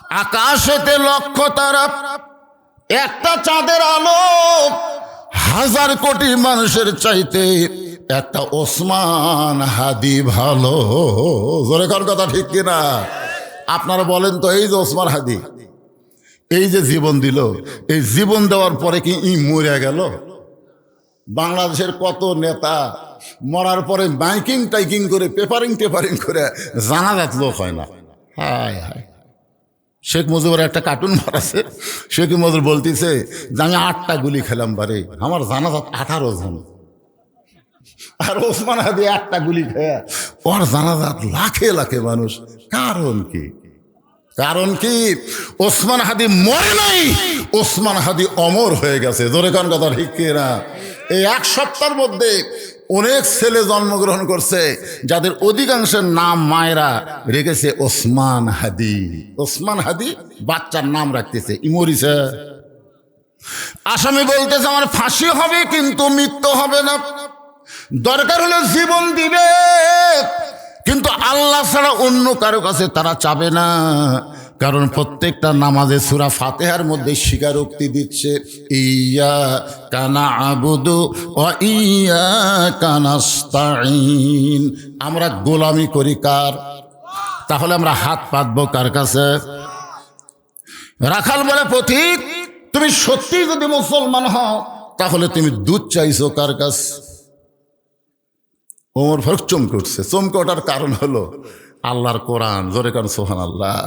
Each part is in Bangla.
আকাশেতে লক্ষ তারা, একটা চাঁদের আলো হাজার কোটি মানুষের চাইতে একটা ওসমান হাদি ভালো। জোরে কার কথা ঠিক কিনা? আপনারা বলেন তো, এই যে ওসমান হাদি এই যে জীবন দিল, এই জীবন দেওয়ার পরে কি মরে গেল? বাংলাদেশের কত নেতা মরার পরে মাইকিং টাইকিং করে পেপারিং করে জানাজাত লোক হয় না। হায় হায়, শেখ মুজিবের একটা কার্টুন মারাছে, শেখ মুজিব বলতেছে যে আমি 8টা গুলি খেলাম বারে, আমার জানাজাত 18 জন। আর ওসমান হাদি 1টা গুলি খেয়ে ওর জানাজাত লাখে লাখে মানুষ। কারণ কি? কারণ কি? ওসমান হাদি মরে নাই, ওসমান হাদি অমর হয়ে গেছে। জোরে কান কথা ঠিক কিনা? এই 1 সপ্তাহের মধ্যে অনেক ছেলে জন্মগ্রহণ করছে, যাদের অধিকাংশের নাম মায়েরা রেখেছে ওসমান হাদি। ওসমান হাদি বাচ্চার নাম রাখতেছে, ইমরিছে। আসামি বলতেছে আমার ফাঁসি হবে কিন্তু মৃত্যু হবে না, দরকার হলে জীবন দিবে, কিন্তু আল্লাহ ছাড়া অন্য কারো কাছে তারা চাবে না। কারণ প্রত্যেকটা নামাজে সূরা ফাতিহার মধ্যে স্বীকারোক্তি দিচ্ছে, ইয়া কানা আবুদু ওয়া ইয়া কানাস্তাইন। আমরা গোলামি করি কার? তাহলে আমরা হাত পাতবো কার কাছে? রাখাল বলে, পথিক তুমি সত্যি যদি মুসলমান হও তাহলে তুমি দুধ চাইছো কার কাছে? ওমর ফারুক চমকে উঠছে। চমকে ওঠার কারণ হলো আল্লাহর কোরআন। জোরে কারণ সুবহানাল্লাহ।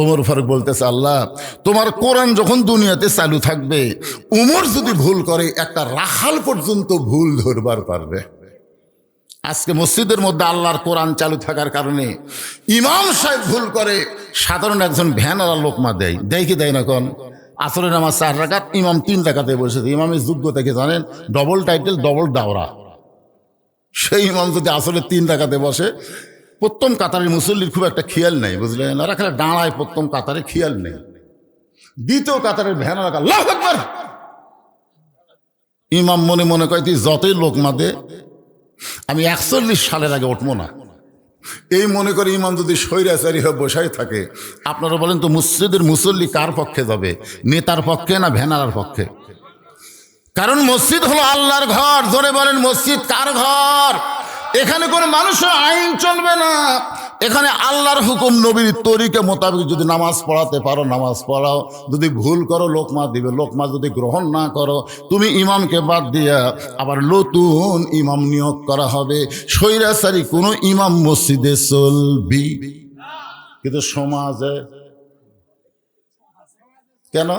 ওমর ফারুক বলতেছে, আল্লাহ তোমার কোরআন যখন দুনিয়াতে চালু থাকবে, উমর যদি ভুল করে একটা রাখাল পর্যন্ত ভুল ধরবার পারবে। আজকে মসজিদের মধ্যে আল্লাহর কোরআন চালু থাকার কারণে ইমাম সাহেব ভুল করে, সাধারণ একজন ভ্যানারা লোকমা দেয়, দেয় কি দেয় না? কোন আসরের নামাজ 4 রাকাত, ইমাম 3 রাকাতে বসেছে। ইমামের যোগ্যতা কি জানেন? ডবল টাইটেল, ডবল দাওরা। সেই ইমাম যদি আসলে 3 রাকাতে বসে, প্রথম কাতারের মুসল্লির খুব একটা খেয়াল নেই, বুঝলেন? ওরা খালি দাঁড়ায়, প্রথম কাতারে খেয়াল নেই। দ্বিতীয় কাতারের ভ্যানারা আল্লাহু আকবার, ইমাম মনে মনে কয় তুই যতই লোকমা দে, আমি 41 সালের আগে উঠবো না। এই মনে করে ইমাম যদি স্বৈরাচারী হয়ে বসাই থাকে, আপনারা বলেন তো মসজিদের মুসল্লি কার পক্ষে যাবে? নেতার পক্ষে না ভ্যানারার পক্ষে? কারণ মসজিদ হলো আল্লাহর ঘর। ধরে বলেন মসজিদ কার ঘর? এখানে কোনো মানুষের আইন চলবে না, এখানে আল্লাহর হুকুম নবীর তরিকা মোতাবেক যদি নামাজ পড়াতে পারো নামাজ পড়াও, যদি ভুল করো লোকমা দিবে, লোকমা যদি গ্রহণ না করো তুমি ইমামকে বাদ দিয়া আবার নতুন ইমাম নিয়োগ করা হবে। স্বৈরাচারী কোনো ইমাম মসজিদে চলবি, কিন্তু সমাজে কেন?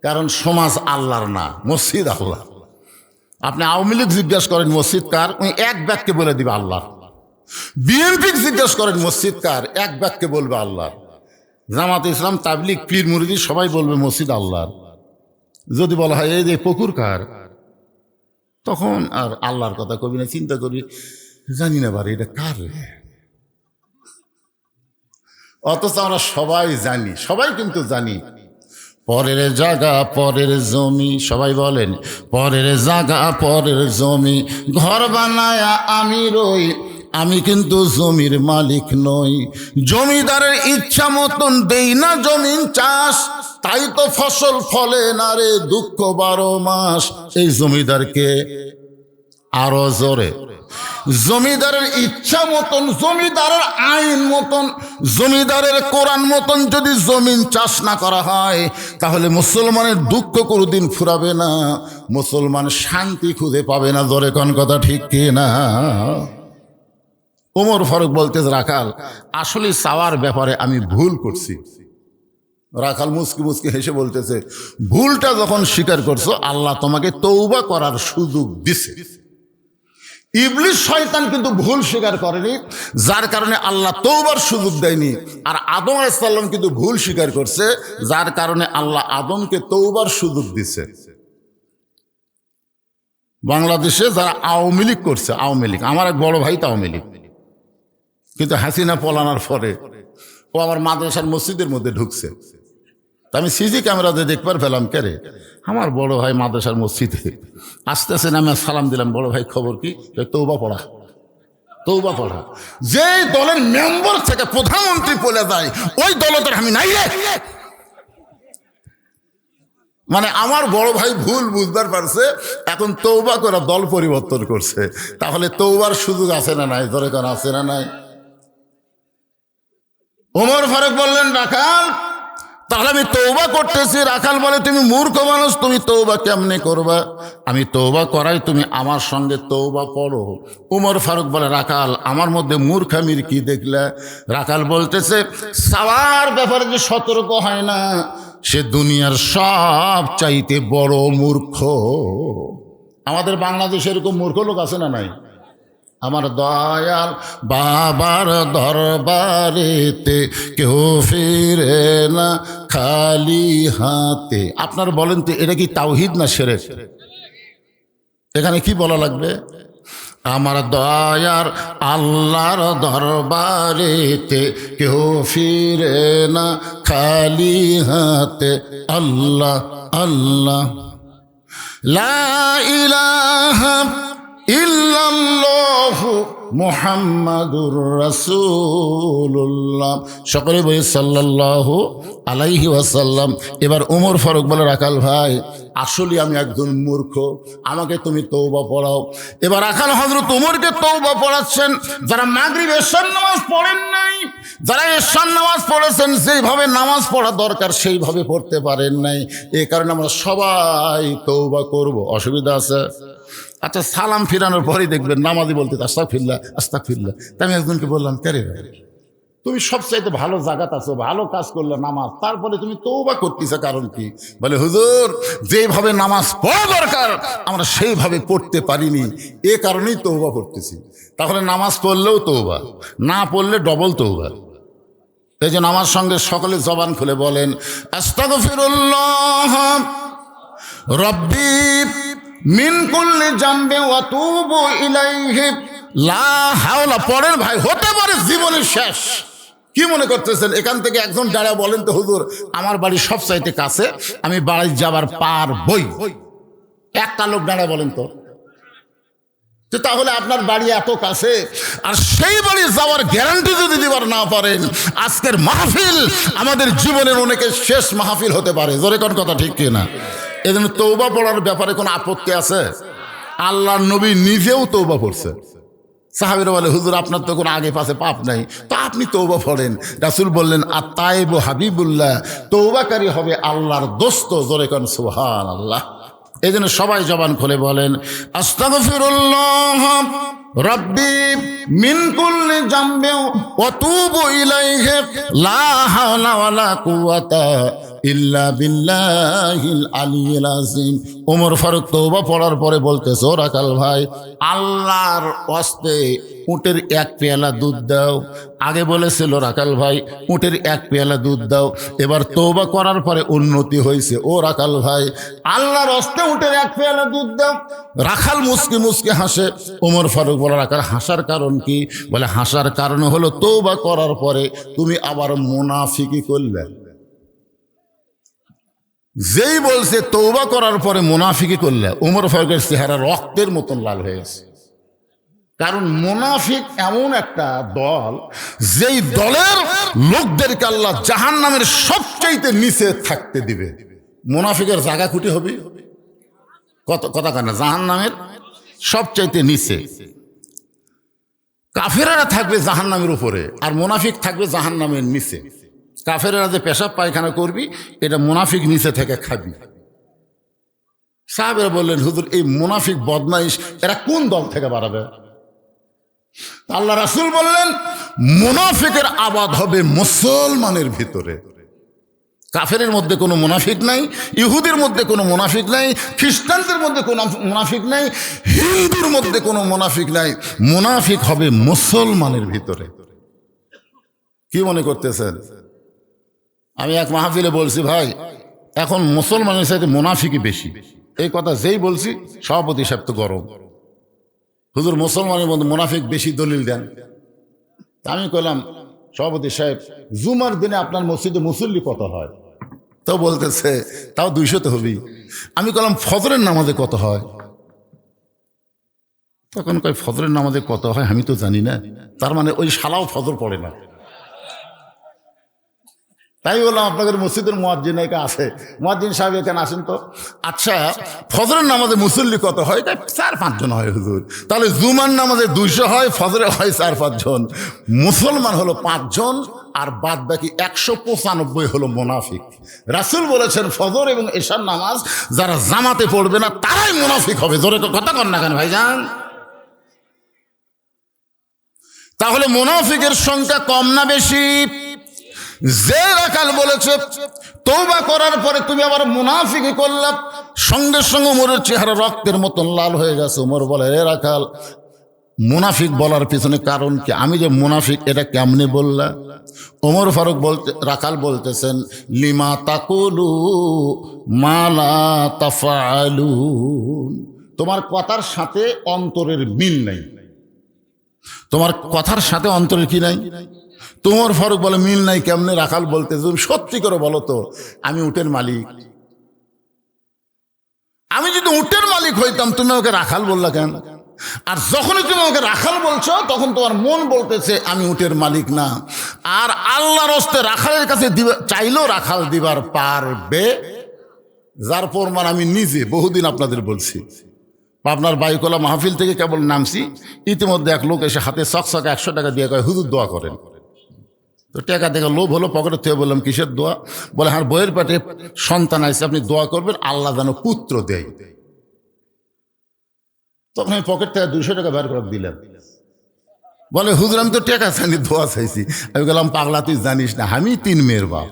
কারণ সমাজ আল্লাহর না, মসজিদ আল্লাহ। আপনি আওয়ামী লীগ জিজ্ঞাসা করেন মসজিদ কার, উনি এক বাক্যে বলে দিবে আল্লাহ। বিএনপি জিজ্ঞাসা করেন মসজিদ কার, এক বাক্যে বলবে আল্লাহ। জামাত ইসলাম, তাবলিগ, পীর মুরিদি সবাই বলবে মসজিদ আল্লাহর। যদি বলা হয় এই যে পুকুর কার, তখন আর আল্লাহর কথা কবি না, চিন্তা করি জানি না বারে এটা কার। অথচ আমরা সবাই জানি, সবাই কিন্তু জানি পরের জায়গা পরের জমি। সবাই বলেন পরের জায়গা পরের জমি, ঘর বানায়া আমি রই, আমি কিন্তু জমির মালিক নই। জমিদারের ইচ্ছা মতন দেই না জমিন চাষ, তাই তো ফসল ফলে না রে, দুঃখ 12 মাস। এই জমিদারকে আরো জোরে, জমিদারের ইচ্ছা মতন, জমিদারের আইন মতন, জমিদারের কোরআন মতন যদি জমিন চাষ না করা হয়, তাহলে মুসলমানের দুঃখ কোনোদিন ফুরাবে না, মুসলমান শান্তি খুঁজে পাবে না। জোরে কোন কথা ঠিক কি না? ওমর ফারুক বলতেছে, রাখাল আসলে চাওয়ার ব্যাপারে আমি ভুল করছি। রাখাল মুচকি মুচকি হেসে বলতেছে, ভুলটা যখন স্বীকার করছো আল্লাহ তোমাকে তওবা করার সুযোগ দিছে। ইবলিস শয়তান কিন্তু ভুল স্বীকার করেনি, যার কারণে আল্লাহ তওবার সুযোগ দেয়নি। আর আদম আলাইহিস সালাম কিন্তু ভুল স্বীকার করছে, যার কারণে আল্লাহ আদমকে তওবার সুযোগ দিছে। বাংলাদেশে যারা আওয়ামী লীগ করছে, আওয়ামী লীগ, আমার এক বড় ভাই তো আওয়ামী লীগ, কিন্তু হাসিনা পলানোর পরে ও আমার মাদ্রাসার মসজিদের মধ্যে ঢুকছে। তা আমি সিসি ক্যামেরাতে দেখবার পেলাম, কে রে? আমার বড় ভাই মাদ্রাসার মসজিদে। আস্তে আস্তে নামে সালাম দিলাম, বড় ভাই খবর কি? তওবা পড়া। তৌবা পড়া। যে দলের মেম্বার থেকে প্রধানমন্ত্রী বলে যায় ওই দলটার আমি নাই রে। মানে আমার বড় ভাই ভুল বুঝবার পারছে, এখন তৌবা করে দল পরিবর্তন করছে। তাহলে তৌবার সুযোগ আছে না নাই? ধরে কেন আছে না নাই? ওমর ফারুক বললেন রাখাল তাহলে আমি তৌবা করতেছি। রাখাল বলে তুমি মূর্খ মানুষ, তুমি তৌবা কেমনে করবা? আমি তৌবা করাই, তুমি আমার সঙ্গে তৌবা পড়ো। ওমর ফারুক বলে রাখাল আমার মধ্যে মূর্খামির কি দেখলে? রাখাল বলতেছে সাওয়ার ব্যাপারে যে সতর্ক হয় না সে দুনিয়ার সব চাইতে বড় মূর্খ। আমাদের বাংলাদেশে এরকম মূর্খ লোক আছে না নাই? আমার দয়াল বাবার দরবারেতে কেউ ফিরে না খালি হাতে। আপনার বলেন তো এটা কি তাওহীদ না শিরক? এখানে কি বলা লাগবে? আমার দয়ার আল্লাহর দরবারেতে কেউ ফিরে না খালি হাতে। আল্লাহ আল্লাহ লা ইলাহা ইল্লাল্লাহু মুহাম্মাদুর রাসূলুল্লাহ। সকলে বলি সাল্লাল্লাহু আলাইহি ওয়াসাল্লাম। এবার ওমর ফারুক বলে রাখাল ভাই আসলে আমি একজন মূর্খ, আমাকে তুমি তওবা পড়াও। এবার রাখাল হযরত ওমরকে তওবা পড়াচ্ছেন। যারা মাগরিব এশার নামাজ পড়েন নাই, যারা এশার নামাজ পড়েছেন যেইভাবে নামাজ পড়া দরকার সেইভাবে পড়তে পারেন নাই, এই কারণে আমরা সবাই তওবা করব। অসুবিধা আছে? আচ্ছা সালাম ফিরানোর পরেই দেখবেন নামাজি বলতে আস্তাগফিরুল্লাহ আস্তাগফিরুল্লাহ। তাই আমি একজনকে বললাম কে রে ভাই তুমি সবচাইতে ভালো জায়গাত আছো, ভালো কাজ করলে নামাজ, তারপরে তুমি তওবা করতেছো কারণ কি? বলে হুজুর যেভাবে নামাজ পড়া দরকার আমরা সেইভাবে পড়তে পারিনি, এ কারণেই তওবা করতেছি। তাহলে নামাজ পড়লেও তওবা, না পড়লে ডবল তওবা। এই জন্য আমার সঙ্গে সকলে জবান খুলে বলেন আস্তাগফিরুল্লাহ রব্বি মিন কুল্লি জামবে ওয়া তুবু ইলাইহি লা হাওলা। পড়েন ভাই, হতে পারে জীবনের শেষ। কি মনে করতেছেন এখান থেকে একজন দাঁড়া বলেন তো হুজুর আমার বাড়ি সবচাইতে কাছে, আমি বাড়ি যাবার পারবই। একটা লোক দাঁড়া বলেন তো। তাহলে আপনার বাড়ি এত কাছে আর সেই বাড়ি যাওয়ার গ্যারান্টি যদি দিবার না পারেন, আজকের মাহফিল আমাদের জীবনের অনেকের শেষ মাহফিল হতে পারে। জোরে কোন কথা ঠিক কিনা? এজন্য তওবা পড়ার ব্যাপারে কোনো আপত্তি আছে? আল্লাহর নবী নিজেও তওবা পড়ছে। সাহাবীরা বলে হুজুর আপনার তো কোনো আগে পাশে পাপ নাই, তো আপনি তওবা পড়েন। রাসূল বললেন আত-তাইবু হাবিবুল্লাহ, তওবাকারী হবে আল্লাহর দোস্ত। জোরে কোন সুবহানাল্লাহ। এই জন্য সবাই জবান খুলে বলেন আস্তাগফিরুল্লাহ রব্বি মিন কুল্লি জামবে ওয়া তুবু ইলাইহি লা হাওলা ওয়ালা কুওয়াতা ইল্লা বিল্লাহিল আলিয়্যিল আযীম। ওমর ফারুক তওবা পড়ার পরে বলতেছে ও রাখাল ভাই আল্লাহর ওয়াস্তে উটের এক পেয়ালা দুধ দাও। আগে বলেছিল রাখাল ভাই উটের এক পেয়ালা দুধ দাও, এবার তওবা করার পরে উন্নতি হয়েছে। ও রাখাল ভাই আল্লাহর ওয়াস্তে উটের এক পেয়ালা দুধ দাও। রাখাল মুসকি মুসকি হাসে। ওমর ফারুক বলে রাখাল হাসার কারণ কি? বলে হাসার কারণ হলো তওবা করার পরে তুমি আবার মুনাফিকি করলে। যেই বলছে তওবা করার পরে মুনাফিকি করলে, ওমর ফারুকের চেহারা রক্তের মতন লাল হয়ে গেছে। কারণ মুনাফিক এমন একটা দল যেই দলের লোকদেরকে আল্লাহ জাহান্নামের সবচাইতে নিচে থাকতে দিবে। মুনাফিকের জায়গা খুঁটি হবে কথা কেন? জাহান্নামের সবচাইতে নিচে। কাফেরেরা থাকবে জাহান্নামের উপরে আর মুনাফিক থাকবে জাহান্নামের নিচে। কাফেরেরা যে পেশাব পায়খানা করবি এটা মুনাফিক নিচে থেকে খাবি। সাহাবেরা বললেন হুজুর এই মুনাফিক বদমাইশ এরা কোন দল থেকে বাড়াবে? আল্লাহ রাসূল বললেন মুনাফিকের আবাদ হবে মুসলমানের ভিতরে। কাফেরের মধ্যে কোনো মুনাফিক নাই, ইহুদির মধ্যে কোনো মুনাফিক নাই, খ্রিস্টানদের মধ্যে কোনো মুনাফিক নাই, হিন্দুর মধ্যে কোনো মুনাফিক নাই। মুনাফিক হবে মুসলমানের ভিতরে। কি মনে করতেছেন? আমি এক মাহফিলে বলছি ভাই এখন মুসলমানের সাথে মুনাফিকই বেশি। এই কথা যেই বলছি সভাপতি সাহেব তো গরম, হুজুর মুসলমানের মধ্যে মুনাফিক বেশি, দলিল দেন। আমি কইলাম সভাপতি সাহেব জুমার দিনে আপনার মসজিদে মুসল্লি কত হয়? তো বলতেছে তাও 200 তো হবেই। আমি কইলাম ফজরের নামাজে কত হয়? তখন কয় ফজরের নামাজে কত হয় আমি তো জানি না। তার মানে ওই শালাও ফজর পড়ে না। তাই বললাম আপনাদের মসজিদের মুয়াজ্জিন একা আছে, মুয়াজ্জিন সাহেব এখানে আসেন তো। আচ্ছা, ফজরের নামাজে মুসল্লি কত হয়? 4-5 জন হয় হুজুর। তাহলে জুমার নামাজে 200 হয়, ফজরে হয় 4-5 জন। মুসলমান হলো 5 জন, আর বাদ বাকি 195 হলো মুনাফিক। রাসূল বলেছেন ফজর এবং এশার নামাজ যারা জামাতে পড়বে না তারাই মুনাফিক হবে। জোরে তো কথা কন না কেন ভাইজান? তাহলে মুনাফিকের সংখ্যা কম না বেশি? যে রাখাল বলেছে তওবা করার পরে তুমি আবার মুনাফিকি করলা, সঙ্গে সঙ্গে ওমরের চেহারা রক্তের মতন লাল হয়ে গেছে। ওমর বলে, এ রাখাল, মুনাফিক বলার পিছনে কারণ কি? আমি যে মুনাফিক এটা কেমনে বললা? ওমর ফারুক রাখাল বলতেছেন, লিমা তাকুলু মা লা তাফআলুন। তোমার কথার সাথে অন্তরের মিল নাই। তোমার কথার সাথে অন্তরের কি নাই? তোমার ফারুক বলে, মিল নাই কেমনে? রাখাল বলতে, তুমি সত্যি করে বলো তো, আমি উটের মালিক। আমি যদি উটের মালিক হইতাম তুমি আমাকে রাখাল বললা কেন? আর যখনই তুমি আমাকে রাখাল বলছো তখন তোমার মন বলতেছে আমি উটের মালিক না। আর আল্লাহর হস্তে রাখালের কাছে চাইলেও রাখাল দিবার পারবে, যার প্রমাণ আমি নিজে বহুদিন আপনাদের বলছি। আপনার বাইকলা মাহফিল থেকে কেবল নামছি, ইতিমধ্যে এক লোক এসে হাতে চকচকে 100 টাকা দিয়ে কয়, হুজুর দোয়া করেন। তো টাকা দেখে লোভ হলো, পকেটে থেকে বললাম, কিসের দোয়া? বলে, হ্যাঁ, বইয়ের পেটে সন্তান আছে, আপনি দোয়া করবেন আল্লাহ যেন পুত্র দেয়। তখন আমি পকেট থেকে 200 টাকা বের করে দিলাম। বলে, হুজুর আমি তো টাকা চাইনি, দোয়া চাইছি। আমি বললাম, পাগলা তুই জানিস না আমি 3 মেয়ের বাপ,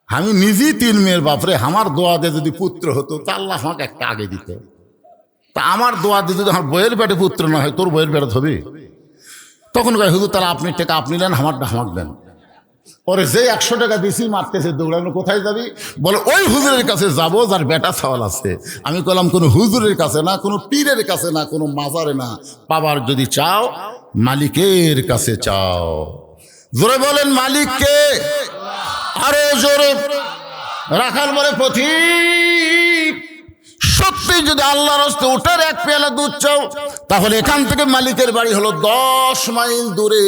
আমি নিজেই 3 মেয়ের বাপ রে। আমার দোয়া দিয়ে যদি পুত্র হতো তা আল্লাহ আমাকে একটা আগে দিত। তা আমার দোয়া দিয়ে যদি আমার বইয়ের পেটে পুত্র না হয়, তোর বইয়ের পেটে হবে? তখন কয়, হুজুর তাহলে আপনি টাকা আপনি নেন, আমারটা আমাকে দেন। পরে যে 100 টাকা দিছি মারতেছে দৌড়ানো, কোথায় যাবি? বলে, ওই হুজুরের কাছে যাবো যার বেটা ছাওয়াল আছে। আমি বললাম, কোনো হুজুরের কাছে না, কোনো পীরের কাছে না, কোনো মাজারে না, পাবার যদি চাও মালিকের কাছে চাও। জোরে বলেন মালিককে, আরো জোরে। রাখাল বলে, পথিক, সত্যি যদি আল্লাহর হস্তে উটের 1 পেয়ালা দুধ চাও তাহলে এখান থেকে মালিকের বাড়ি হলো 10 মাইল দূরে।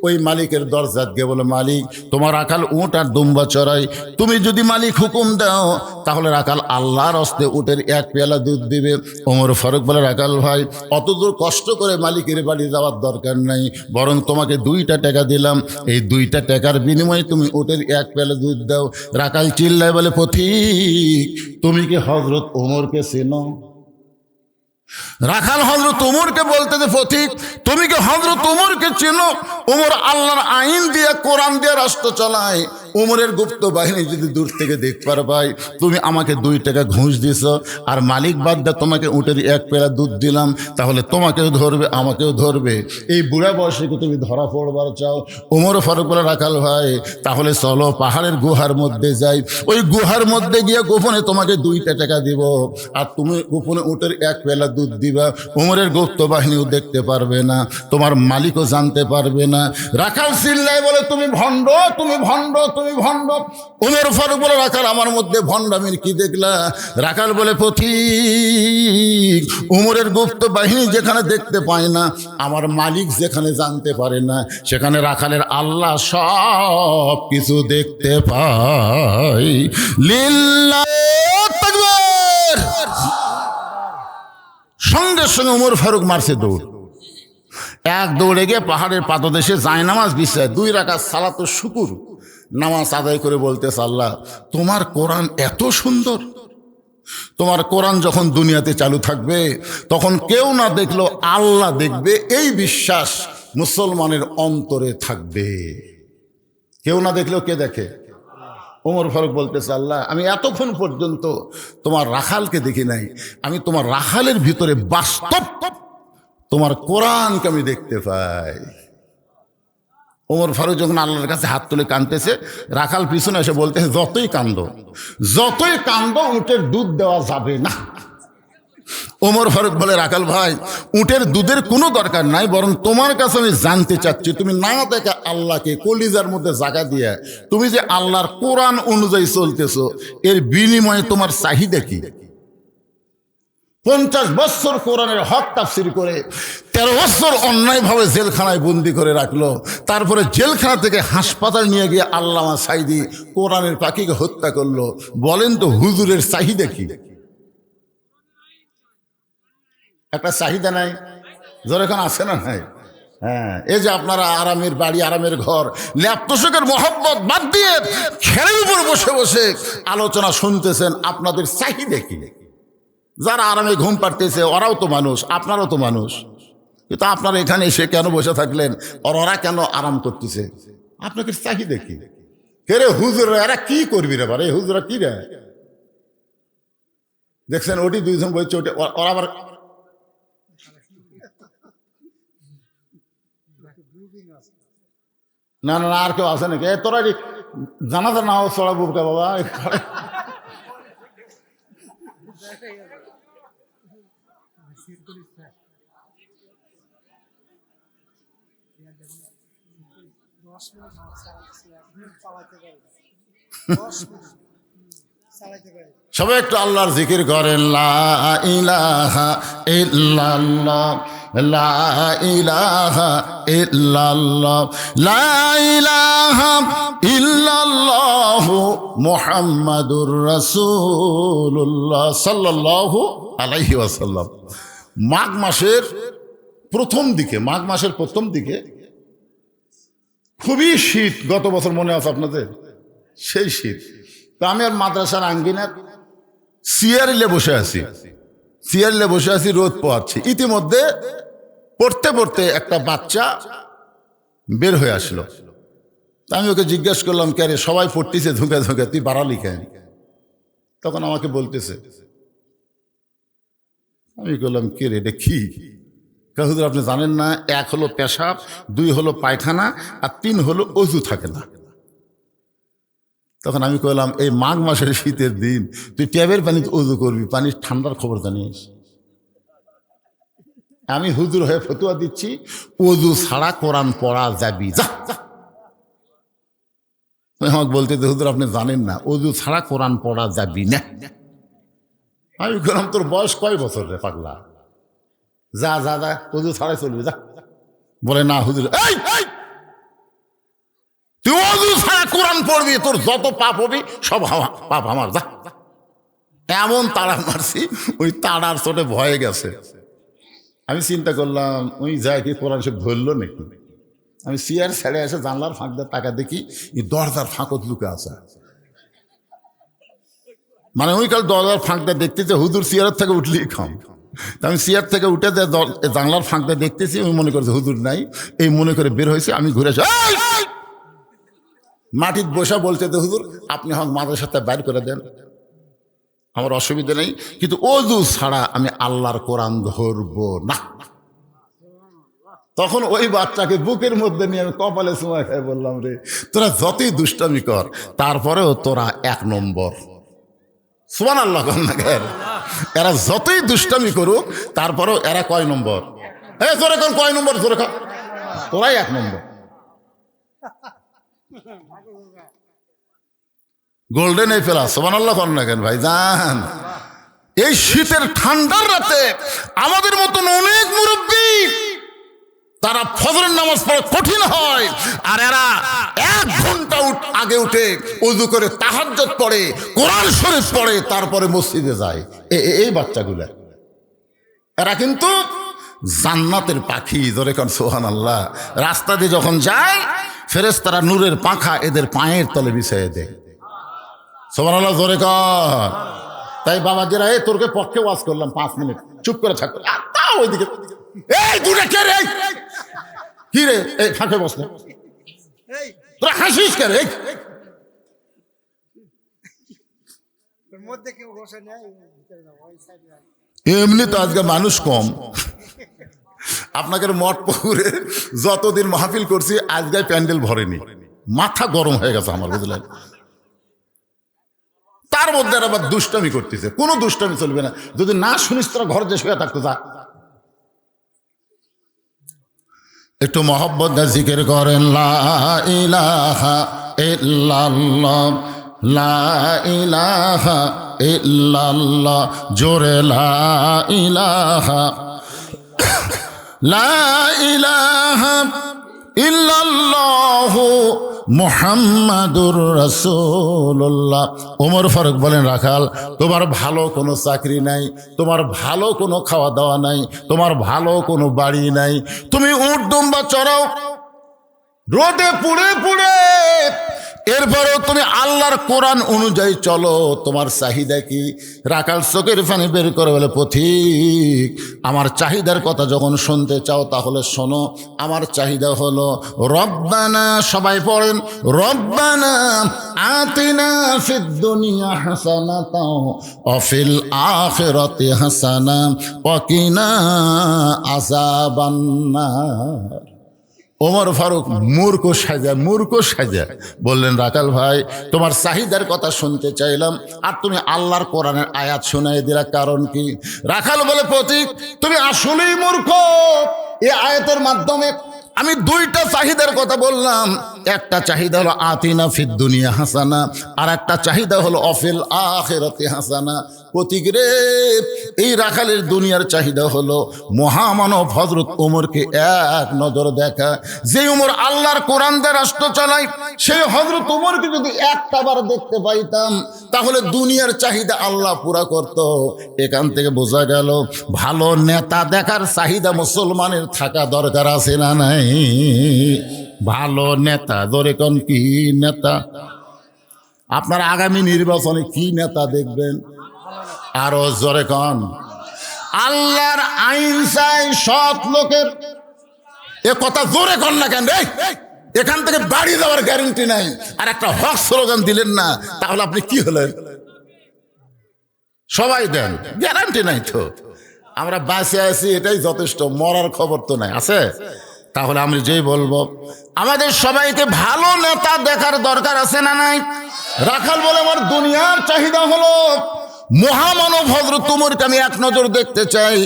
ওই মালিকের দরজা গিয়ে বলে, মালিক তোমার রাখাল উট আর দুম্বা চড়াই, তুমি যদি মালিক হুকুম দাও তাহলে রাখাল আল্লাহর হস্তে উটের 1 পেয়ালা দুধ দিবে। ওমর ফারুক বলে, রাখাল ভাই অত দূর কষ্ট করে মালিকের বাড়ি যাওয়ার দরকার নাই, বরং তোমাকে 2টা টাকা দিলাম, এই 2টা টাকার বিনিময়ে তুমি উটের 1 পেয়ালা দুধ দাও। রাখাল চিল্লায় বলে, পথিক তুমি কি হযরত ওমরকে চেনো? রাখাল হযরত ওমরকে বলতে যে, পথিক তুমি কি হযরত ওমরকে চেনো? ওমর আল্লাহর আইন দিয়ে, কোরআন দিয়ে রাষ্ট্র চালায়। ওমরের গুপ্ত বাহিনী যদি দূর থেকে দেখবার পাই তুমি আমাকে 2 টাকা ঘুষ দিছ, আর মালিক বাদ দিয়ে তোমাকে উটের 1 পেয়ালা দুধ দিলাম, তাহলে তোমাকেও ধরবে আমাকেও ধরবে। এই বুড়া বয়সে কি তুমি ধরা পড়বার চাও? ওমর ফারুক বলে, রাখাল ভাই তাহলে চলো পাহাড়ের গুহার মধ্যে যাই, ওই গুহার মধ্যে গিয়ে গোপনে তোমাকে 2টা টাকা দিব, আর তুমি গোপনে উটের 1 পেয়ালা দুধ দিবা। ওমরের গুপ্ত বাহিনীও দেখতে পারবে না, তোমার মালিকও জানতে পারবে না। রাখাল চিল্লায় বলে, তুমি ভণ্ড, তুমি ভণ্ড, তুমি ভণ্ড। ওমর ফারুক বলে, রাখাল আমার মধ্যে ভণ্ডামির কি দেখলা? রাখাল বলে, পথিক ওমরের গুপ্ত বাহিনী যেখানে দেখতে পায় না, আমার মালিক যেখানে জানতে পারে না, সেখানে রাখালের আল্লাহ সব কিছু দেখতে পায়। লিল্লাহ তাকবীর। সঙ্গে সঙ্গে ওমর ফারুক মারছে দৌড়। দৌড়ে গিয়ে পাহাড়ের পাদদেশে জায়নামাজ বিছায় 2 রাকাত সালাতুশ শুকুর নামাজ আদায় করে বলতেছে, আল্লাহ তোমার কোরআন এত সুন্দর, তোমার কোরআন যখন দুনিয়াতে চালু থাকবে তখন কেউ না দেখলেও আল্লাহ দেখবে, এই বিশ্বাস মুসলমানের অন্তরে থাকবে। কেউ না দেখলেও কে দেখে? ওমর ফারুক বলতেছে, আল্লাহ আমি এতক্ষণ পর্যন্ত তোমার রাখালকে দেখি নাই, আমি তোমার রাখালের ভিতরে বাস্তব তোমার কোরআনকে আমি দেখতে পাই। ওমর ফারুক যখন আল্লাহর কাছে হাত তুলে কাঁদতেছে, রাখাল পিছনে এসে বলতেছে, যতই কান্দ উটের দুধ দেওয়া যাবে না। ওমর ফারুক বলে, রাখাল ভাই উটের দুধের কোনো দরকার নাই, বরং তোমার কাছে আমি জানতে চাচ্ছি, তুমি না দেখে আল্লাহকে কলিজার মধ্যে জায়গা দিয়ে তুমি যে আল্লাহর কোরআন অনুযায়ী চলতেছো, এর বিনিময়ে তোমার চাহিদা কি? 50 বছর কোরআনের হক তাফসীর করে 13 বছর অন্যায়ভাবে জেলখানায় বন্দি করে রাখলো। তারপরে জেলখানা থেকে হাসপাতাল নিয়ে গিয়ে আল্লামা সাঈদী কোরআনের পাখিকে হত্যা করলো। বলেন তো হুজুরের চাহিদা কি? একটা চাহিদা নাই? যেরকম আছে না নাই? হ্যাঁ, এই যে আপনারা আরামের বাড়ি, আরামের ঘর, ল্যাপটপের মহব্বত বাদ দিয়ে খেরের উপর বসে বসে আলোচনা শুনতেছেন, আপনাদের চাহিদা কি? যারা আরামে ঘুম পাড়তেছে ওরাও তো মানুষ, আপনারাও তো মানুষ, কিন্তু আপনারা এখানে এসে কেন বসে থাকলেন? ওরা কেন আরাম করতেছে? আপনাদের চাহিদা কি? রে হুজুররা এরা কি করবি রে? বারে হুজুরা কি রে? দেখছেন ওটি দুইজন বলছে, ওটা ওরা আবার না না আর কেউ আছে নাকি? তোরা জানাতে নাও চড়া বুবকা বাবা। সবাই একটু আল্লাহর জিকির করেন, লা ইলাহা ইল্লাল্লাহ, লা ইলাহা ইল্লাল্লাহ, লা ইলাহা ইল্লাল্লাহ মুহাম্মাদুর রাসূলুল্লাহ সাল্লাল্লাহু আলাইহি ওয়াসাল্লাম। মাঘ মাসের প্রথম দিকে খুবই শীত। গত বছর মনে আছে আপনাদের সেই শীত? তো আমি আর মাদ্রাসার আঙ্গিনার চেয়ারে বসে আছি, রোদ পোয়াচ্ছি। ইতিমধ্যে পড়তে পড়তে একটা বাচ্চা বের হয়ে আসলো। আমি ওকে জিজ্ঞেস করলাম, কে রে, সবাই পড়তেছে ঝুঁকে ঝুঁকে, তুই বাড়ালি কেন? তখন আমাকে বলতেছে, আমি বললাম কে রে, এটা কি? হুজুর আপনি জানেন না, 1 হলো পেশাব, 2 হলো পায়খানা, আর 3 হলো অজু থাকে না। তখন আমি কইলাম, এই মাঘ মাসের শীতের দিন তুই ট্যাবের পানিতে অজু করবি, পানির ঠান্ডার খবর জানিস? আমি হুজুর হয়ে ফতুয়া দিচ্ছি, অজু ছাড়া কোরআন পড়া যাবি, যা। আমাকে বলতে, হুজুর আপনি জানেন না, অজু ছাড়া কোরআন পড়া যাবি না। আমি বললাম, তোর বয়স কয় বছর রে পাগলা? যা যা যা, অজু ছাড়াই চলবি, যা। বলে না হুজুর, তুই অজু ছাড়া কোরআন পড়বি, তোর যত পাপ হবি সব পাপ আমার, যা। এমন তাড়া মারছি, ওই তাড়ার চোটে ভয়ে গেছে। আমি চিন্তা করলাম, ওই যায় কি কোরআন সব ধরলো নাকি? আমি চেয়ার ছেড়ে এসে জানলার ফাঁক দিয়ে টাকা দেখি, এই দরজার ফাঁকত লুকে আছে। মানে ওই কাল দরজার ফাঁক দিয়ে দেখতেছে, হুজুর চেয়ারের থেকে উঠলেই খাম। আমি চেয়ার থেকে উঠে জানলার ফাঁক দিয়ে দেখতেছি, আমি মনে করছি হুজুর নাই, এই মনে করে বের হয়েছে। আমি ঘুরে এসে মাটির বসা বলছে, তো হুজুর আপনি হক মাদ্রাসাতে বাইর করে দেন, আমার অসুবিধা নেই, কিন্তু অজু ছাড়া আমি আল্লাহর কোরআন ধরবো না। তখন ওই বাচ্চাকে বুকের মধ্যে নিয়ে আমি কপালে সময় খাই বললাম, রে তোরা যতই দুষ্টামি কর তারপরেও তোরা 1 নম্বর। সুবহানাল্লাহ। এরা যতই দুষ্টামি করুক তারপরেও এরা কয় নম্বর? জোরে কোন কয় নম্বর? জোরে কর, তোরাই 1 নম্বর। গোল্ডেন এই ফেলা। সুবহানাল্লাহ কর না কেন ভাই জান? এই শীতের ঠান্ডার রাতে আমাদের মতন অনেক মুরব্বী তারা ফজরের নামাজ পড়ে কঠিন হয়, আর এরা 1 ঘন্টা আগে উঠে ওযু করে তাহাজ্জুদ পড়ে, কোরআন শরীফ পড়ে, তারপরে মসজিদে যায়। এই বাচ্চাগুলা এরা কিন্তু জান্নাতের পাখি। জোরে কোন সুবহানাল্লাহ। রাস্তা দিয়ে যখন যায় ফেরেশতারা নূরের পাখা এদের পায়ের তলে বিছিয়ে দেয়। সুবহানাল্লাহ জোরে কর। তাই বাবাজিরা, তোরকে পক্ষে ওয়াজ করলাম 5 মিনিট, চুপ করে থাক। ওইদিকে এই দূরে কে রে? কি রে? এই ফাঁকে বসলে তোরা হাসিস কে রে? এমনি তো আজকে মানুষ কম। আপনাকে মঠ পুকুরে যতদিন মাহফিল করছি আজকে প্যান্ডেল ভরেনি, মাথা গরম হয়ে গেছে আমার, বুঝলেন? তার মধ্যে আবার দুষ্টামি করতেছে। কোনো দুষ্টামি চলবে না, যদি না শুনিস তোরা ঘর যে শুয়ে থাকতো, যা। একটু মহব্বত জিকির করেন, লা ইলাহা ইল্লাল্লাহ, লা ইলাহা ইল্লাল্লাহ, জোরে লা ইলাহা লা ইলাহা ইল্লাল্লাহু মুহাম্মাদুর রাসূলুল্লাহ। ওমর ফারুক বলেন, রাখাল, তোমার ভালো কোনো চাকরি নাই, তোমার ভালো কোনো খাওয়া দাওয়া নাই, তোমার ভালো কোনো বাড়ি নাই, তুমি উট দুম্বা চড়াও রোদে পুড়ে পুড়ে, এরপরেও তুমি আল্লাহর কোরআন অনুযায়ী চলো, তোমার চাহিদা কি? রাখাল চোখের পানি বের করে বলে, পথিক, আমার চাহিদার কথা যখন শুনতে চাও তাহলে শোনো। আমার চাহিদা হলো রব্বানা, সবাই পড়েন, রব্বানা আতিনা ফিদ দুনিয়া হাসানাতাও ওয়া ফিল আখিরাতি হাসানা ওয়া কিনা আযাবান্নার। ওমর ফারুক মূর্খ সাজা বললেন, রাখাল ভাই, তোমার চাহিদার কথা শুনতে চাইলাম আর তুমি আল্লাহর কোরআনের আয়াত শোনাই দিলা, কারণ কি? রাখাল বলে, পথিক, তুমি আসলেই মূর্খ। এই আয়াতের মাধ্যমে আমি দুইটা চাহিদার কথা বললাম। একটা চাহিদা হলো আতিনা ফিদ দুনিয়া হাসানা, আর একটা চাহিদা হলো অফিল আখিরাতি হাসানা। পথিক রে, এই রাখালের দুনিয়ার চাহিদা হলো মহামানব হযরত ওমরকে এক নজর দেখা। যে ওমর আল্লাহর কোরআন দিয়ে রাষ্ট্র চালায়, সেই হযরত ওমরকে যদি একটাবার দেখতে পাইতাম তাহলে দুনিয়ার চাহিদা আল্লাহ পুরা করত। এখান থেকে বোঝা গেল ভালো নেতা দেখার চাহিদা মুসলমানের থাকা দরকার আছে না নাই? ভালো নেতা, ধরে কোন কি নেতা? আপনার আগামী নির্বাচনে কি নেতা দেখবেন? আরো জোরে কন, আল্লাহর আইন চাই সৎ লোকের। এ কথা জোরে কন না কেন রে? এখান থেকে বাড়ি যাওয়ার গ্যারান্টি নাই, আর একটা হক স্লোগান দিলেন না, তাহলে আপনি কি হলেন? সবাই দেন, গ্যারান্টি নাই তো। আমরা বাঁচে আছি এটাই যথেষ্ট, মরার খবর তো নাই, আছে? তাহলে আমি যেই বলবো, আমাদের সবাইকে ভালো নেতা দেখার দরকার আছে না নাই? রাখাল বলে, আমার দুনিয়ার চাহিদা হলো মহামানব হযরত ওমরকে আমি এক নজর দেখতে চাই।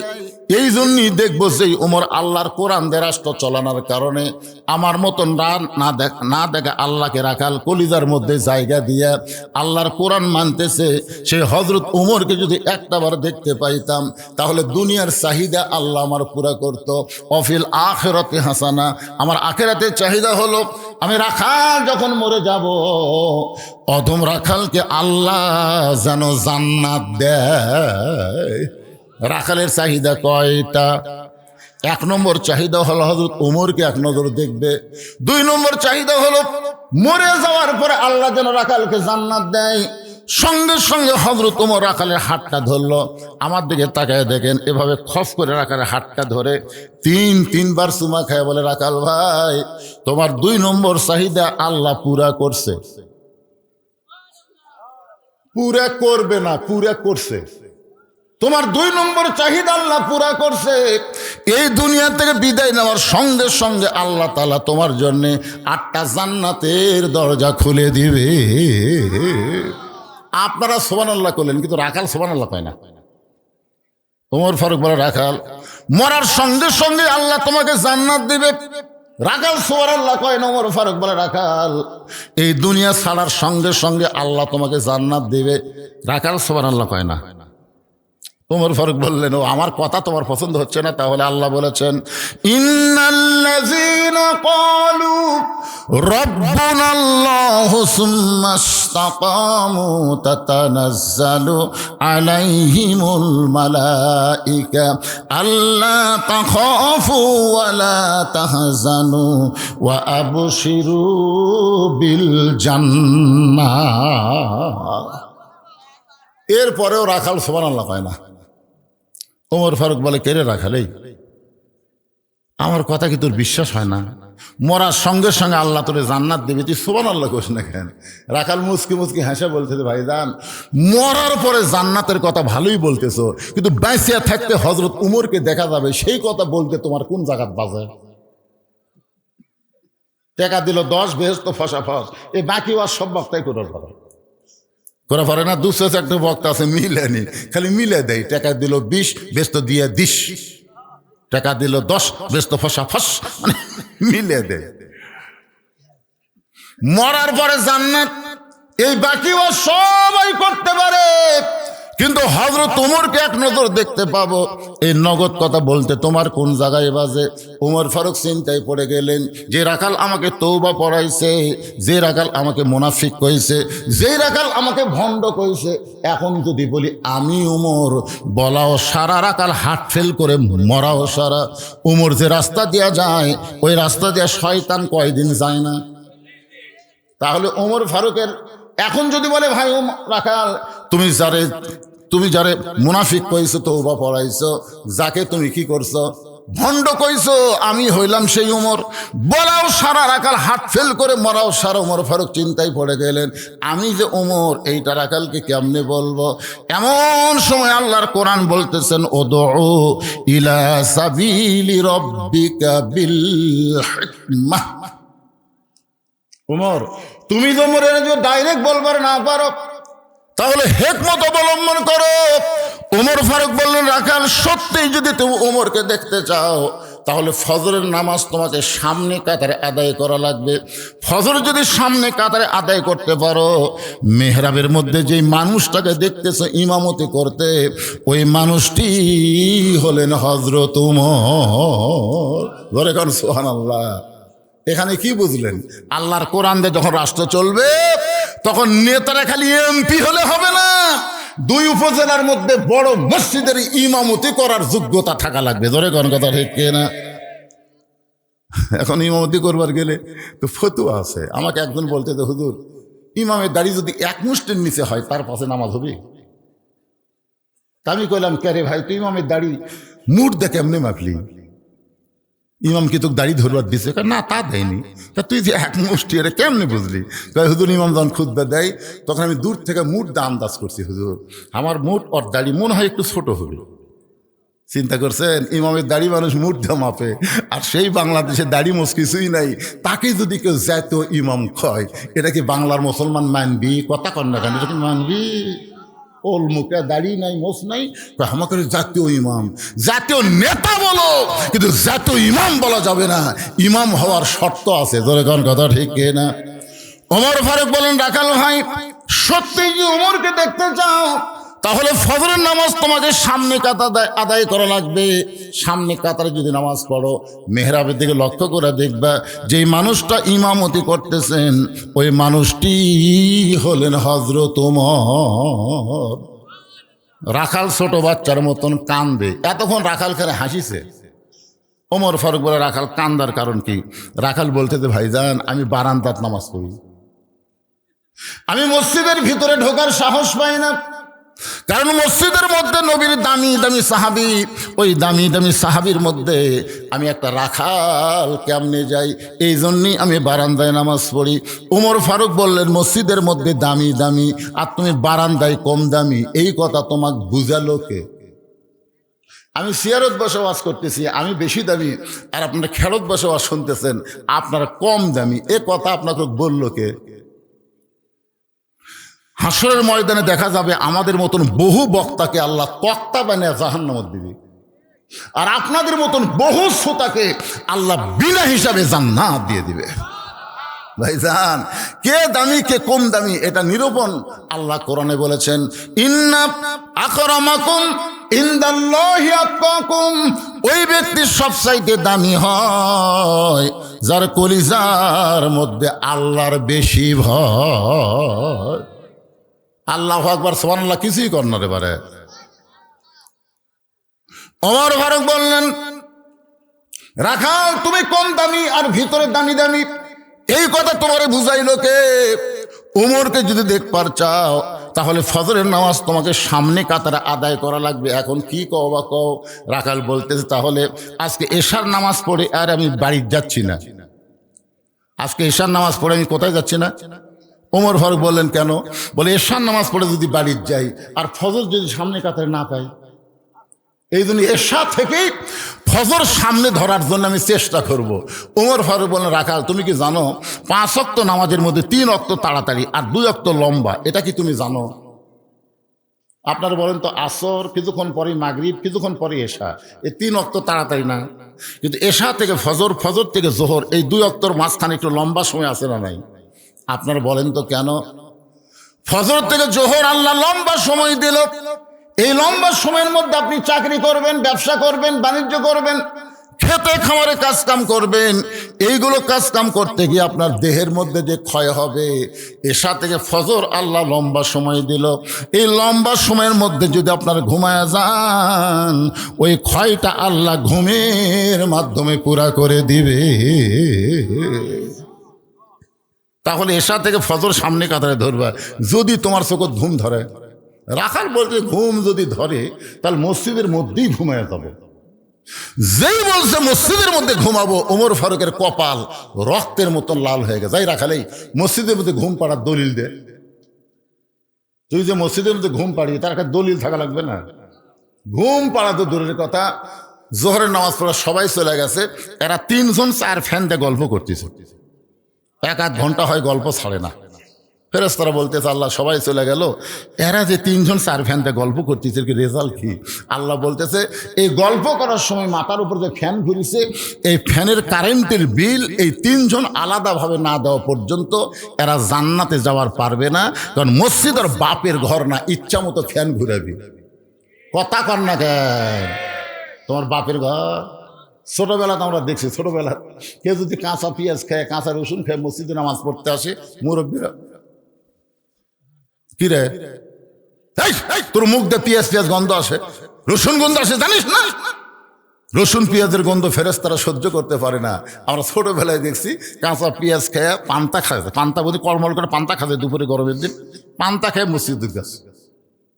এই জন্যই দেখবো যে ওমর আল্লাহর কোরআন দিয়ে রাষ্ট্র চালানোর কারণে আমার মতন না দেখা আল্লাহকে রাখাল কলিজার মধ্যে জায়গা দিয়া আল্লাহর কোরআন মানতেছে, সেই হযরত ওমরকে যদি একটাবার দেখতে পাইতাম তাহলে দুনিয়ার চাহিদা আল্লাহ আমার পুরা করত। অফিল আখিরাতি হাসানা, আমার আখিরাতের চাহিদা হলো আমি রাখাল যখন মরে যাব, অধম রাখালকে আল্লাহ যেন জান্নাত দেয়। রাখালের চাহিদা কয়টা? এক নম্বর চাহিদা হলো হযরত ওমরকে এক নজর দেখবে। দুই নম্বর চাহিদা হলো মরে যাওয়ার পরে আল্লাহ যেন রাখালকে জান্নাত দেয়। সঙ্গে সঙ্গে হযরত ওমর রাখালের হাতটা ধরলো। আমার দিকে তাকায় দেখেন, এভাবে খপ করে রাখালের হাতটা ধরে তিনবার চুমা খায় বলে, রাখাল ভাই, তোমার দুই নম্বর চাহিদা আল্লাহ পুরা করছে। পুরা করবে না, পুরা করছে। তোমার দুই নম্বর চাহিদা আল্লাহ পুরা করছে। এই দুনিয়া থেকে বিদায় নেওয়ার সঙ্গে সঙ্গে আল্লাহ তাআলা তোমার জন্য 8টা জান্নাতের দরজা খুলে দিবে। আপনারা সুবহানাল্লাহ করলেন, কিন্তু রাখাল সুবহানাল্লাহ কয় না। ওমর ফারুক বলে, রাখাল, মরার সঙ্গে সঙ্গে আল্লাহ তোমাকে জান্নাত দিবে। রাখাল সুবহানাল্লাহ কয় না। ওমর ফারুক বলে, রাখাল, এই দুনিয়া ছাড়ার সঙ্গে সঙ্গে আল্লাহ তোমাকে জান্নাত দিবে। রাখাল সুবহানাল্লাহ কয় না। ওমর ফারুক বললেন, ও আমার কথা তোমার পছন্দ হচ্ছে না? তাহলে আল্লাহ বলেছেন, ইন্নাল্লাযীনা ক্বালু রাব্বুনাল্লাহু সুম্মা ইসতাকামু তাতানাজ্জালু আলাইহিমুল মালায়েকা আল্লা তাখাফু ওয়া লা তাহজানু ওয়া আবশিরু বিল জান্নাহ। এরপরেও রাখাল সুবহানাল্লাহ কয় না। ওমর ফারুক বলে, কে রে রাখাল, আমার কথা কি তোর বিশ্বাস হয় না? মরার সঙ্গে সঙ্গে আল্লাহ তোরে জান্নাত দেবে, তুই সুবহানাল্লাহ কইস না কেন? রাখাল মুচকি হাসে বলতেছে, ভাইজান, মরার পরে জান্নাতের কথা ভালোই বলতেছো, কিন্তু বেঁচে থাকতে হযরত উমরকে দেখা যাবে, সেই কথা বলতে তোমার কোন জায়গাত বাজে? টাকা দিল 10, বেহেশত ফসাফস, এই বাকি ওয়াজ সব বক্তাই করার পারে না। দুশো একটা বক্তা আছে মিলেনি, খালি মিলে দেয়। টাকা দিল 20, বেস্ত দিয়ে 10, টাকা দিল 10, বেস্ত ফসাফস, মানে মিলে দেয়। মরার পরে জান্নাত, এই বাকি ও সবাই করতে পারে, কিন্তু হযরত ওমরকে এক নজর দেখতে পাবো, এই নগদ কথা বলতে তোমার কোন জায়গায় বাজে। ওমর ফারুক চিন্তায় পড়ে গেলেন, যে রাখাল আমাকে তওবা পড়াইছে, যে রাখাল আমাকে মুনাফিক কইছে, যে রাখাল আমাকে ভণ্ড কইছে, এখন যদি বলি আমি ওমর, বলাও সারা, রাখাল হার্ট ফেল করে মরাও সারা। ওমর যে রাস্তা দিয়া যায়, ওই রাস্তা দিয়া শয়তান কয়দিন যায় না? তাহলে ওমর ফারুকের এখন যদি বলে ভাই রাখাল, তুমি যারে মুনাফিক কইছো, তওবা পড়াইছো, যাকে তুমি কি করছো, ভণ্ড কইছো, আমি হইলাম সেই ওমর, বলাও সারা, রাখাল হাত ফেল করে মরাও সারা। ওমর ফারুক চিন্তায় পড়ে গেলেন, আমি যে ওমর, এইটা রাখালকে কেমনে বলবো? এমন সময় আল্লাহর কোরআন বলতেছেন, উদউ ইলা সাবিলি রাব্বিকা বিল হিকমাহ। ওমর, তুমি তো ওমরের যে ডাইরেক্ট বলবার না পারো, তাহলে হিকমত অবলম্বন করো। ওমর ফারুক বললেন, রাখাল সত্যিই যদি তুমি ওমরকে দেখতে চাও, তাহলে ফজরের নামাজ তোমাকে সামনে কাতারে আদায় করা লাগবে। ফজর যদি সামনে কাতারে আদায় করতে পারো, মেহরাবের মধ্যে যেই মানুষটাকে দেখতেছো ইমামতি করতে, ওই মানুষটি হলেন হযরত ওমর। ধরে কোন সুবহানাল্লাহ। এখানে কি বুঝলেন? আল্লাহর কোরআন দিয়ে যখন রাষ্ট্র চলবে, তখন নেতারা খালি এমপি হলে হবে না, দুই উপজেলার মধ্যে বড় মসজিদের ইমামতি করার যোগ্যতা থাকা লাগবে। ধরে কোন কথা ঠিক না? এখন ইমামতি করবার গেলে তো ফতুয়া আছে। আমাকে একজন বলতে, তো হুজুর, ইমামের দাড়ি যদি এক মুষ্টির নিচে হয়, তার পাশে নামাজ হবে? তা আমি কইলাম, কে রে ভাই, তুই ইমামের দাড়ি মুঠ দেখে এমনি মাপলি, ইমাম কি তোকে দাড়ি ধরবার দিছে? না, তা দেয়নি। তা তুই যে এক মুষ্টি, এর কেমনি বুঝলি? হুজুর, ইমাম যখন খুতবা দেয়, তখন আমি দূর থেকে মুঠ দা আন্দাজ করছি, হুজুর আমার মুঠ ওর দাড়ি মনে হয় একটু ছোট হবে। চিন্তা করছেন, ইমামের দাড়ি মানুষ মুঠ দিয়ে মাপে, আর সেই বাংলাদেশে দাড়ি মোস কিছুই নাই, তাকে যদি কেউ জাতীয় ইমাম কয়, এটা কি বাংলার মুসলমান মানবি? কথা কন না কেন, এটা কি মানবি? ওল মুখে দাড়ি নাই, মোস নাই, আমাকে জাতীয় ইমাম, জাতীয় নেতা বলো, কিন্তু জাতীয় ইমাম বলা যাবে না। ইমাম হওয়ার শর্ত আছে। ধরে কোন কথা ঠিক না? ওমর ফারুক বলেন, রাখাল ভাই, সত্যি যে ওমরকে দেখতে চাও, তাহলে ফজরের নামাজ তোমাকে সামনে কাতারে আদায় করা লাগবে। সামনে কাতারে যদি নামাজ পড়ো, মেহরাবের দিকে লক্ষ্য করে দেখবা, যেই মানুষটা ইমামতি করতেছেন, ওই মানুষটি হলেন হযরত ওমর। রাখাল ছোট বাচ্চার মতন কান্দে। এতক্ষণ রাখাল খানে হাসিছে। ওমর ফারুক বলে, রাখাল কান্দার কারণ কি? রাখাল বলতেছে, ভাইজান, আমি বারান্দাত নামাজ পড়ি, আমি মসজিদের ভিতরে ঢোকার সাহস পাই না, কারণ মসজিদের মধ্যে নবীর দামি দামি সাহাবী, ওই দামি দামি সাহাবীর মধ্যে আমি একটা রাখাল কেমনে যাই? এই জন্যই আমি বারান্দায় নামাজ পড়ি। ওমর ফারুক বললেন, মসজিদের মধ্যে দামি দামি, আর তুমি বারান্দায় কম দামি, এই কথা তোমাকে বুঝালো কে? আমি সিয়ারত বসবাস করতেছি, আমি বেশি দামি, আর আপনারা খেরত বসবাস শুনতেছেন, আপনারা কম দামি, এ কথা আপনাকে বললো কে? হাসরের ময়দানে দেখা যাবে আমাদের মতন বহু বক্তাকে আল্লাহ তক্তা বানিয়ে জাহান্নামে দিবে, আর আপনাদের মতন বহু শ্রোতাকে আল্লাহ বিনা হিসাবে জান্নাত দিয়ে দিবে। ভাইজান, কে দামি কে কম দামি এটা নিরূপণ আল্লাহ কোরআনে বলেছেন, ইন্না আকরামাকুম ইনদাল্লাহি আতকাকুম। ওই ব্যক্তি সবচাইতে দামি হয় যার কলিজার মধ্যে আল্লাহর বেশি ভয়। আল্লাহু আকবার, সুবহানাল্লাহ, কিছুই কর না রে বারে। ওমর ফারুক বললেন, রাখাল তুমি কম দামি আর ভিতরে দামি দামি, এই কথা তোমারে বুঝাইলো কে? ওমরকে যদি দেখবার চাও, তাহলে ফজরের নামাজ তোমাকে সামনে কাতারে আদায় করা লাগবে। এখন কি কও বা কও? রাখাল বলতেছে, তাহলে আজকে এশার নামাজ পড়ে আর আমি বাড়ি যাচ্ছি না। আজকে এশার নামাজ পড়ে আমি কোথায় যাচ্ছি না? ওমর ফারুক বললেন, কেন? বলে, এশার নামাজ পড়ে যদি বাড়ির যাই আর ফজর যদি সামনে কাতারে না পাই, এই জন্য এশা থেকেই ফজর সামনে ধরার জন্য আমি চেষ্টা করব। ওমর ফারুক বললেন, রাখাল তুমি কি জানো 5 ওয়াক্ত নামাজের মধ্যে 3 ওয়াক্ত তাড়াতাড়ি আর 2 ওয়াক্ত লম্বা, এটা কি তুমি জানো? আপনারা বলেন তো, আসর কিছুক্ষণ পরে, মাগরিব কিছুক্ষণ পরে এশা, এই 3 ওয়াক্ত তাড়াতাড়ি না? কিন্তু এশা থেকে ফজর, ফজর থেকে জোহর, এই 2 ওয়াক্তর মাঝখানে একটু লম্বা সময় আছে না নাই? আপনারা বলেন তো কেন? ফজর থেকে জোহর আল্লাহ লম্বা সময় দিল, এই লম্বা সময়ের মধ্যে আপনি চাকরি করবেন, ব্যবসা করবেন, বাণিজ্য করবেন, খেতে খামারে কাজ কাম করবেন। এইগুলো কাজ কাম করতে গিয়ে আপনার দেহের মধ্যে যে ক্ষয় হবে, এশা থেকে ফজর আল্লাহ লম্বা সময় দিল। এই লম্বা সময়ের মধ্যে যদি আপনার ঘুমায় যান, ওই ক্ষয়টা আল্লাহ ঘুমের মাধ্যমে পুরা করে দিবে। তাহলে এশা থেকে ফজর সামনে কাতারে ধরবা। যদি তোমার চোখে ঘুম ধরে, রাখাল বলতে ঘুম যদি ধরে তাহলে মসজিদের মধ্যেই ঘুমায় যাবো। যেই বলছে মসজিদের মধ্যে ঘুমাবো, ওমর ফারুকের কপাল রক্তের মতন লাল হয়ে গেছে। যাই রাখালেই মসজিদের মধ্যে ঘুম পাড়ার দলিল দে। তুই যে মসজিদের মধ্যে ঘুম পাড়ি, তার একটা দলিল থাকা লাগবে না? ঘুম পাড়া তো দূরের কথা, জোহরের নামাজ পড়া সবাই চলে গেছে, এরা 3 জন 4 ফ্যান দিয়ে গল্প করতেছে। 1-8 ঘন্টা হয় গল্প ছাড়ে না। ফেরেশতারা বলতেছে আল্লাহ সবাই চলে গেল, এরা যে 3 জন 4 ফ্যানতে গল্প করতেছে, কি রেজাল্ট কি? আল্লাহ বলতেছে এই গল্প করার সময় মাথার উপর যে ফ্যান ঘুরিছে, এই ফ্যানের কারেন্টের বিল এই 3 জন আলাদাভাবে না দেওয়া পর্যন্ত এরা জান্নাতে যাওয়ার পারবে না। কারণ মসজিদ আর বাপের ঘর না, ইচ্ছা মতো ফ্যান ঘুরাবি। কথা কর না কেন? তোমার বাপের ঘর। ছোটবেলা তো আমরা দেখছি, ছোটবেলা কেউ যদি কাঁচা পেঁয়াজ খায়, কাঁচা রসুন খায়, মসজিদে নামাজ পড়তে আসে, মুরব্বীরা কি রে তোর মুখ দিয়ে পেঁয়াজ পেঁয়াজ গন্ধ আসে, রসুন গন্ধ আসে, জানিস না? রসুন পেঁয়াজের গন্ধ ফেরেশতারা সহ্য করতে পারে না। আমরা ছোটবেলায় দেখছি কাঁচা পেঁয়াজ খেয়ে পান্তা খায়, পান্তা বলতে কলমল করে পান্তা খাবে, দুপুরে গরমের দিন পান্তা খেয়ে মসজিদের কাছে,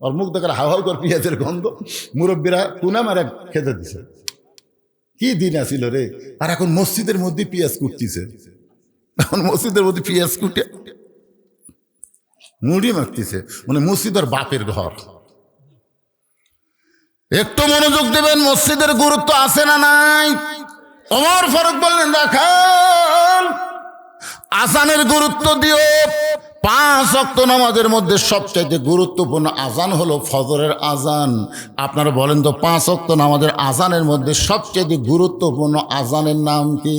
আর মুখ দেখার হাও হাও করে পেঁয়াজের গন্ধ, মুরব্বীরা কুনা মারা খেতে দিছে। কি দিন আসিল রে! আর এখন মসজিদের মধ্যে পেঁয়াজ কুটতিছে, এখন মসজিদের মধ্যে পেঁয়াজ কুটে মুড়ি মাখতেছে, মানে মসজিদের বাপের ঘর। একটু মনোযোগ দেবেন, মসজিদের গুরুত্ব আছে না নাই? ওমর ফারুক বললেন রাখাল, আজানের গুরুত্ব দিও। 5 ওয়াক্ত নামাজের মধ্যে সবচাইতে গুরুত্বপূর্ণ আজান হলো ফজরের আজান। আপনারা বলেন তো 5 ওয়াক্ত নামাজের আজানের মধ্যে সবচাইতে গুরুত্বপূর্ণ আজানের নাম কি?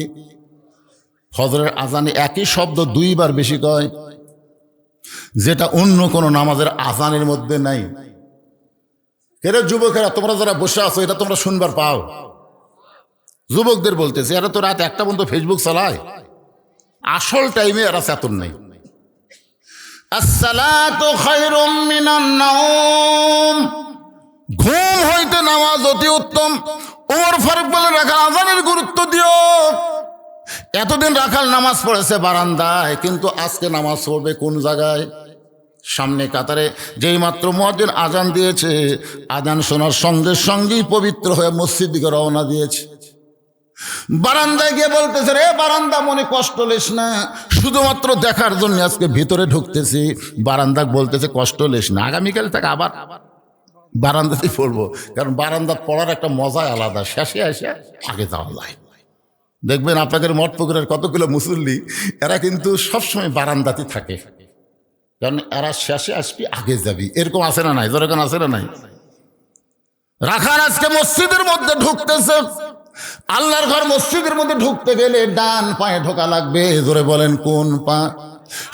ফজরের আজানে একই শব্দ 2 বার বেশি কয়, যেটা অন্য কোনো নামাজের আজানের মধ্যে নাই। এরা যুবকেরা, তোমরা যারা বসে আছো, এটা তোমরা শুনবার পাও। যুবকদের বলতেছে, এরা তো রাত 1টা পর্যন্ত ফেসবুক চালায়, আসল টাইমে এরা চেতন নেই। আসসালাতু খায়রুম মিনান নাওম, ঘুম হইতে নামাজ অতি উত্তম। ওমর ফারুক বলে রাখাল আজানের গুরুত্ব দিও। এতদিন রাখাল নামাজ পড়েছে বারান্দায়, কিন্তু আজকে নামাজ পড়বে কোন জায়গায়? সামনে কাতারে। যেই মাত্র মুয়াজ্জিন আজান দিয়েছে, আজান শোনার সঙ্গে সঙ্গেই পবিত্র হয়ে মসজিদ দিকে রওনা দিয়েছে। বারান্দায় গিয়ে বলতেছে, রে বারান্দা, মনে কষ্ট লেস না, শুধুমাত্র দেখার জন্য আজকে ভিতরে ঢুকতেছি। বারান্দা বলতেছে কষ্ট লেস না, আগামীকাল থেকে আবার বারান্দাতেই পড়বো, কারণ বারান্দা পড়ার একটা মজাই আলাদা। শেষে এসে আগে যাওয়া যায়। দেখবেন আপনাদের মঠপুকুরের কতগুলো মুসল্লি, এরা কিন্তু সবসময় বারান্দাতে থাকে, কারণ এরা শেষে আসবি আগে যাবি, এরকম আছে না নাই? যেরকম আছে না নাই? রাখাল আজকে মসজিদের মধ্যে ঢুকতেছে। আল্লাহর ঘর মসজিদের মধ্যে ঢুকতে গেলে ডান পায়ে ঢোকা লাগবে। জোরে বলেন কোন পা?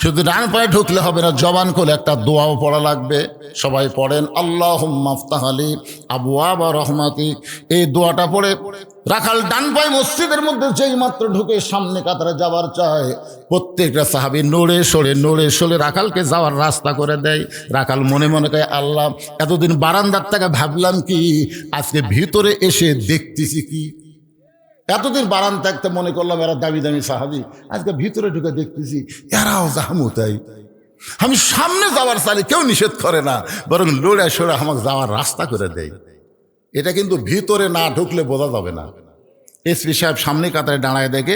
শুধু ডান পায়ে ঢুকলে হবে না, জবান খুলে একটা দোয়াও পড়া লাগবে। সবাই পড়েন আল্লাহুম্মা আফতাহ আলী আবওয়াবা রহমাতিক। এই দোয়াটা পড়ে রাখাল ডান পায়ে মসজিদের মধ্যে যেই মাত্র ঢুকে সামনে কাতারে যাওয়ার চায়, প্রত্যেকটা সাহাবী নড়ে সরে রাখালকে যাওয়ার রাস্তা করে দেয়। রাখাল মনে মনে কয়, আল্লাহ, এতদিন বারান্দার থেকে ভাবলাম কি, আজকে ভিতরে এসে দেখতেছি কি। এতদিন বারান থাকতে মনে করলাম এরা দামি দামি সাহাবী, আজকে ভিতরে ঢুকে দেখতেছি এরাও জাহামুতাই। আমি সামনে যাওয়ার চাইলে কেউ নিষেধ করে না, বরং লড়ে সরে আমাকে যাওয়ার রাস্তা করে দেয়। এটা কিন্তু ভিতরে না ঢুকলে বোঝা যাবে না। এসপি সাহেব সামনে কাতারে দাঁড়ায় দেখে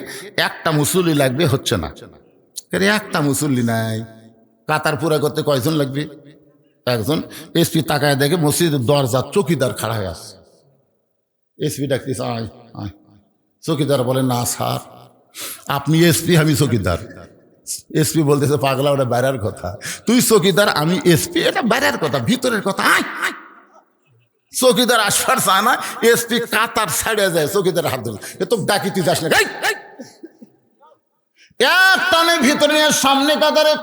একটা মুসল্লি লাগবে, হচ্ছে না, একটা মুসল্লি নাই। কাতার পুরা করতে কয়জন লাগবে? একজন। এসপি তাকায় দেখে মসজিদের দরজা চৌকিদার খাড়া হয়ে আসছে। এসপি ডাকতেছে, আয় আয়। চৌকিদার বলে, না স্যার, আপনি এসপি, আমি চৌকিদার। এসপি বলতেছে, পাগলা, ওটা বাইরের কথা। তুই চৌকিদার, আমি এসপি, এটা বাইরের কথা, ভিতরের কথা। আয় আয়। চৌকিদার আসবার চায় না, এসপি কাতার ছাড়ে যায়, চৌকিদার হাত ধরে, এ তো ডাকি, তুই যাস না। এক টানে ভিতরে নিয়ে সামনে কাতারে।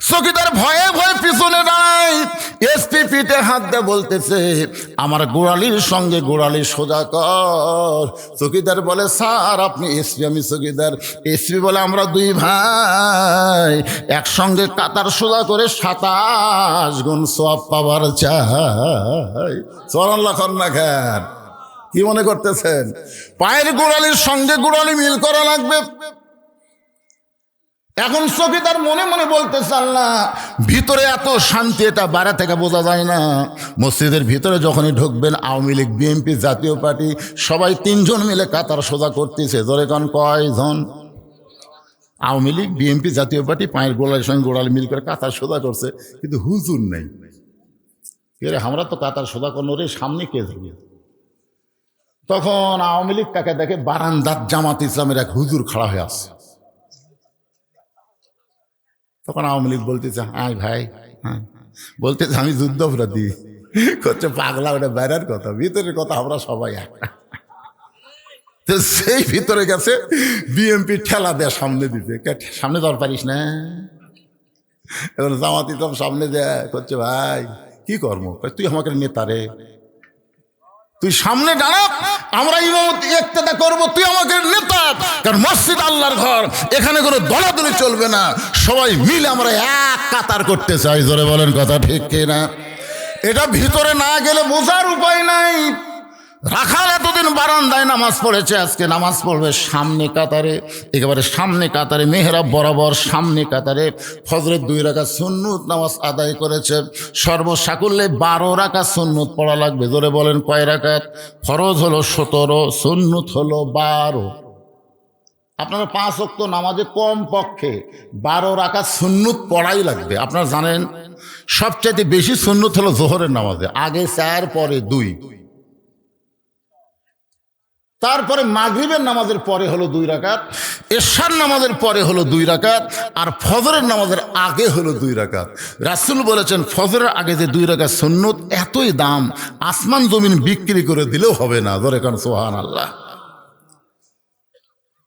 চৌকিদার ভয়ে ভয়ে পিছনে দাঁড়ায়। এসপি পিঠে হাত দিয়ে বলতেছে আমার গোড়ালির সঙ্গে গোড়ালি সোজা কর। চকিদার বলে স্যার আপনি এসপি, আমি চকিদার। এসপি বলে আমরা দুই ভাই একসঙ্গে কাতার সোজা করে 27 গুণ সওয়াব পাওয়ার চাই। সুবহানাল্লাহ না খান, কি মনে করতেছেন? পায়ের গোড়ালির সঙ্গে গোড়ালি মিল করা লাগবে। এখন চকিদার মনে মনে বলতেছে আল্লাহ ভিতরে এত শান্তি, এটা বাইরে থেকে বোঝা যায় না। মসজিদের ভিতরে যখনই ঢুকবেন আওয়ামী লীগ, বিএনপি, জাতীয় পার্টি সবাই 3 জন মিলে কাতার সোজা করতেছে। ধরে কারণ কয়জন? আওয়ামী লীগ, বিএনপি, জাতীয় পার্টি পায়ের গোড়ালির সঙ্গে গোড়ালি মিল করে কাতার সোজা করছে, কিন্তু হুজুর নেই। রে আমরা তো কাতার সোজা করলো রে, সামনে কে যাবে? তখন আওয়ামী লীগ কাকে দেখে বারান্দার জামাত ইসলামের এক হুজুর খাড়া হয়ে আসছে। তখন আওয়ামী লীগ বলতেছে হ্যাঁ ভাই, হ্যাঁ বলতেছে আমি যুদ্ধ অপরাধী। করছে পাগলা, ওটা বাইরের কথা, ভিতরের কথা আমরা সবাই এক। তো সেই ভিতরে গেছে বিএমপি ঠেলা দেয় সামনে দিতে, সামনে দর পারিস না। এখন জামাত ইসলাম সামনে দেয়, করছে ভাই কি কর্ম? তুই আমাকে নেতা রে, তুই সামনে দাঁড়া, আমরা ইমামতি ইক্তেদা করব, তুই আমাকে নেতা। কারণ মসজিদ আল্লাহর ঘর, এখানে কোনো দলাদলি চলবে না, সবাই মিলে আমরা এক কাতার করতে চাই। জোরে বলেন কথা ঠিক কিনা? এটা ভিতরে না গেলে বোঝার উপায় নাই। রাখাল এতদিন বারান্দায় নামাজ পড়েছে, আজকে নামাজ পড়বে সামনে কাতারে, একেবারে সামনে কাতারে, মেহরাব বরাবর সামনে কাতারে। ফজরের 2 রাকাত সুন্নত নামাজ আদায় করেছে। সর্বসাকুল্যে 12 রাকাত সুন্নত পড়া লাগবে। জোরে বলেন কয় রাকাত? ফরজ হলো 17, সুন্নত হলো 12। আপনারা 5 ওয়াক্ত নামাজে কম পক্ষে 12 রাকাত সুন্নত পড়াই লাগবে। আপনারা জানেন সবচাইতে বেশি সুন্নত হলো জোহরের নামাজে, আগে 4 পরে 2, তারপরে মাগরিবের নামাজের পরে হলো 2 রাকাত, এশার নামাজের পরে হলো 2 রাকাত, আর ফজরের নামাজের আগে হলো 2 রাকাত। রাসূল বলেছেন ফজরের আগে যে 2 রাকাত সুন্নত এতই দাম, আসমান জমিন বিক্রি করে দিলেও হবে না। ধরে কারণ সুবহানাল্লাহ।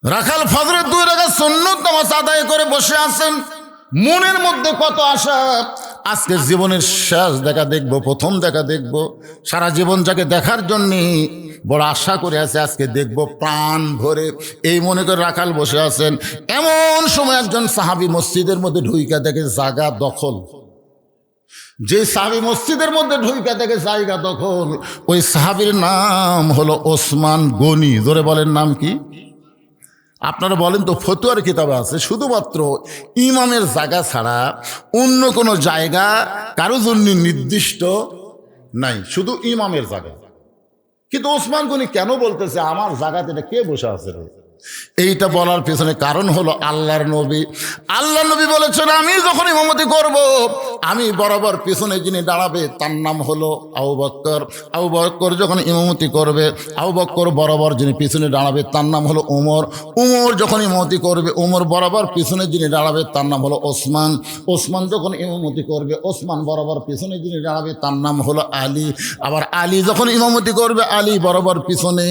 রাখাল ফজরের 2 রাকাত সুন্নত নামাজ আদায় করে বসে আছেন, মনের মধ্যে কত আশা। আজকে জীবনের শেষ দেখা দেখব, প্রথম দেখা দেখব, সারা জীবন যাকে দেখার জন্যে বড় আশা করে আছে, আজকে দেখব প্রাণ ভরে, এই মনে করে রাখাল বসে আছেন। এমন সময় একজন সাহাবী মসজিদের মধ্যে ঢুইকা দেখে জায়গা দখল। যে সাহাবী মসজিদের মধ্যে ঢুইকা দেখে জায়গা দখল, ওই সাহাবীর নাম হলো ওসমান গনি। ধরে বলেন নাম কি? আপনারা বলেন তো, ফতুয়ার কিতাবে আছে শুধুমাত্র ইমামের জায়গা ছাড়া অন্য কোনো জায়গা কারো জন্য নির্দিষ্ট নাই, শুধু ইমামের জায়গা। কিন্তু ওসমান গনি কেন বলতেছে আমার জায়গাতে এটা কে বসে আছে? এইটা বলার পেছনে কারণ হলো আল্লাহর নবী বলেছেন আমি যখন ইমামতি করব, আমি বরাবর পিছনে যিনি দাঁড়াবে তার নাম হলো আবু বকর। আবু বকর যখন ইমামতি করবে, আবু বকর বরাবর যিনি পিছনে দাঁড়াবে তার নাম হলো উমর। উমর যখন ইমামতি করবে, উমর বরাবর পিছনে যিনি দাঁড়াবে তার নাম হলো ওসমান। ওসমান যখন ইমামতি করবে, ওসমান বরাবর পিছনে যিনি দাঁড়াবে তার নাম হলো আলী। আবার আলী যখন ইমামতি করবে, আলী বরাবর পিছনে।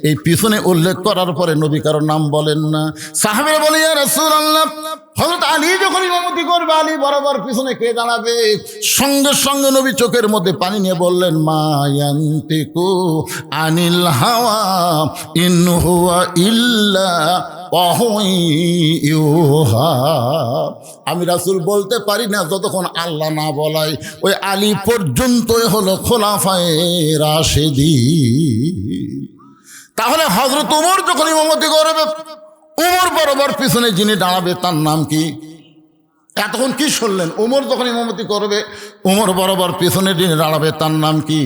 এই পিছনে উল্লেখ করার পরে নবী কারো নাম বলেন না। সাহাবীরা বলে ইয়া রাসূলুল্লাহ, হযরত আলী যখন ইমামতি করবে, আলী বরাবর পিছনে কে দাঁড়াবে? সঙ্গে সঙ্গে নবী চোখের মধ্যে পানি নিয়ে বললেন মা ইয়ান্তিকু আনিল হাওয়া ইন হুয়া ইল্লা ওয়াহয়ুহা। আমি রাসূল বলতে পারি না যতক্ষণ আল্লাহ না বলায়। ওই আলী পর্যন্তই হলো খোলাফায়ে রাশেদিন। তাহলে হযরত উমর যখন ইমামতি করবে, উমর বরাবর পিছনে যিনি দাঁড়াবে তার নাম কি? এতক্ষণ কি শুনলেন? উমর যখন ইমামতি করবে, উমর বরাবর পিছনে যিনি দাঁড়াবে তার নাম কি?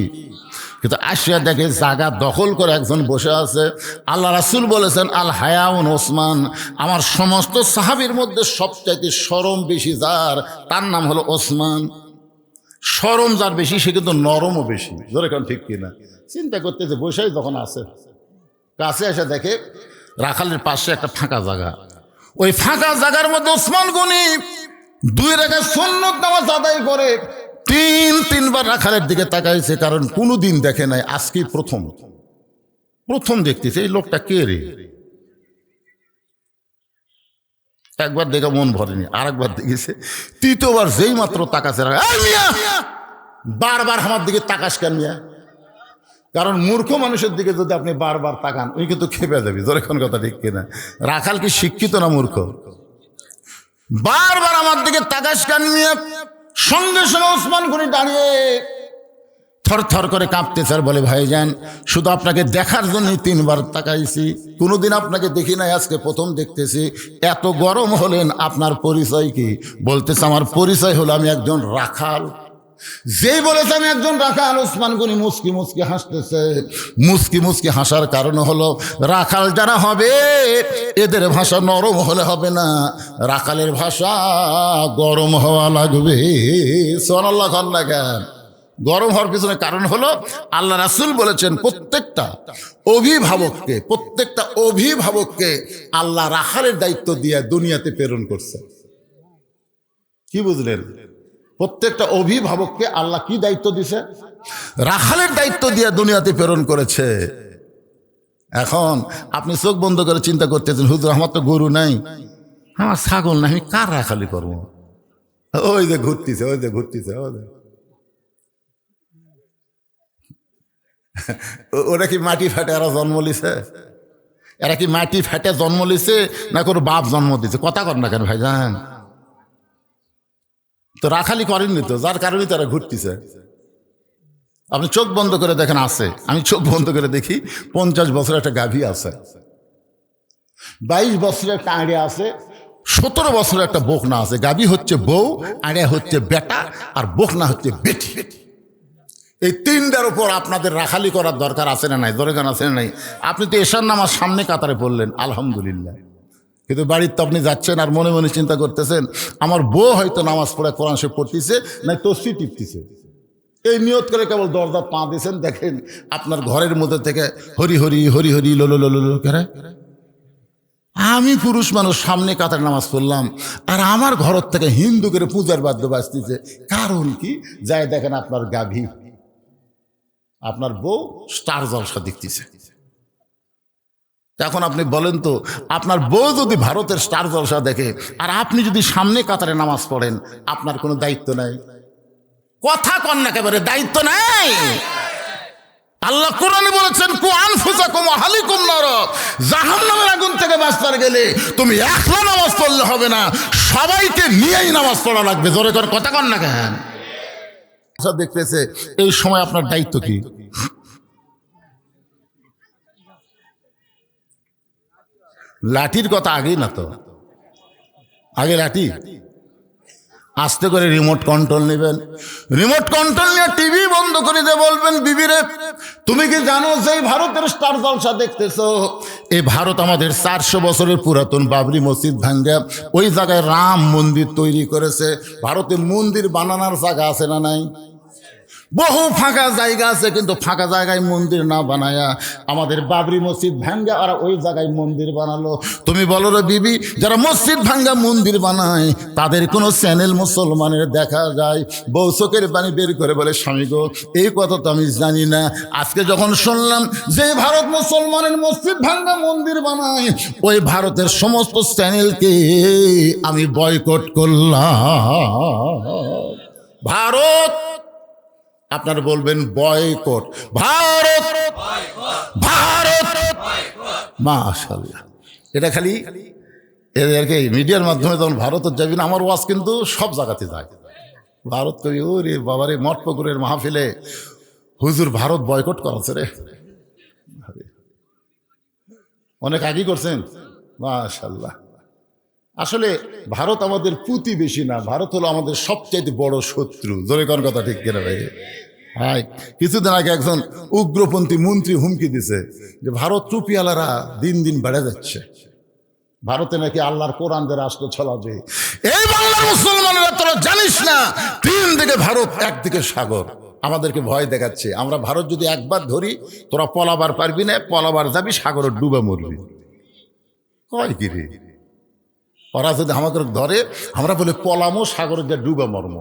কিন্তু আসিয়া দেখে জায়গা দখল করে একজন বসে আছে। আল্লাহ রাসূল বলেছেন আল হায়াউন ওসমান, আমার সমস্ত সাহাবীর মধ্যে সবচাইতে শরম বেশি যার, তার নাম হলো ওসমান। শরম যার বেশি সে কিন্তু নরমও বেশি। ধরে কারণ ঠিক কিনা? চিন্তা করতে যে বসেই যখন আছে, কাছে এসে দেখে রাখালের পাশে একটা ফাঁকা জায়গা। ওই ফাঁকা জায়গার মধ্যে ওসমান গনি 2 রাকাত সুন্নত নামাজ আদায় করে 3বার রাখালের দিকে তাকাইছে, কারণ কোনোদিন দেখে নাই, আজকেই প্রথম দেখতেছে এই লোকটা কে রে। একবার দেখে মন ভরেনি, আরেকবার দেখেছে, 3য়বার যেই মাত্র তাকাছে বারবার আমার দিকে তাকাস কেন মিয়া? কারণ মূর্খ মানুষের দিকে যদি আপনি বারবার তাকান ওই কিন্তু খেপে যাবি। ধরে কোন কথা ঠিক কিনা? রাখাল কি শিক্ষিত না মূর্খ? বারবার আমার দিকে তাকাস কেন মিয়া? সঙ্গে সঙ্গে ওসমান গনি দাঁড়িয়ে থর থর করে কাঁপতেছে আর বলে, ভাইজান শুধু আপনাকে দেখার জন্যই 3 বার তাকাইছি, কোনোদিন আপনাকে দেখি নাই, আজকে প্রথম দেখতেছি। এত গরম হলেন, আপনার পরিচয় কি? বলতেছে আমার পরিচয় হলো আমি একজন রাখাল। যেই বলেছে আমি একজন রাখাল, ওসমান গনি মুচকি মুচকি হাসতেছে। মুচকি মুচকি হাসার কারণ হলো রাখাল যারা হবে এদের ভাষা নরম হলে হবে না, রাখালের ভাষা গরম হওয়া লাগবে। সুবহানাল্লাহ খান না কেন? গরম হওয়ার পিছনে কারণ হলো আল্লাহ রাসূল বলেছেন প্রত্যেকটা অভিভাবককে আল্লাহ রাখালের দায়িত্ব দিয়ে দুনিয়াতে প্রেরণ করছে। কি বুঝলেন? প্রত্যেকটা অভিভাবককে আল্লাহ কি দায়িত্ব দিছে? রাখালের দায়িত্ব দিয়ে দুনিয়াতে প্রেরণ করেছে। এখন আপনি চোখ বন্ধ করে চিন্তা করতেছেন, হুজুর আমার তো গরু নাই, আমার ছাগল নাই, আমি কার রাখালি করবো? ওই যে ঘুরতেছে, ওরা কি মাটি ফাটে এরা জন্ম লিছে? এরা কি মাটি ফাটে জন্ম লিছে না কোনো বাপ জন্ম দিছে? কথা কর না কেন ভাইজান? তো রাখালি করেননি তো, যার কারণে তারা ঘুরতেছে। আপনি চোখ বন্ধ করে দেখেন আছে, আমি চোখ বন্ধ করে দেখি 50 বছরের একটা গাভী আছে, 22 বছরের একটা আড়িয়া আছে, 17 বছরের একটা বকনা আছে। গাভী হচ্ছে বউ, আড়িয়া হচ্ছে বেটা, আর বকনা হচ্ছে বেটি। এই 3টার উপর আপনাদের রাখালি করার দরকার আছে না নাই? দরকার আছে না নাই? আপনি তো এশার নামাজ সামনে কাতারে পড়লেন, আলহামদুলিল্লাহ, কিন্তু বাড়ির তো আপনি যাচ্ছেন আর মনে মনে চিন্তা করতেছেন আমার বউ হয়তো নামাজ পড়ে কোরআন শরীফ পড়তেছে, নাই তসবিহ টিপতেছে। এই নিয়ত করে কেবল দরজা পা দিয়েছেন, দেখেন আপনার ঘরের মধ্যে থেকে হরি হরি হরি হরি লোলো লোলো লো করে। আমি পুরুষ মানুষ সামনে কাতার নামাজ পড়লাম আর আমার ঘর থেকে হিন্দু করে পূজার বাদ্য বাজতেছে। কারণ কি? যাই দেখেন আপনার গাভী, আপনার বউ স্টার জলসা দেখতেছে। এখন আপনি বলেন তো, আপনার বউ যদি ভারতের স্টার জলসা দেখে আর আপনি যদি সামনে কাতারে নামাজ পড়েন, আপনার কোনো দায়িত্ব নাই? কথা কন না, একেবারে দায়িত্ব নাই। আল্লাহ কোরআনে বলেছেন কু আনফুসাকুম ওয়া আহলিকুম নার, জাহান্নামের আগুন থেকে বাঁচতে গেলে তুমি একলা নামাজ পড়লে হবে না, সবাইকে নিয়েই নামাজ পড়া লাগবে। জোরে করে কথা কন না কেন? দেখতেছে এই সময় আপনার দায়িত্ব কি? লাঠির কথা আগেই না তো, আগে লাঠি। আস্তে করে রিমোট কন্ট্রোল নেবেন, রিমোট কন্ট্রোল নিয়ে টিভি বন্ধ করে দিয়ে বলবেন, বিবিরে তুমি কি জানো যে ভারতের স্টার জলসা দেখতেছো? এই ভারত আমাদের 400 বছরের পুরাতন বাবরি মসজিদ ভাঙ্গা ওই জায়গায় রাম মন্দির তৈরি করেছে। ভারতে মন্দির বানানোর জায়গা আছে না নাই? বহু ফাঁকা জায়গা আছে, কিন্তু ফাঁকা জায়গায় মন্দির না বানায়া আমাদের বাবরি মসজিদ ভাঙ্গা আর ওই জায়গায় মন্দির বানালো। তুমি বলো রে বিবি, যারা মসজিদ ভাঙ্গা মন্দির বানায় তাদের কোনো চ্যানেল মুসলমানের দেখা যায়? বউ চোখের পানি বের করে বলে, স্বামী গো এই কথা তো আমি জানি না, আজকে যখন শুনলাম যে ভারত মুসলমানের মসজিদ ভাঙ্গা মন্দির বানায়, ওই ভারতের সমস্ত চ্যানেলকে আমি বয়কট করলাম। ভারত, আপনারা বলবেন বয়কট, ভারত ভারত, মাশাআল্লাহ। এটা খালি এদেরকে মিডিয়ার মাধ্যমে যখন ভারতের যাবি না, আমার ওয়াজ কিন্তু সব জায়গাতে যায়। ভারত কবি ওরে বাবারে, মঠপুকুরের মাহফিলে হুজুর ভারত বয়কট করাছে রে, অনেক আগেই করছেন, মাশাআল্লাহ। আসলে ভারত আমাদের প্রতিবেশী না, ভারত হলো আমাদের সবচাইতে বড় শত্রু। জোরে কোন কথা ঠিক কিনা ভাই? হ্যাঁ, কিছুদিন আগে একজন উগ্রপন্থী মন্ত্রী হুমকি দিছে যে ভারত টুপিওয়ালারা দিন দিন বেড়ে যাচ্ছে, ভারতে নাকি আল্লাহর কোরআন দিয়ে রাষ্ট্র চলাবে। এই বাংলার মুসলমানেরা তোরা জানিস না, 3 দিকে ভারত, একদিকে সাগর, আমাদেরকে ভয় দেখাচ্ছে। আমরা ভারত যদি একবার ধরি তোরা পলাবার পারবি না, পলাবার যাবি সাগরে ডুবে মরবি। কয় কি রে, ওরা যদি আমাদের ধরে আমরা বলে পলামো, সাগরে যা ডুবে মর্ম।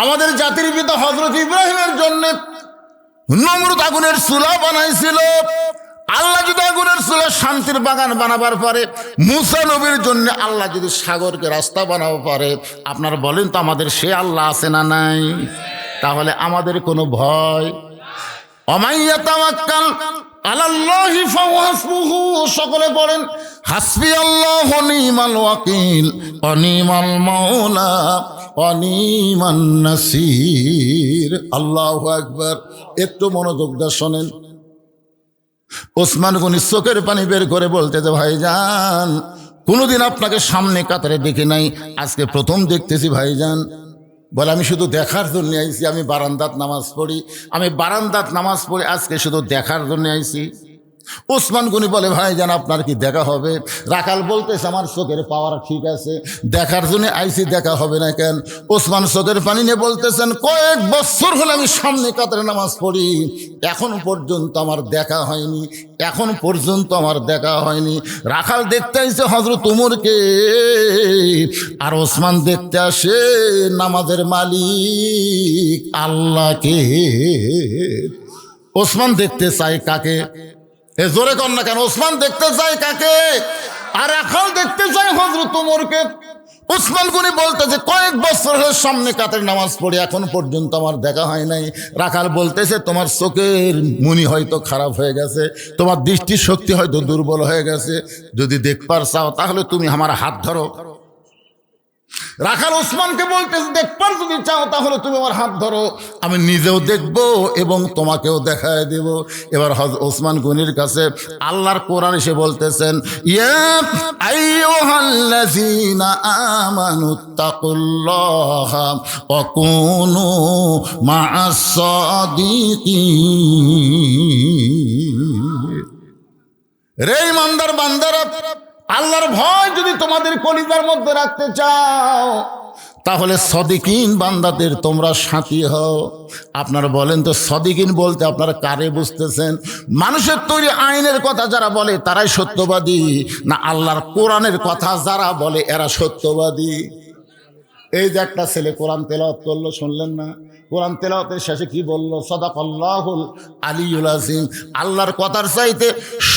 আমাদের জাতির পিতা হযরত ইব্রাহিমের জন্য নমরুদ আগুনের চুলা বানাইছিল, আল্লাহ যদি আগুনের চুলে শান্তির বাগান বানাবার পারে, মুসা নবীর জন্য আল্লাহ যদি সাগরকে রাস্তা বানাবো পারে, আপনার বলেন তো আমাদের সে আল্লাহ আছে না নাই? তাহলে আমাদের কোনো ভয়? ওমাইয়া তাওয়াক্কাল আলাল্লাহি ফাহুয়া হাসবুহু, সকলে পড়েন হাসবি আল্লাহু নিমাল ওয়াকিল ওয়া নিমাল মাওলা ওয়া নিমান নাসির। আল্লাহু আকবার। একটু মনোযোগ দিয়ে শোনেন। ওসমান গনি চোখের পানি বের করে বলতেছে, ভাইজান কোনোদিন আপনাকে সামনে কাতারে দেখি নাই, আজকে প্রথম দেখতেছি ভাইজান। বলে আমি শুধু দেখার জন্য আইছি, আমি বারান্দাত নামাজ পড়ি, আমি বারান্দাত নামাজ পড়ি, আজকে শুধু দেখার জন্য আইছি। ওসমান গনি বলে, ভাইজান আপনার কি দেখা হবে? রাখাল বলতেছে, আমার চোখের পাওয়ার ঠিক আছে, দেখার জন্য আইছি, দেখা হবে না কেন? ওসমান চোখের পানি নিয়ে বলতেছেন, কয়েক বছর হলে আমি সামনে কাতারে নামাজ পড়ি, এখন পর্যন্ত আমার দেখা হয়নি, এখন পর্যন্ত আমার দেখা হয়নি। রাখাল দেখতে আইছে হযরত ওমরকে, আর ওসমান দেখতে আসে নামাজের মালিক আল্লাহকে। ওসমান দেখতে চাই কাকে? এ জোরে কর না কেন? ওসমান দেখতে চাই কাকে? আর রাখাল দেখতে চাই হযরত ওমরকে। ওসমান গনি বলতেছে, কয়েক বছর হলো সামনে কাতারে নামাজ পড়ি, এখন পর্যন্ত আমার দেখা হয় নাই। রাখাল বলতেছে, তোমার চোখের মনি হয়তো খারাপ হয়ে গেছে, তোমার দৃষ্টি শক্তি হয়তো দুর্বল হয়ে গেছে, যদি দেখবার চাও তাহলে তুমি আমার হাত ধরো। রাখাল ওসমানকে বলতেছে, দেখবার যদি চাও তাহলে তুমি আমার হাত ধরো, আমি নিজেও দেখব এবং তোমাকেও দেখায় দেব। এবার ওসমান গনির কাছে আল্লাহর কোরআন এসে বলতেছেন, ইয়া আইয়ুহাল্লাযীনা আমানুত্তাকুল্লাহা ওয়া কুনু মা'আস সাদিকিন। রে ইমানদার বান্দারা, আল্লাহর ভয় যদি তোমাদের কলিজার মধ্যে রাখতে চাও তাহলে সদিকিন বান্দাদের তোমরা সাথী হও। আপনারা বলেন তো সদিকিন বলতে আপনারা কারে বুঝতেছেন? মানুষের তৈরি আইনের কথা যারা বলে তারাই সত্যবাদী, না আল্লাহর কোরআনের কথা যারা বলে এরা সত্যবাদী? এই যে একটা ছেলে কোরআন তেলাওয়াত করলো, শুনলেন না? কোরআন তেলাওয়াতের শেষে কি বলল? সাদাকাল্লাহুল আলিয়ুল আযীম। আল্লাহর কথার চাইতে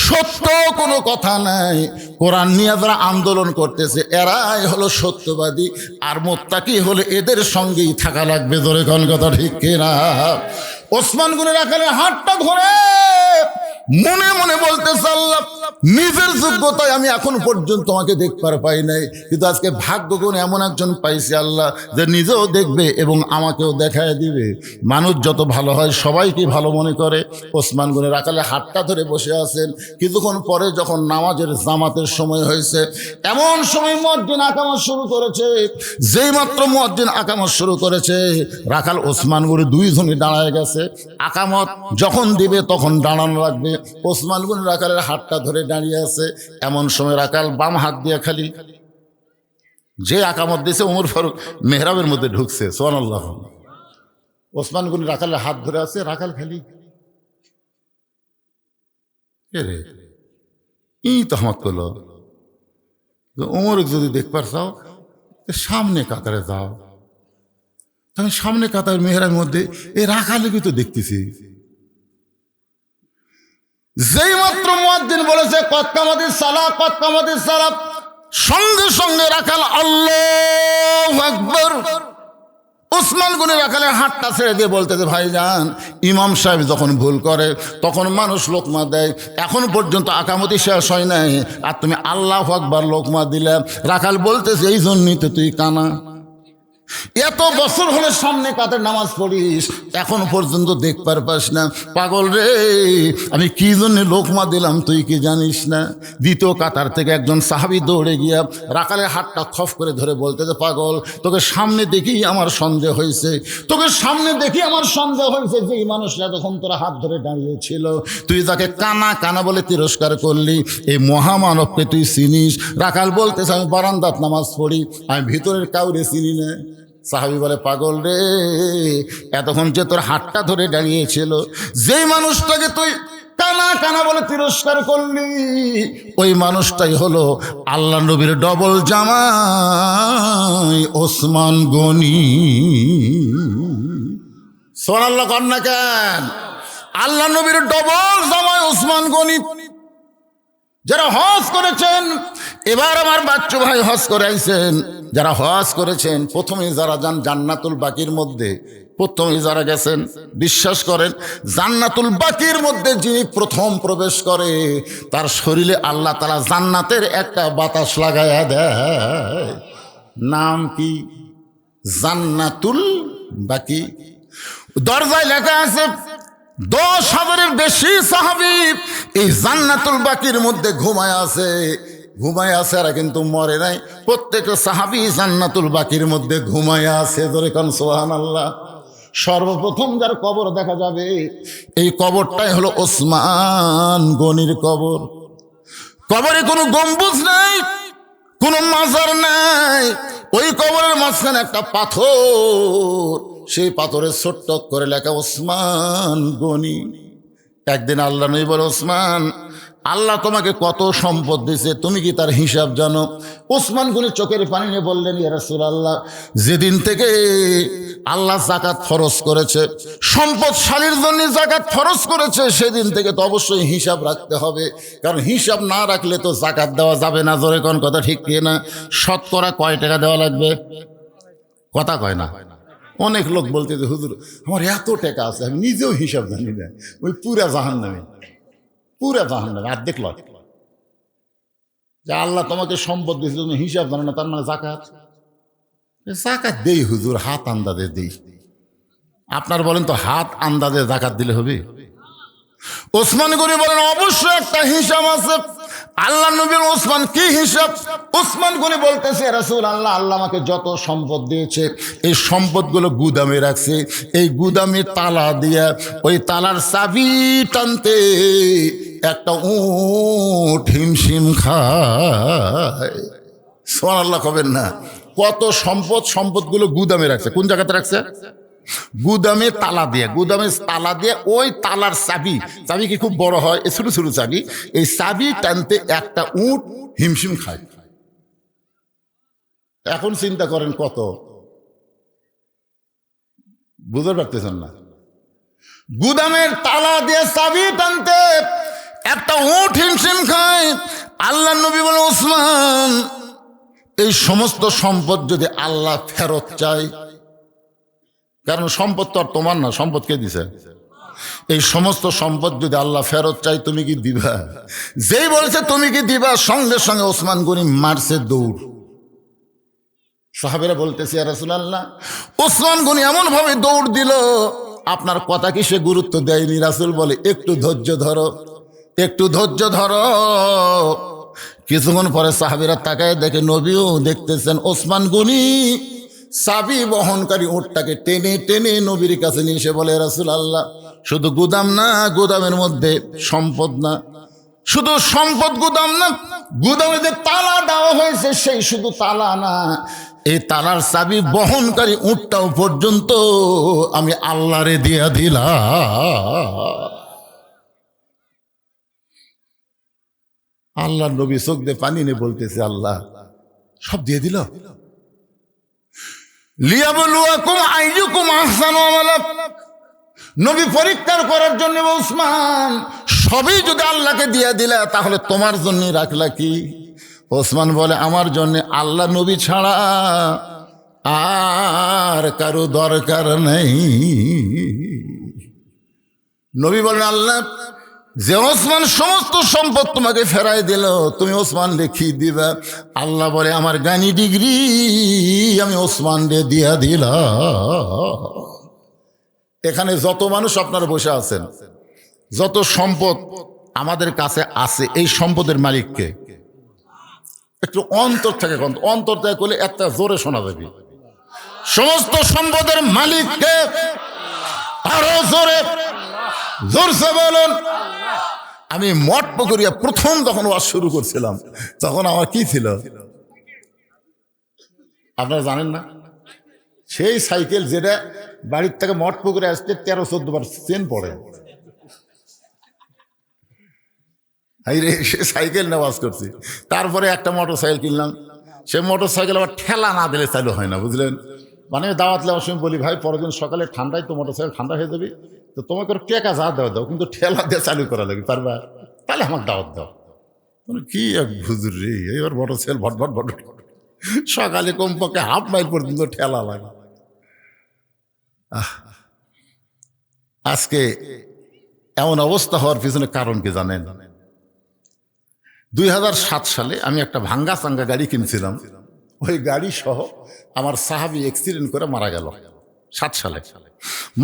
সত্য কোনো কথা নাই। কোরআন নিয়ে যারা আন্দোলন করতেছে এরাই হলো সত্যবাদী, আর মুত্তাকি হলে এদের সঙ্গেই থাকা লাগবে। ধরে কোন কথা ঠিক কিনা? ওসমান গনি রাখালের হাতটা ধরে মনে মনে বলতেছে, আল্লাহ নিজের যোগ্যতায় আমি এখন পর্যন্ত তোমাকে দেখবার পাই নাই, কিন্তু আজকে ভাগ্য গুণ এমন একজন পাইছি আল্লাহ যে নিজেও দেখবে এবং আমাকেও দেখায় দিবে। মানুষ যত ভালো হয় সবাইকে ভালো মনে করে। ওসমান গনি রাখালে হাতটা ধরে বসে আছেন। কিছুক্ষণ পরে যখন নামাজের জামাতের সময় হয়েছে, এমন সময় মুয়াজ্জিন আকামত শুরু করেছে। যেই মাত্র মুয়াজ্জিন আকামত শুরু করেছে, রাখাল ওসমান গনি দুইজনই দাঁড়ায় গেছে। আকামত যখন দিবে তখন দাঁড়ানো লাগবে। ওসমান গনি রাখালের হাতটা ধরে দাঁড়িয়ে আছে। এমন সময় রাখাল বাম হাত দিয়ে খালি যে আকামত দিয়েছে ওমর ফারুক মেহরাবের মধ্যে ঢুকছে। সুবহানাল্লাহ। ওসমান গনি রাখালের হাত ধরে আছে, রাখাল খালি রে ই তহমত করলো, ওমর যদি দেখবার চাও সামনে কাতারে যাও। আমি সামনে কাতার মেহরাবের মধ্যে এই রাখালকে তো দেখতেছি। যেই মাত্র মুয়াজ্জিন বলেছে কদ কামাতিস সালাহ, কদ কামাতিস সালাহ, সঙ্গে সঙ্গে রাখাল আল্লাহু আকবার। ওসমান গনি রাখালের হাতটা ছেড়ে দিয়ে বলতেছে, ভাইজান ইমাম সাহেব যখন ভুল করে তখন মানুষ লোকমা দেয়, এখন পর্যন্ত আকামতি শেষ হয় নাই, আর তুমি আল্লাহু আকবার লোকমা দিলে। রাখাল বলতেছে, এই জন্যই তো তুই কানা, এত বছর হলে সামনে কাতার নামাজ পড়িস, এখন পর্যন্ত দেখবার পাস না। পাগল রে, আমি কি জন্য লোকমা দিলাম তুই কি জানিস না? দ্বিতীয় কাতার থেকে একজন সাহাবী দৌড়ে গিয়া রাখালের হাতটা খফ করে ধরে বলতেছে, পাগল তোকে সামনে দেখি আমার সন্দেহ হয়েছে, তোকে সামনে দেখি আমার সন্দেহ হয়েছে যে এই মানুষরা যখন তোরা হাত ধরে দাঁড়িয়েছিল তুই যাকে কানা কানা বলে তিরস্কার করলি, এই মহামানবকে তুই চিনিস? রাখাল বলতেছে, আমি বারান্দাত নামাজ পড়ি, আমি ভিতরের কাউরে চিনি না। সাহাবী বলে, পাগল রে, এতক্ষণ যে তোর হাতটা ধরে দাঁড়িয়েছিল, যেই মানুষটাকে তুই কানা কানা বলে তিরস্কার করলি, ওই মানুষটাই হলো আল্লাহ নবীর ডবল জামাই ওসমান গনি। সুবহানাল্লাহ কর না কেন? আল্লাহ নবীর ডবল জামাই ওসমান গনি। যারা হজ করেছেন, এবার আমার বাচ্চু ভাই হজ করে আইছেন, যারা হজ করেছেন প্রথমে যারা যান জান্নাতুল বাকির মধ্যে, প্রথমে যারা গেছেন, বিশ্বাস করেন জান্নাতুল বাকির মধ্যে যিনি প্রথম প্রবেশ করে তার শরীরে আল্লাহ তাআলা জান্নাতের একটা বাতাস লাগায়া দেয়। নাম কি? জান্নাতুল বাকি। দরজায় লেখা আছে 10,000-এর বেশি সাহাবী এই জান্নাতুল বাকির মধ্যে ঘুমায় আছে। এরা কিন্তু মরে নাই, প্রত্যেকটা সাহাবী জান্নাতুল বাকির মধ্যে ঘুমায় আছে। ধরে কোন সুবহানাল্লাহ। সর্বপ্রথম যার কবর দেখা যাবে এই কবরটাই হলো ওসমান গনির কবর। কবরে কোনো গম্বুজ নাই, কোনো মাজার নাই, ওই কবরের মাঝখানে একটা পাথর, সেই পাথরে ছোট্ট করে লেখা ওসমান গনি। একদিন আল্লাহ নবী বলে, ওসমান, আল্লাহ তোমাকে কত সম্পদ দিয়েছে, তুমি কি তার হিসাব জানো? ওসমান গনি চোখের পানি নিয়ে বললেন, ইয়া রাসূলুল্লাহ, যেদিন থেকে আল্লাহ যাকাত ফরজ করেছে, সম্পদশালীর জন্য যাকাত ফরজ করেছে, সেদিন থেকে তো অবশ্যই হিসাব রাখতে হবে, কারণ হিসাব না রাখলে তো যাকাত দেওয়া যাবে না। জোরে কোন কথা ঠিক কি না? শতকরা কয় টাকা দেওয়া লাগবে? কথা কয় না। অনেক লোক বলতে যে হুজুর আমার এত টাকা আছে, আমি নিজেও হিসাব জানি না। ওই পুরা জাহান্নামে, আর দেখল যে আল্লাহ তোমাকে সম্পদ দিয়েছে, তুমি হিসাব জানো না, তার মানে জাকাত দেই হুজুর, হাত আন্দাজে দেই। আপনার বলেন তো হাত আন্দাজে জাকাত দিলে হবে? ওসমান গনি বলেন অবশ্যই একটা হিসাব আছে। আল্লাহ নবী ওসমান, কি হিসাব? ওসমান গনি বলতেছে, রাসূলুল্লাহ, আল্লাহ আমাকে যত সম্পদ দিয়েছে এই সম্পদগুলো গুদামে রাখছে, এই গুদামে তালা দিয়া ওই তালার চাবি টানতে একটা উট হিমশিম খায়। সুবহানাল্লাহ কবেন না? কত সম্পদগুলো গুদামে রাখছে। কোন জায়গাতে রাখছে? গুদামে তালা দিয়ে ওই তালার চাবি কি খুব বড় হয়, ছোট ছোট চাবি, এই চাবি টানতে একটা উট হিমশিম খায়। এখন চিন্তা করেন কত, বুঝতে পারতেছেন না? গুদামের তালা দিয়ে চাবি টানতে একটা উট হিমশিম খায়। আল্লাহ নবী বলে, ওসমান, এই সমস্ত সম্পদ যদি আল্লাহ ফেরত চায়, কারণ সম্পদ তো আর তোমার না, সম্পদ কে দিছে? এই সমস্ত সম্পদ যদি আল্লাহ ফেরত চাই, তুমি কি দিবা? যেই বলছে তুমি কি দিবা, সঙ্গে সঙ্গে ওসমান গনি মারছে দৌড়। সাহাবেরা বলতেছে, ইয়া রাসূলুল্লাহ, ওসমান গনি এমন ভাবে দৌড় দিল, আপনার কথা কি সে গুরুত্ব দেয়নি? রাসূল বলে, একটু ধৈর্য ধরো। কিছুক্ষণ পরে সাহাবীরা তাকায় দেখে, নবীও দেখতেছেন ওসমান গনি চাবি বহনকারী উটটাকে টেনে টেনে নবীর কাছে নিয়ে এসে বলে, রাসূলুল্লাহ, শুধু গুদাম না, গুদামের মধ্যে সম্পদ না, শুধু সম্পদ গুদাম না, গুদামে যে তালা দেওয়া হয়েছে সেই শুধু তালা না, এই তালার চাবি বহনকারী উটটাও পর্যন্ত আমি আল্লাহরে দিয়া দিলাম। আল্লাহ নবী চোখ দিয়ে পানি নিয়ে বলতেছে, আল্লাহ সব দিয়ে দিল। লিয়াবলুয়াকুম আইয়ুকুম আহসানু আমালা, নবী পরীক্ষা করার জন্য, ওসমান সবই যদি আল্লাহকে দিয়ে দিলা তাহলে তোমার জন্য রাখলা কি? ওসমান বলে, আমার জন্য আল্লাহ নবী ছাড়া আর কারো দরকার নেই। নবী বলেন, আল্লাহ যে ওসমান সমস্ত সম্পদ তোমাকে ফেরাই দিল, তুমি ওসমান লিখি দিবা। আল্লাহ বলে, আমার জ্ঞানী ডিগ্রি আমি ওসমান রে দিয়া দিলাম। এখানে যত মানুষ আপনারা বসে আছেন, যত সম্পদ আমাদের কাছে আছে, এই সম্পদের মালিককে একটু অন্তর থেকে করলে একটা জোরে শোনা যাবে। সমস্ত সম্পদের মালিককে আরো জোরসে বলুন। আমি মঠ পুকুরিয়া প্রথম যখন ওয়াজ শুরু করছিলাম, তখন আমার কি ছিল আপনারা জানেন না? সেই সাইকেল যেটা বাড়ির থেকে মঠ পুকুরে আসতে 13-14 বার চেন পড়ে, সে সাইকেল নিয়ে ওয়াজ করছি। তারপরে একটা মোটর সাইকেল কিনলাম, সে মোটর সাইকেল আবার ঠেলা না দিলে চালু হয় না, বুঝলেন? মানে দাওয়াত নেওয়ার সময় বলি, ভাই পরের দিন সকালে ঠান্ডায় তো মোটর সাইকেল ঠান্ডা হয়ে যাবে, তো তোমাকে টেকা যা দাও, কিন্তু ঠেলা দিয়ে চালু করা লাগবে, পারবা? তাহলে আমার দাওয়াত দাও। কি এক হুজুর রে, এবার বড় ছেলে ভটভট ভট, সকালে কমপক্ষে হাফ মাইল পর্যন্ত ঠেলা লাগে। আজকে এমন অবস্থা হওয়ার পিছনে কারণ কি জানেন? 2007 সালে আমি একটা ভাঙ্গা চাঙ্গা গাড়ি কিনছিলাম। ওই গাড়ি সহ আমার সাহাবী অ্যাক্সিডেন্ট করে মারা গেল 7 সালে।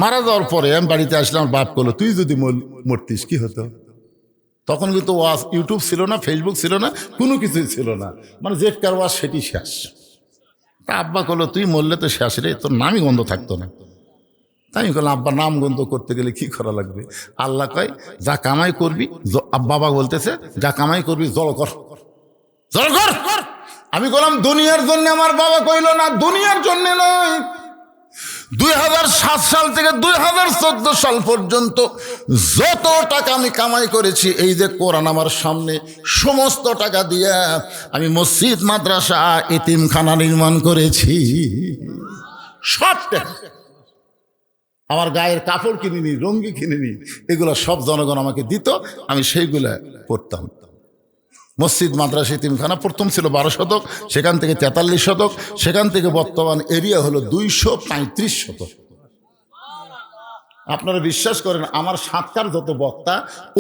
মারা যাওয়ার পরে আমি বাড়িতে আসলাম, বাপ বললো তুই যদি মরতিস কি হতো? তখন কিন্তু ওয়াজ ইউটিউব ছিল না, ফেসবুক ছিল না, কোনো কিছুই ছিল না, মানে যেটার ওয়াজ সেটি শেষ। তা আব্বা বললো তুই মরলে তো শেষ রে, তোর নামই গন্ধ থাকতো না। তাই আমি বললাম আব্বা নাম গন্ধ করতে গেলে কি করা লাগবে? আল্লাহ কয় যা কামাই করবি, বাবা বলতেছে যা কামাই করবি জল কর, জল কর। আমি বললাম দুনিয়ার জন্য? আমার বাবা কইল না, দুনিয়ার জন্য নয়। 2007 সাল থেকে 2014 সাল পর্যন্ত যত টাকা আমি কামাই করেছি, এই যে কোরআন আমার সামনে, সমস্ত টাকা দিয়ে আমি মসজিদ, মাদ্রাসা, এতিমখানা নির্মাণ করেছি। সব টাকা, আমার গায়ের কাপড় কিনিনি, রঙ্গি কিনিনি, এগুলো সব জনগণ আমাকে দিত, আমি সেইগুলা পড়তাম। মসজিদ, মাদ্রাসা, এতিমখানা প্রথম ছিল 12 শতক, সেখান থেকে 43 শতক, সেখান থেকে বর্তমান এরিয়া হলো 235 শতক। আপনারা বিশ্বাস করেন আমার সাতকার যত বক্তা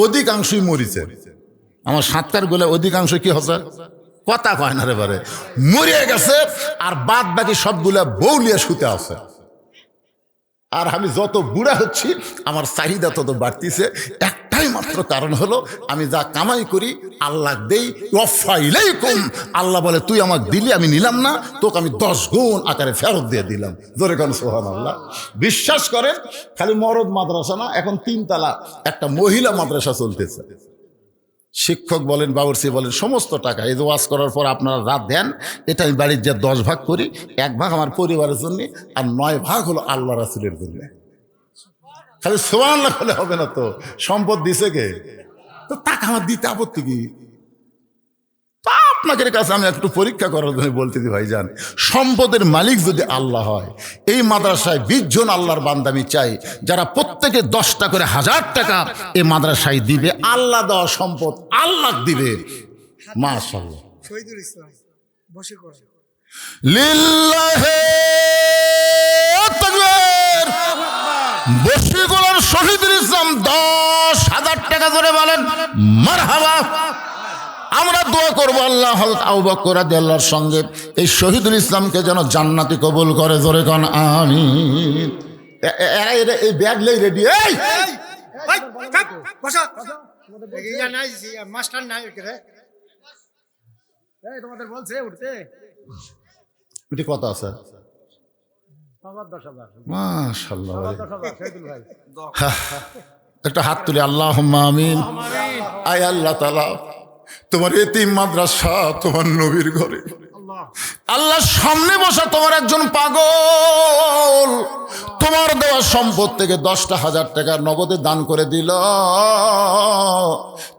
অধিকাংশই মরিছে। আমার সাতকার গুলা অধিকাংশ কি হচ্ছে, কথা কয় না রে বারে, মরিয়ে গেছে, আর বাদ বাকি সবগুলা বউলিয়া শুতে আছে। আর আমি যত বুড়া হচ্ছি আমার চাহিদা তত বাড়তিছে। একটাই মাত্র কারণ হলো আমি যা কামাই করি আল্লাহ দেই, ওয়াফাইলাইকুম, আল্লাহ বলে তুই আমাকে দিলি, আমি নিলাম না, তোকে আমি 10 গুণ আকারে ফেরত দিয়ে দিলাম। জোরে কান সুবহানাল্লাহ। বিশ্বাস করেন খালি মরদ মাদ্রাসা না, এখন 3 তলা একটা মহিলা মাদ্রাসা চলতেছে। শিক্ষক বলেন, বাবুর্চি বলেন, সমস্ত টাকা এই যে ওয়াজ করার পর আপনারা রাত দেন, এটা আমি বাড়ির যে 10 ভাগ করি, 1 ভাগ আমার পরিবারের জন্য, আর 9 ভাগ হলো আল্লাহ রাসূলের জন্য। খালি সুবহানাল্লাহ বলে হবে না তো, সম্পদ দিছে কে? তো টাকা আমার দিতে আপত্তি কি? তা আপনাদের কাছে আমি একটু পরীক্ষা করার জন্য বলতেছি ভাইজান, সম্পদের মালিক যদি আল্লাহ হয়, এই মাদ্রাসায় 20 জন আল্লাহর বান্দা আমি চাই যারা প্রত্যেকে 10টা করে 1000 টাকা এই মাদ্রাসায় দিবে, আল্লাহ দেওয়া সম্পদ আল্লাহ দিবে। মাশাআল্লাহ। শহীদুল ইসলাম বসে করে লিল্লাহি তাকবীর। বশিরগোলার শহীদুল ইসলাম 10,000 টাকা ধরে বলেন মারহাবা। আমরা দোয়া করব আল্লাহ হযরত আবু বকর রাদিয়াল্লাহর সঙ্গে এই শহীদুল ইসলামকে যেন জান্নাতি কবুল করে। জোরে কোন আমিন। এরা এই ব্যাগ লই রেডি। এই বসা ইয়া নাই মাস্টার নাই করে এই তোমাদের বলছে উঠতে এটি কথা আছে। মাশাআল্লাহ, একটা হাত তুলে আল্লাহুম্মা আমিন। আয় আল্লাহ তাআলা, তোমার এতিম মাদ্রাসা তোমার নবীর ঘরে, আল্লাহর সামনে বসা তোমার একজন পাগল তোমার দেওয়া সম্পদ থেকে 10টা 1000 টাকা নগদে দান করে দিল।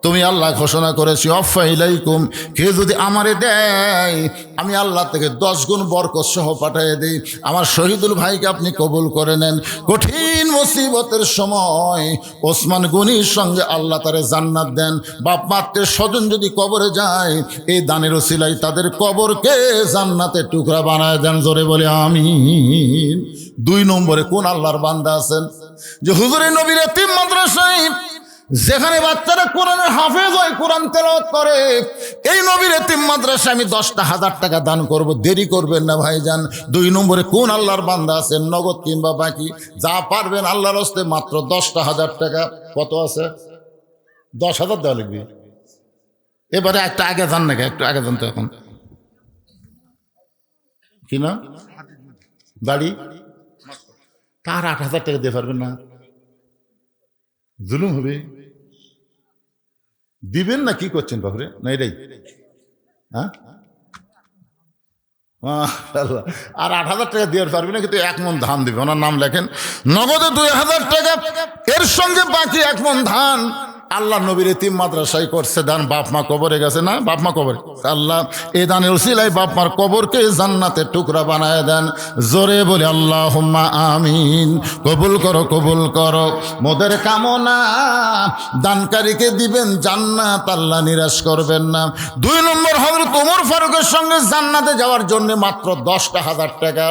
তুমি আল্লাহ ঘোষণা করেছি ওয়াফাইলাইকুম, কে যদি আমারে দেয় আমি আল্লাহ থেকে 10 গুণ বরকত সহ পাঠিয়ে দিই। আমার শহীদুল ভাইকে আপনি কবুল করে নেন। কঠিন মুসিবতের সময় ওসমান গনির সঙ্গে আল্লাহ তারে জান্নাত দেন। বাপ মাত্রের স্বজন যদি কবরে যায়, এই দানের ওসিলায় তাদের কবরকে জান্নাতের টুকরা বানায় দেন। জোরে বলে আমিন। 2 নম্বরে কোন আল্লাহর বান্দা আছেন যে হুজুরের নবীর এতিম মাদ্রাসায় যেখানে বাচ্চারা কোরআনের হাফেজ হয়, কোরআন তেলাওয়াত করে, এই নবীর এতিম মাদ্রাসায় আমি 10টা 1000 টাকা দান করব। দেরি করবেন না ভাইজান। 2 নম্বরে কোন আল্লাহর বান্দা আছেন নগদ কিংবা বাকি যা পারবেন আল্লাহর হস্তে মাত্র 10টা 1000 টাকা। কত আছে? 10,000 দেওয়া লাগবে। এবারে একটা আগে যান নাকি, একটু আগে যান তো। এখন কি না বাড়ি তার 8,000 টাকা দিয়ে পারবেন না? জুলুম হবে। দিবেন না কি করছেন বাবরে? না এটাই হ্যাঁ, আর 8,000 টাকা দিয়ে পারবে না, কিন্তু 1 মণ ধান দিবে। ওনার নাম লেখেন, নগদে 2,000 টাকা, এর সঙ্গে বাকি 1 মণ ধান। আল্লাহ নবীর এতিম মাদ্রাসায় করছে দান, বাপ মা কবরে গেছে না, বাপ মা কবরে, আল্লাহ এই দানের উসিলায় বাপ মার কবরকে জান্নাতের টুকরা বানায় দেন। জোরে বলে আল্লাহুম্মা আমিন। কবুল করো, কবুল করো। মোদের কামনা দানকারীকে দিবেন জান্নাত, আল্লাহ নিরাশ করবেন না। 2 নম্বর, হযরত ওমর ফারুকের সঙ্গে জান্নাতে যাওয়ার জন্য মাত্র 10,000 টাকা।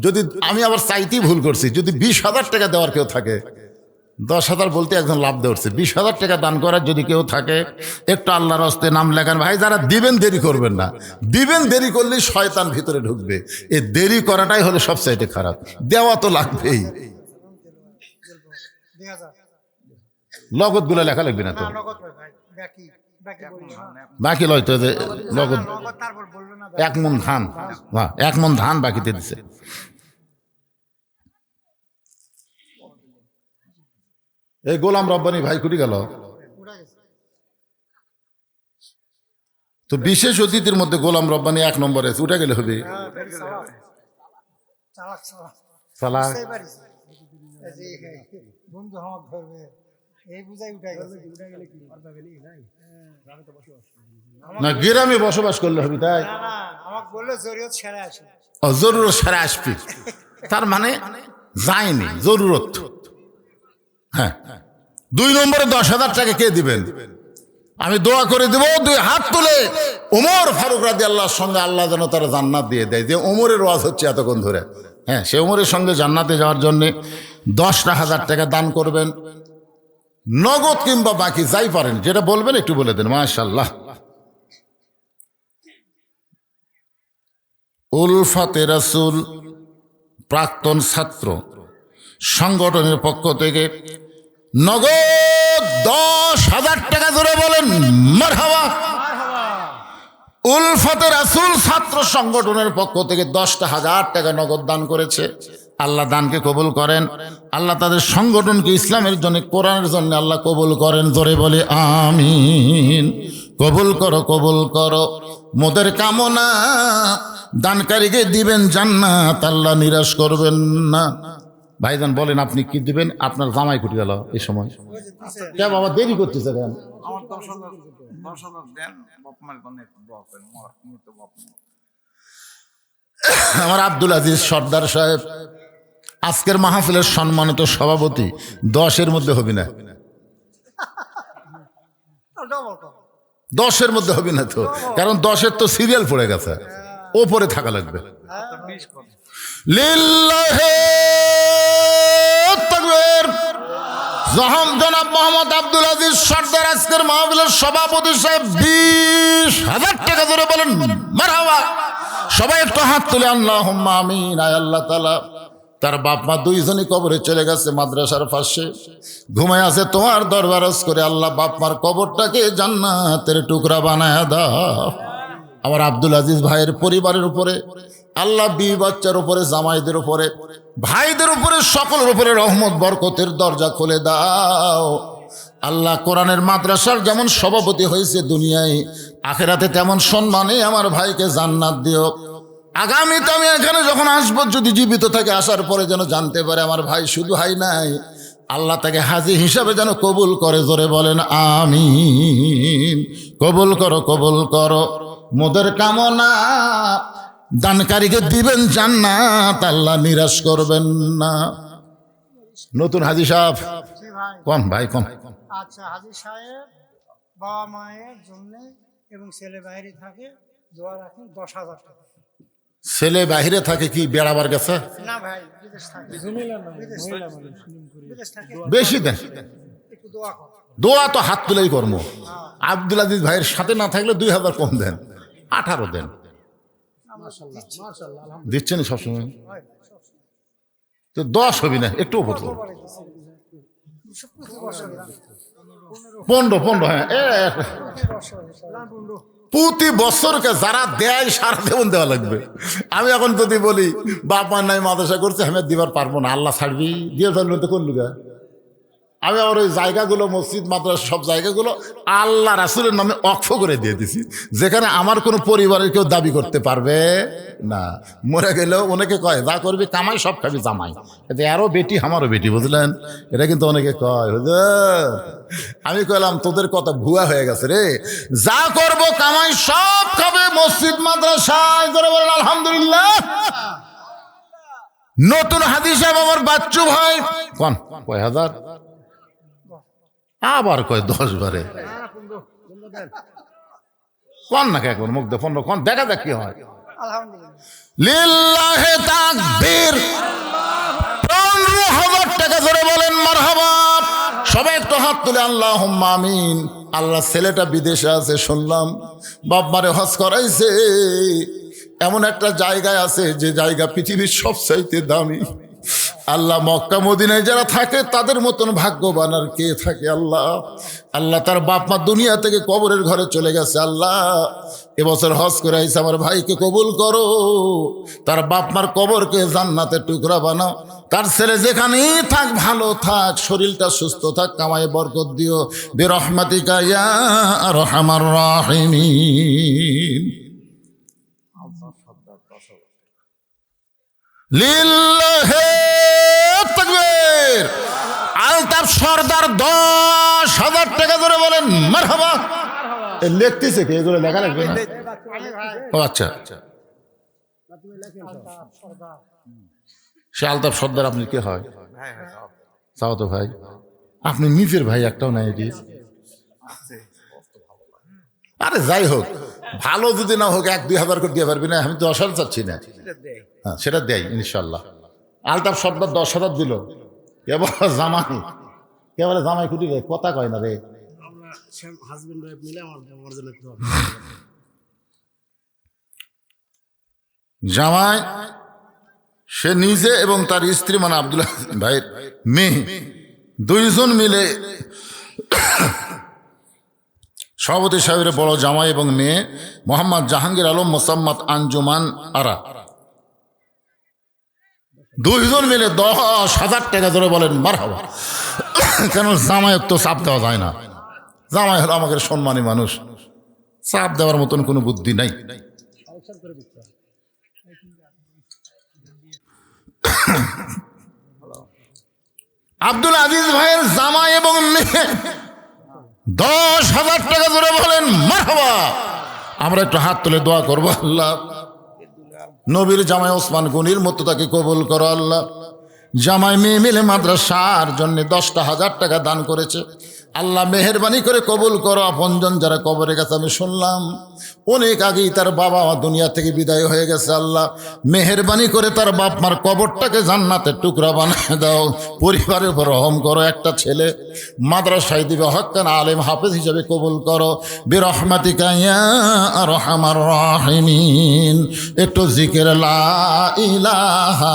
যদি আমি আবার চাইতেই ভুল করছি, যদি 20,000 টাকা দেওয়ার কেউ থাকে, 10,000 বলতে একজন লাভ দেওয়ার 20,000 টাকা দান করার যদি কেউ থাকে, একটু আল্লাহর হস্তে নাম লেখান। ভাই যারা দিবেন দেরি করবেন না, দিবেন দেরি করলেই শয়তান ভিতরে ঢুকবে। এই দেরি করাটাই হলো সবচাইতে খারাপ, দেওয়া তো লাগবেই। লগত গুলো লেখা লাগবে না তো, বাকি লয় তো লগত 1 মণ ধান, 1 মণ ধান বাকিতে দিছে। এই গোলাম রব্বানি ভাই কুটি গেল তো, বিশেষ অতিথির মধ্যে গোলাম রব্বানি 1 নম্বরে উঠে গেলে হবে। সালা না, গ্রামে বসবাস করলে হবে তাই, জরুরত সারা আসবি, তার মানে যায়নি জরুরত। হ্যাঁ, 2 নম্বরে 10,000 টাকা কে দিবেন? আমি দোয়া করে দেব, 2 হাত তুলে ওমর ফারুক রাদিয়াল্লাহর সঙ্গে আল্লাহ যেন তারা জান্নাত দিয়ে দেয়। যে ওমরের ওয়াজ হচ্ছে এতক্ষণ ধরে, হ্যাঁ, সে ওমরের সঙ্গে জান্নাতে যাওয়ার জন্য 10,000 টাকা দান করবেন, নগদ কিংবা বাকি যাই পারেন, যেটা বলবেন একটু বলে দেন। মাশাআল্লাহ। উলফাতে রাসূল প্রাক্তন ছাত্র সংগঠনের পক্ষ থেকে নগদ 10,000 টাকা ধরে বলেন মারহাবা। উলফাতে রাসূল ছাত্র সংগঠনের পক্ষ থেকে 10,000 টাকা নগদ দান করেছে। আল্লাহ দানকে কবুল করেন, আল্লাহ তাদের সংগঠনকে ইসলামের জন্য, কোরআনের জন্য আল্লাহ কবুল করেন। জোরে বলে আমিন। কবুল করো, কবুল করো। মোদের কামনা দানকারীকে দিবেন জান্নাত, আল্লাহ নিরাশ করবেন না। ভাইজান বলেন আপনি কি দিবেন? আপনার জামাই কুটি গেল এই সময়, কে বাবা দেরি করতেছে কেন? আমার আব্দুল আজিজ সর্দার সাহেব আজকের মাহফিলের সম্মানিত সভাপতি, 10-এর মধ্যে হবে না, 10-এর মধ্যে হবে না তো, কারণ 10-এর তো সিরিয়াল পড়ে গেছে, ওপরে থাকা লাগবে। লিল্লাহি তাকবীর। জনাব মোহাম্মদ আব্দুল আজিজ সর্দার আজকের মাহফিলের সভাপতি সাহেব 20,000 টাকা ধরে বলেন মারহাবা। সবাই একটু হাত তুলে আল্লাহুম্মা আমিন। আয় আল্লাহ তাআলা, তার বাপ মা 2জনই কবরে চলে গেছে, মাদ্রাসার পাশে ঘুমায় আছে, তোমার দরবার করে আল্লাহ বাপ মার কবরটাকে জান্নাতের টুকরা বানায় দাও। আমার আব্দুল আজিজ ভাইয়ের পরিবারের উপরে আল্লাহ, বিবি বাচ্চার উপরে, জামাইদের উপরে, ভাইদের উপরে, সকলের উপরে রহমত বরকতের দরজা খুলে দাও আল্লাহ। কোরআনের মাদ্রাসার যেমন সভাপতি হয়েছে দুনিয়ায়, আখেরাতে তেমন সম্মানে আমার ভাইকে জান্নাত দিও। আগামীতে আমি এখানে যখন আসবো, যদি জীবিত থাকে, আসার পরে যেন জানতে পারে আমার ভাই শুধু হাই নাই, আল্লাহ তাকে হাজী হিসাবে যেন কবুল করে। জোরে বলেন আমিন। কবুল করো, কবুল করো। মোদের কামনা দানকারীকে দিবেন জান্নাত, আল্লাহ নিরাশ করবেন না। নতুন হাজী সাহেব কোন ভাই কোন? আচ্ছা, হাজী সাহেব বাবা মায়ের জন্য এবং ছেলে বাইরে থাকে, দোয়া রাখেন 10,000 টাকা। ছেলে বাহিরে থাকে কি বেড়াবার গেছে? না ভাই, বিদেশ থাকে, বিদেশ থাকে। বেশি দেন, একটু দোয়া কর। দোয়া তো হাত তুলেই কর্ম। আব্দুল আজিজ ভাইয়ের সাথে না থাকলে 2,000 কম দেন, 18 দেন। দিচ্ছেন সবসময় তো 10 হবি না, একটু উপর 15। হ্যাঁ, প্রতি বছরকে যারা দেয় সারা দেবন দেওয়া লাগবে। আমি এখন যদি বলি বাপ মা নাই মাদ্রাসা করছে, আমি দিবার পারবো না, আল্লাহ ছাড়বি দিয়ে ফেলবেন তো করলু গা। আমি আমার ওই জায়গাগুলো মসজিদ মাদ্রাসা সব জায়গাগুলো আল্লাহ রাসূলের নামে অক্ষ করে দিয়ে দিছি, যেখানে আমার কোনো পরিবারের কেউ দাবি করতে পারবে না। মরে গেলেও অনেকে কয় যা করবি কামাই সব খাবি জামাই, এতে আরও বেটি আমারও বেটি, বুঝলেন? এটা কিন্তু অনেকে কয়। হুজুর আমি কইলাম তোদের কথা ভুয়া হয়ে গেছে রে, যা করব কামাই সব খাবে মসজিদ মাদ্রাসায়। ধরে বলেন আলহামদুলিল্লাহ। নতুন হাদিস আমার বাচ্চু ভাই কোন কয় হাজার, আবার কয় 10 বারে কোন না একবার মুখ দে 15 কোন দেখা যাক কি হয়। আলহামদুলিল্লাহ। লিল্লাহে তাকবীর। 15,000 টাকা ধরে বলেন মারহাবা। সবাই একটু হাত তুলে আল্লাহুম্মা আমিন। আল্লাহ ছেলেটা বিদেশে আছে শুনলাম, বাপ মারে হজ করাইছে, এমন একটা জায়গায় আছে যে জায়গা পৃথিবীর সবচাইতে দামি। আল্লাহ মক্কা মদিনায় যারা থাকে তাদের মতন ভাগ্যবান আর কে থাকে? আল্লাহ আল্লাহ তার বাপ মা দুনিয়া থেকে কবরের ঘরে চলে গেছে। আল্লাহ এবছর হজ করে আইসা আমার ভাইকে কবুল করো, তার বাপ মার কবরকে জান্নাতের টুকরা বানাও, তার ছেলে যেখানেই থাক ভালো থাক, শরীরটা সুস্থ থাক, কামাই বরকত দিও বিরহমাতিকা ইয়া আরহামার রাহিমিন। লিল্লাহে তাকবীর। আলতাফ সর্দার 10,000 টাকা ধরে বলেন মারহাবা। লিখতেছে কি এগুলো? লেখা লাগবে না? ও আচ্ছা, সে আলতাফ সর্দার আপনি কে হয়? চাও তো ভাই, আপনি নিজের ভাই একটাও নাই এটি। আরে যাই হোক, ভালো যদি না হোক 1-2 হাজার করে দিয়ে পারবি না, আমি 10,000 চাচ্ছি না। হ্যাঁ সেটা দেয় ইনশাল্লাহ। আলতাফ সর্দার 10,000 দিল, কে বলে জামাই, কে বলে জামাই খুঁটি রে, কথা কয় না রে। জামাই সে নিজে এবং তার স্ত্রী মানে আব্দুল ভাইয়ের মেয়ে, দুইজন মিলে সভাপতি সাহেবের বড় জামাই এবং মেয়ে মোহাম্মদ জাহাঙ্গীর আলম মোসাম্মদ আঞ্জুমান আরা, দুইজন মিলে 10,000 টাকা ধরে বলেন মারহাবা। কেন জামাইয়ের তো চাপ দেওয়া যায় না, জামাই হলো আমাদের সম্মানী মানুষ, চাপ দেওয়ার মতন কোনো বুদ্ধি নাই। আব্দুল আজিজ ভাইয়ের জামাই এবং মেয়ে 10,000 টাকা ধরে বলেন মারহাবা। আমরা একটু হাত তুলে দোয়া করবো, আল্লাহ নবীর জামাই ওসমান গনির মতো তাকে কবুল করো। আল্লাহ জামাই মেয়ে মিলে মাদ্রাসার জন্য 10,000 টাকা দান করেছে, আল্লাহ মেহেরবানি করে কবুল করো। আপনজন যারা কবরে গেছে, আমি শুনলাম অনেক আগেই তার বাবা দুনিয়া থেকে বিদায় হয়ে গেছে, আল্লাহ মেহেরবানি করে তার বাপ মার কবরটাকে জান্নাতের টুকরা বানিয়ে দাও। পরিবারের উপর রহম করো, একটা ছেলে মাদ্রাসায় দিবে হক্কান আলেম হাফেজ হিসেবে কবুল করো বিরহমাতিকা ইয়া আরহামার রাহিমিন। একটু জিকির লা ইলাহা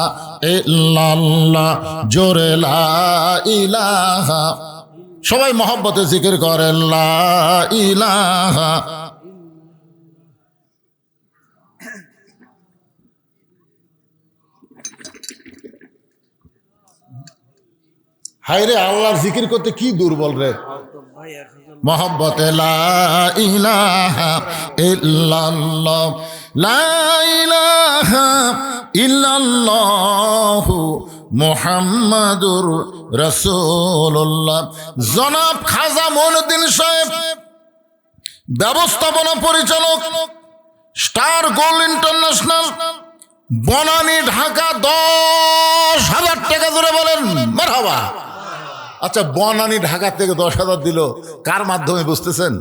ইল্লাল্লাহ, জোরে লা ইলাহা, সবাই মহব্বতে জিকির করেন লা ইলাহা। হায়রে আল্লাহর জিকির করতে কি দুর্বল রে। মহব্বতে লা ইলাহা ইল্লাল্লাহ, লা ইলাহা ইল্লাল্লাহু মুহাম্মাদুর রাসূলুল্লাহ। জনাব খাজা মঈনুদ্দিন সাহেব, ব্যবস্থাপনা পরিচালক, star gold international, Banani Dhaka 10,000 টাকা ধরে বলেন মারহাবা। আচ্ছা বনানী ঢাকা থেকে 10,000 দিল কার মাধ্যমে বুঝতেছেন?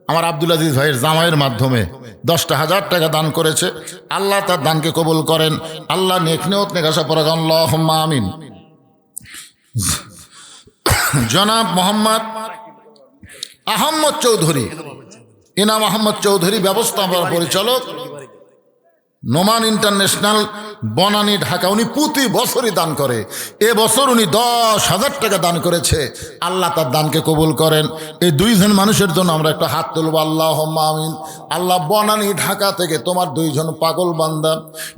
আমার আব্দুল আজিজ ভাইয়ের জামাইয়ের মাধ্যমে 10,000 টাকা দান করেছে। আল্লাহ তার দানকে কবুল করেন, আল্লাহ নেক নিয়ত নেক আশা পড়া আল্লাহুম্মা আমিন। জনাব মোহাম্মদ আহমদ চৌধুরী, ইনাম আহমদ চৌধুরী ব্যবস্থাপনা পরিচালক, নোমান ইন্টারন্যাশনাল বনানী ঢাকা, উনি প্রতি বছরই দান করে। এবছর উনি 10,000 টাকা দান করেছে। আল্লাহ তার দানকে কবুল করেন। এই দুইজন মানুষের জন্য আমরা একটা হাত তুলব, আল্লাহুম্মা আমিন। আল্লাহ বনানী ঢাকা থেকে তোমার দুইজন পাগল বান্দা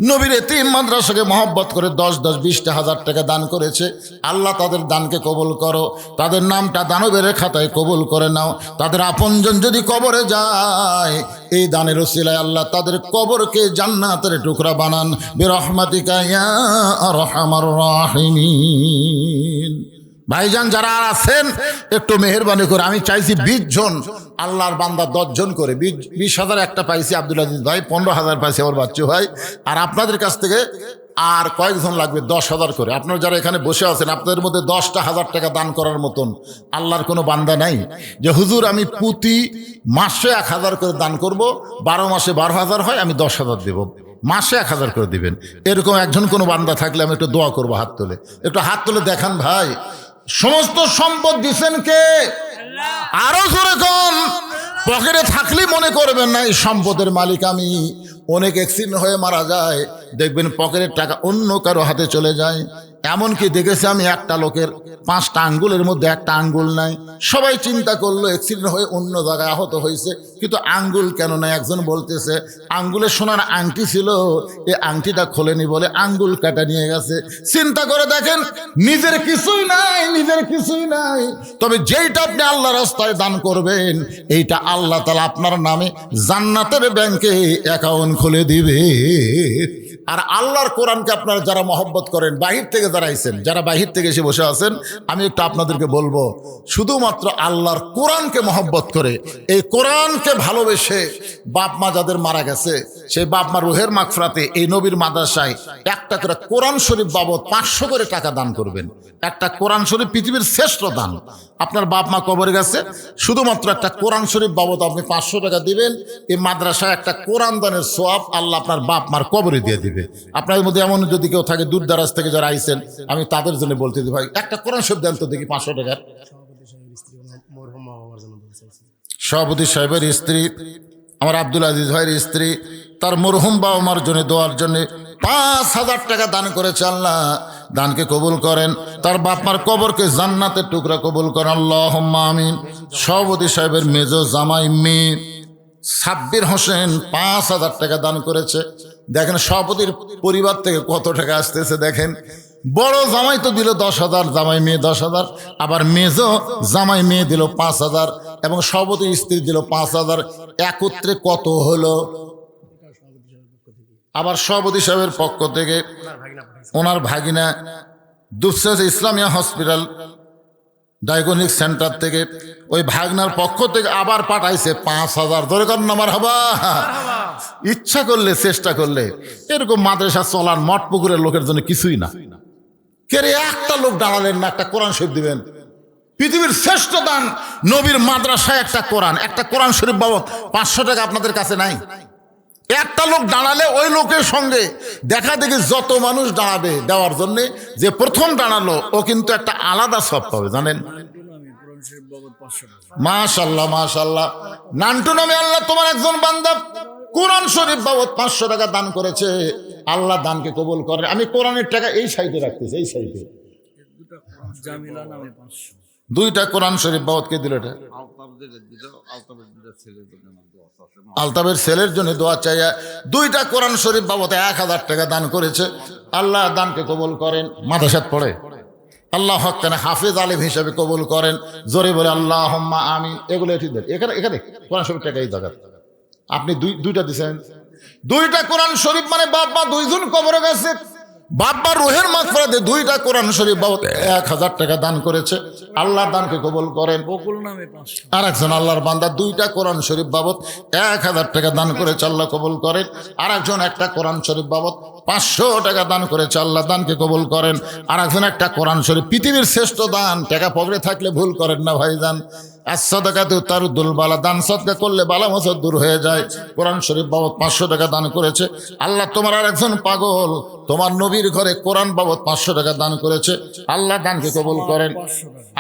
নবীর এতিম মাদ্রাসাকে মহব্বত করে 10-10, 20,000 টাকা দান করেছে। আল্লাহ তাদের দানকে কবুল করো, তাদের নামটা দানবের খাতায় কবুল করে নাও। তাদের আপনজন যদি কবরে যায়, এই দানের ওসিলায় আল্লাহ তাদের কবরকে জান্নাতের টুকরা বানান বিরহমাতিকা ইয়া আরহামার রাহিমিন। ভাইজান যারা আছেন একটু মেহেরবানি করে, আমি চাইছি 20 জন আল্লাহর বান্দা 10 জন করে 20,000 একটা পাইছি আব্দুল আজিজ ভাই, 15,000 পাইছি আমার বাচ্চু ভাই। আর আপনাদের কাছ থেকে আর কয়েকজন লাগবে 10,000 করে। আপনারা যারা এখানে বসে আছেন, আপনাদের মধ্যে 10,000 টাকা দান করার মতন আল্লাহর কোনো বান্দা নাই যে হুজুর আমি প্রতি মাসে 1,000 করে দান করব, 12 মাসে 12,000 হয়, আমি 10,000 দেব, মাসে 1,000 করে দিবেন। এরকম একজন কোনো বান্দা থাকলে আমি একটু দোয়া করবো। হাত তুলে, একটু হাত তুলে দেখান ভাই। সমস্ত সম্পদ দিচ্ছেন কে? আরো জোরে কোন। পকেটে থাকলেই মনে করবেন না এই সম্পদের মালিক আমি। অনেক অ্যাক্সিডেন্ট হয়ে মারা যায়, দেখবেন পকেটের টাকা অন্য কারো হাতে চলে যায়। এমনকি দেখেছি আমি একটা লোকের 5টা আঙ্গুলের মধ্যে একটা আঙ্গুল নাই। সবাই চিন্তা করলো অ্যাক্সিডেন্ট হয়ে অন্য জায়গায় আহত হয়েছে, কিন্তু আঙ্গুল কেন নাই? একজন বলতেছে আঙ্গুলে সোনার আংটি ছিল, এই আংটিটা খোলেনি বলে আঙ্গুল কাটা নিয়ে গেছে। চিন্তা করে দেখেন, নিজের কিছুই নাই, নিজের কিছুই নাই। তবে যেইটা আপনি আল্লাহ রাস্তায় দান করবেন, এইটা আল্লাহ তাআলা আপনার নামে জান্নাতের ব্যাংকে অ্যাকাউন্ট খুলে দিবে। আর আল্লাহর কোরআনকে আপনারা যারা মহব্বত করেন, বাহির থেকে যারা আইছেন, যারা বাহির থেকে এসে বসে আছেন, আমি একটু আপনাদেরকে বলবো, শুধুমাত্র আল্লাহর কোরআনকে মহব্বত করে, এই কোরআনকে ভালোবেসে বাপ মা যাদের মারা গেছে, সেই বাপ মা রুহের মাগফিরাতে এই নবীর মাদ্রাসায় একটা করে কোরআন শরীফ বাবদ 500 করে টাকা দান করবেন। একটা কোরআন শরীফ পৃথিবীর শ্রেষ্ঠ দান। আপনার বাপ মা কবরে গেছে, শুধুমাত্র একটা কোরআন শরীফ বাবদ আপনি 500 টাকা দিবেন। এই মাদ্রাসায় একটা কোরআন দানের সওয়াব আল্লাহ আপনার বাপ মার কবরে দিয়ে দিবে। আপনাদের মধ্যে এমন যদি কেউ থাকে দূর দারাজ থেকে যারা আইছেন, আমি তাদের জন্য বলতে দিই, ভাই একটা কোরআন শরীফ দেন তো দেখি 500 টাকার। সভাপতি সাহেবের স্ত্রী, আমার আব্দুল আজিজ ভাইয়ের স্ত্রী, তার মরহুম বাবা মার জন্য দোয়ার জন্য 5,000 টাকা দান করেছে। আল্লাহ দানকে কবুল করেন, তার বাপ মার কবরকে জান্নাতের টুকরা কবুল করেন, আল্লাহুম্মা আমিন। সভাপতি সাহেবের মেজো জামাই মেয়ে সাব্বির হোসেন 5,000 টাকা দান করেছে। দেখেন সভাপতির পরিবার থেকে কত টাকা আসতেছে। দেখেন বড় জামাই তো দিল 10,000, জামাই মেয়ে 10,000, আবার মেজো জামাই মেয়ে দিল 5,000, এবং সভাপতির স্ত্রী দিল 5,000। একত্রে কত হলো? আবার সভাপতি সাহেবের পক্ষ থেকে ওনার ভাগিনা দুপসাজ ইসলামিয়া হসপিটাল ডায়াগনস্টিক সেন্টার থেকে ওই ভাগনার পক্ষ থেকে আবার পাঠাইছে 5,000। ধরে কর নামার হবা। ইচ্ছা করলে, চেষ্টা করলে এরকম মাদ্রাসা চলান মঠ পুকুরের লোকের জন্য কিছুই না। কে রে, একটা লোক দাঁড়ালেন না, একটা কোরআন শরীফ দিবেন। পৃথিবীর শ্রেষ্ঠ দান নবীর মাদ্রাসায় একটা কোরআন শরীফ বাবদ 500 টাকা আপনাদের কাছে নাই? একটা লোক দাঁড়ালে ওই লোকের সঙ্গে দেখা দেখি যত মানুষ দাঁড়াবে দেওয়ার জন্য, যে প্রথম দাঁড়ালো ও কিন্তু একটা আলাদা সব পাবে, জানেন। মাশাআল্লাহ, মাশাআল্লাহ। নান্টু নামে আল্লাহ তোমার একজন বান্দা কোরআন শরীফ বাবদ 500 টাকা দান করেছে। আল্লাহ দানকে কবুল করে। আমি কোরআনের টাকা এই সাইডে রাখতেছি, এই সাইডে। দুইটা কোরআন শরীফ বাবদ কে দিল? এটা আলতাবের ছেলের জন্য দোয়া চাইয়া 2টা কোরআন শরীফ বাবদ 1,000 টাকা দান করেছে। আল্লাহ দানকে কবুল করেন। মাদ্রাসাত পড়ে, আল্লাহ হক্কানে হাফেজ আলিম হিসাবে কবুল করেন। জোরে বলে আল্লাহুম্মা আমিন। এগুলো এটি দেন। এখানে কোরআন শরীফ টাকা এই জায়গা আপনি দুইটা দিচ্ছেন। 2টা কোরআন শরীফ মানে বাবা 2 জন কবরে গেছে, বাবা রুহের মাগফিরাতে 2টা কোরআন শরীফ বাবদ 1,000 টাকা দান করেছে। আল্লাহ দানকে কবুল করেন। আর একজন আল্লাহর বান্দা 2টা কোরআন শরীফ বাবদ 1,000 টাকা দান করেছে, আল্লাহ কবুল করেন। আর একজন একটা কোরআন শরীফ বাবদ 500 টাকা দান করেছে, আল্লাহ দানকে কবুল করেন। আর একজন একটা কোরআন শরীফ, পৃথিবীর শ্রেষ্ঠ দান, টাকা পকেটে থাকলে ভুল করেন না ভাইজান। as-সাদাকাতু তারুদ্দুল বালা, দান সদকা করলে বালা মুসিবত দূর হয়ে যায়। কোরআন শরীফ বাবদ 500 টাকা দান করেছে আল্লাহ। তোমার আর একজন পাগল তোমার নবীর ঘরে কোরআন বাবদ 500 টাকা দান করেছে, আল্লাহ দানকে কবুল করেন।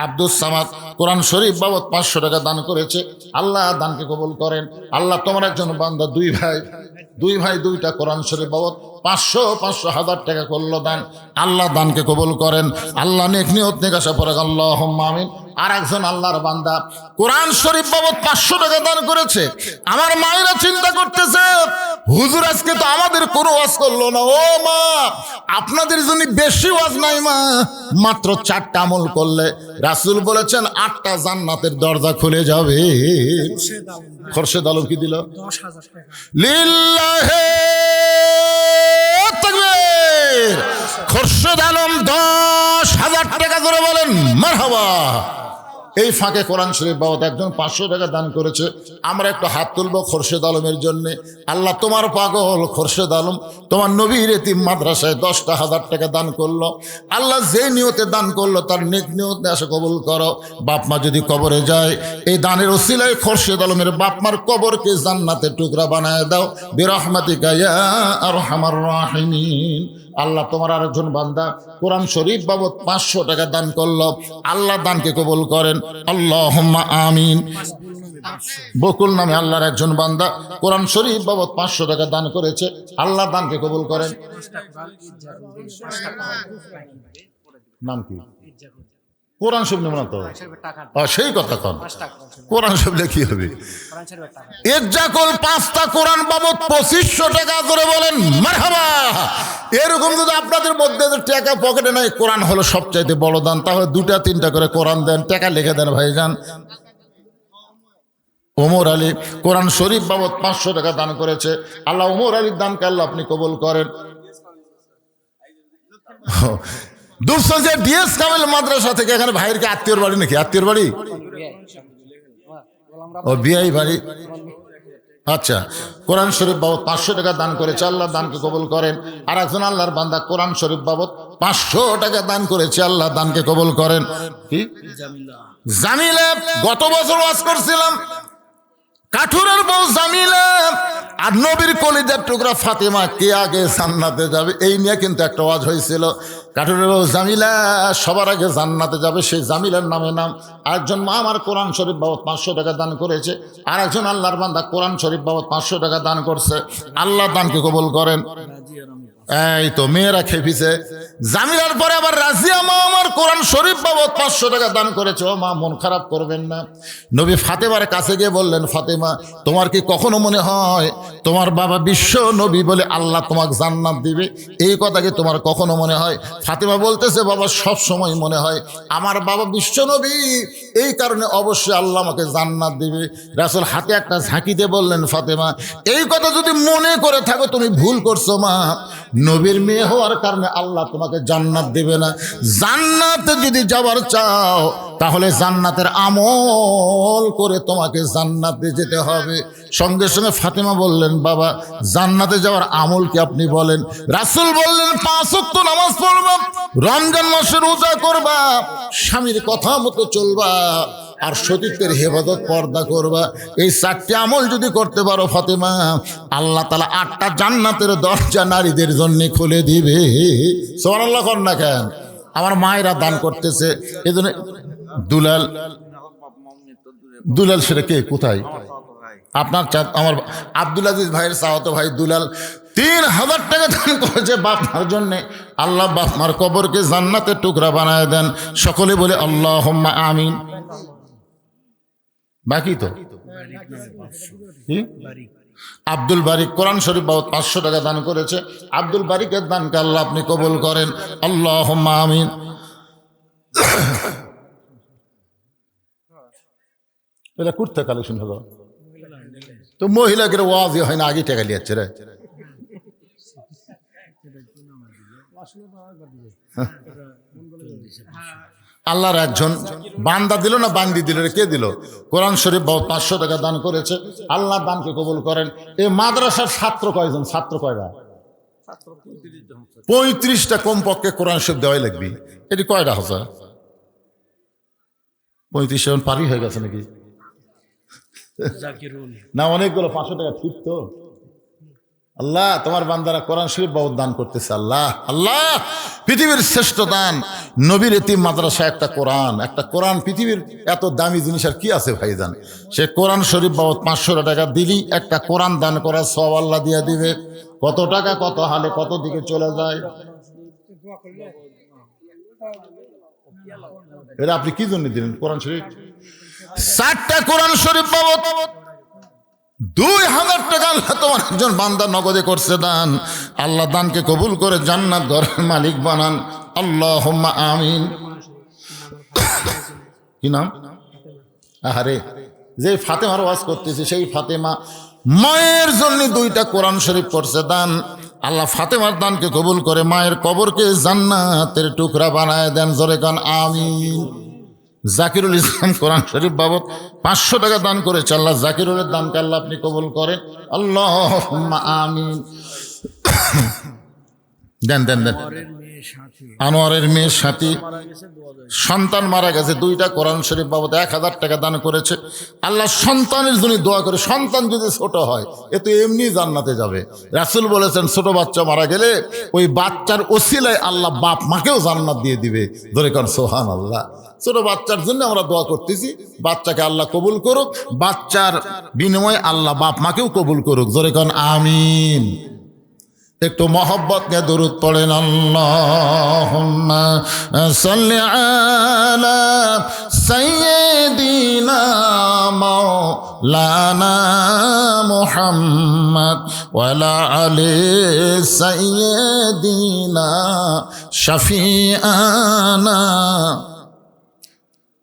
আব্দুস সামাদ কোরআন শরীফ বাবদ 500 টাকা দান করেছে, আল্লাহ দানকে কবুল করেন। আল্লাহ তোমার একজন বান্দা, দুই ভাই দুইটা কোরআন শরীফ বাবদ 500 টাকা করলো দান, আল্লাহ দানকে কবুল করেন। আল্লাহ নেক নিয়ত নেক আশা পড়ে আল্লাহুম্মা আমিন। আর একজন আল্লাহর বান্দা কোরআন শরীফ বাবদ 500 টাকা দান করেছে। আমার মায়েরা চিন্তা করতেছে, হুজুর আজকে তো আমাদের কোনো ওয়াজ করলো না। ও মা, আপনাদের জন্য বেশি ওয়াজ নাই মা, মাত্র 4টা আমল করলে রাসূল বলেছেন 8টা জান্নাতের দরজা খুলে যাবে। খোরশেদ আলম কি দিল? 10,000 টাকা। লিল্লাহে তাকবীর। খোরশেদ আলম 10,000 টাকা ধরে বলেন মারহাবা। এই ফাঁকে কোরআন শরীফ বাবদ একজন 500 টাকা দান করেছে। আমরা একটু হাত তুলবো খোরশেদ আলমের জন্য। আল্লাহ তোমার পাগল খোরশেদ আলম তোমার নবীর এতিম মাদ্রাসায় 10,000 টাকা দান করলো। আল্লাহ যে নিয়তে দান করলো তার নেক নিয়তে আসে কবুল করো। বাপ মা যদি কবরে যায়, এই দানের ওসিলায় খোরশেদ আলমের বাপ মার কবরকে জান্নাতের টুকরা বানায় দাও বিরহমাতিকা ইয়া আরহামার রাহিমিন। আল্লাহ তোমার আরেকজন বান্দা কোরআন শরীফ বাবদ 500 টাকা দান করলো, আল্লাহ দানকে কবুল করেন আল্লাহুম্মা আমিন। বকুল নামে আল্লাহর একজন বান্দা কোরআন শরীফ বাবদ 500 টাকা দান করেছে, আল্লাহ দানকে কবুল করেন। নাম কি? কোরআন শরীফ নেব না তো? সেই কথা কন, কোরআন শরীফ কি হবে? ইজ্জাকুল 5টা কোরআন বাবদ 2500 টাকা করে বলেন মারহাবা। এরকম যদি আপনাদের মধ্যে টাকা পকেটে নাই, কোরআন হলো সবচাইতে বড় দান, তাহলে 2টা-3টা করে কোরআন দেন, টাকা লিখে দেন ভাইজান। ওমর আলী কোরআন শরীফ বাবদ 500 টাকা দান করেছে, আল্লাহ ওমর আলীর দানকে আল্লাহ আপনি কবুল করেন। দুঃসে ডিএস কামেল মাদ্রাসা থেকে এখানে ভাইয়ের কি আত্মীয়র বাড়ি নাকি? আত্মীয়র বাড়ি? ও বিআই বাড়ি। আচ্ছা, কোরআন শরীফ বাবদ 500 টাকা দান করেছে, আল্লাহ দানকে কবুল করেন। আর একজন আল্লাহর বান্দা কোরআন শরীফ বাবদ 500 টাকা দান করেছে, আল্লাহ দানকে কবুল করেন। কি জামিলা? গত বছর ওয়াজ করছিলাম, কাঠুরের বউ জামিলা আর নবীর কলিজার টুকরা ফাতেমা কে আগে জান্নাতে যাবে, এই নিয়ে কিন্তু একটা ওয়াজ হয়েছিল। কাঠুরের বউ জামিলা সবার আগে জান্নাতে যাবে, সেই জামিলার নামে নাম। আরেকজন মা আমার কোরআন শরীফ বাবদ 500 টাকা দান করেছে, আর একজন আল্লাহর বান্দা কোরআন শরীফ বাবদ 500 টাকা দান করছে, আল্লাহ দানকে কবুল করেন। এই তো মেয়েরা খেপিছে। জামিলার পরে আবার রাজিয়া মা আমার কোরআন শরীফ বাবদ 500 টাকা দান করেছে। ও মা, মন খারাপ করবেন না। নবী ফাতেমার কাছে গিয়ে বললেন, ফাতেমা তোমার কি কখনো মনে হয় তোমার বাবা বিশ্ব নবী বলে আল্লাহ তোমাকে জান্নাত দিবে? এই কথা কি তোমার কখনো মনে হয়? ফাতেমা বলতেছে, বাবা সব সময় মনে হয় আমার বাবা বিশ্ব নবী, এই কারণে অবশ্যই আল্লাহ আমাকে জান্নাত দিবে। রাসূল হাতে একটা ঝাঁকি দিয়ে বললেন, ফাতেমা এই কথা যদি মনে করে থাকো তুমি ভুল করছো মা। নবীর মেয়ে হওয়ার কারণে আল্লাহ তোমাকে জান্নাত দেবে না। জান্নাতে যদি যাবার চাও তাহলে জান্নাতের আমল করে তোমাকে জান্নাতে যেতে হবে। সঙ্গে সঙ্গে ফাতেমা বললেন, বাবা জান্নাতে যাওয়ার আমল কি আপনি বলেন? রাসূল বললেন, 5 ওয়াক্ত নামাজ পড়বা, রমজান মাসে রোজা করবা, স্বামীর কথা মতো চলবা, আর সতীত্বের হেফাজত পর্দা করবা। এই 4টি আমল যদি করতে পারো ফাতেমা, আল্লাহ তাআলা 8টা জান্নাতের দরজা নারীদের জন্য খুলে দিবে। সুবহানাল্লাহ কর না কেন? আমার মায়েরা দান করতেছে। এই জন্য দুলাল সেটা কে, কোথায়? আপনার আমার আব্দুল আজিজ ভাইয়ের চাওয়াতো ভাই দুলাল 3000 টাকা দান করেছে বাপমার জন্যে। আল্লাহ বাপমার কবরকে জান্নাতের টুকরা বানায় দেন। সকলে বলে আল্লাহুম্মা আমিন। বাকি তো আব্দুল বারিক কোরআন শরীফ বাবদ 500 টাকা দান করেছে, আব্দুল বারিকের দানকে আল্লাহ আপনি কবুল করেন আল্লাহুম্মা আমিন। এটা কুর্তা কালেকশন হলো তো মহিলাদের ওয়াজই হয় না, আগে টাকা লিয়াচ্ছে রে। আল্লাহর একজন বান্দা দিল না বান্দি দিল, কে দিল? কোরআন শরীফ বাবদ 500 টাকা দান করেছে, আল্লাহ দানকে কবুল করেন। এই মাদ্রাসার ছাত্র কয়জন? ছাত্র কয়রা? 35টা কমপক্ষে কোরআন শরীফ দেওয়াই লাগবে। এটি কয়টা হাজার? 35 এখন পারি হয়ে গেছে নাকি? না, অনেকগুলো 500 টাকা ঠিক তো। আল্লাহ তোমার বান্দারা কোরআন শরীফ বাবদ দান করতেছে। আল্লাহ আল্লাহ পৃথিবীর শ্রেষ্ঠ দান নবীর এতিম মাদ্রাসা, একটা কোরআন পৃথিবীর এত দামি জিনিস আর কি আছে ভাইজান? সে কোরআন শরীফ বাবদ 500 টাকা দিলি একটা কোরআন দান করার সওয়াব আল্লাহ দিয়ে দিবে। কত টাকা কত হালে কত দিকে চলে যায়। দোয়া করলে এটা আপনি কি জন্য দিলেন? কোরআন শরীফ 60টা কোরআন শরীফ বাবদ 2000 টাকা আল্লাহ তোমার একজন বান্দা নগদে করছে দান। আল্লাহ দানকে কবুল করে জান্নাত ঘরের মালিক বানান। আল্লাহুম্মা আমিন। কি নাম? আরে যে ফাতেমার ওয়াজ করতেছে সেই ফাতেমা মায়ের জন্য 2টা কোরআন শরীফ করছে দান। আল্লাহ ফাতেমার দানকে কবুল করে মায়ের কবরকে জান্নাতের টুকরা বানায় দেন। জোরে কান আমিন। জাকিরুল ইসলাম কোরআন শরীফ বাবদ 500 টাকা দান করেছে। আল্লাহ জাকিরুলের দানকে আল্লাহ আপনি কবুল করেন। আল্লাহুম্মা আমিন। দেন দেন দেন। আনোয়ারের মেয়ের সাথে সন্তান মারা গেছে, 2টা কোরআন শরীফ বাবদ 1000 টাকা দান করেছে। আল্লাহ সন্তানের জন্য দোয়া করে, সন্তান যদি ছোট হয় এ তো এমনি জান্নাতে যাবে। রাসূল বলেছেন ছোট বাচ্চা মারা গেলে ওই বাচ্চার ওসিলায় আল্লাহ বাপ মাকেও জান্নাত দিয়ে দিবে। ধরে কারণ সুবহানাল্লাহ। ছোট বাচ্চার জন্য আমরা দোয়া করতেছি, বাচ্চাকে আল্লাহ কবুল করুক, বাচ্চার বিনিময়ে আল্লাহ বাপ মাকেও কবুল করুক। জোরে কান আমিন। একটু মহব্বত নিয়ে দরুদ পড়েন। আল্লাহুম্মা সাল্লি আলা সাইয়্যিদিনা মাওলানা মুহাম্মদ ওয়া আলা আলি সাইয়্যিদিনা শাফিআনা।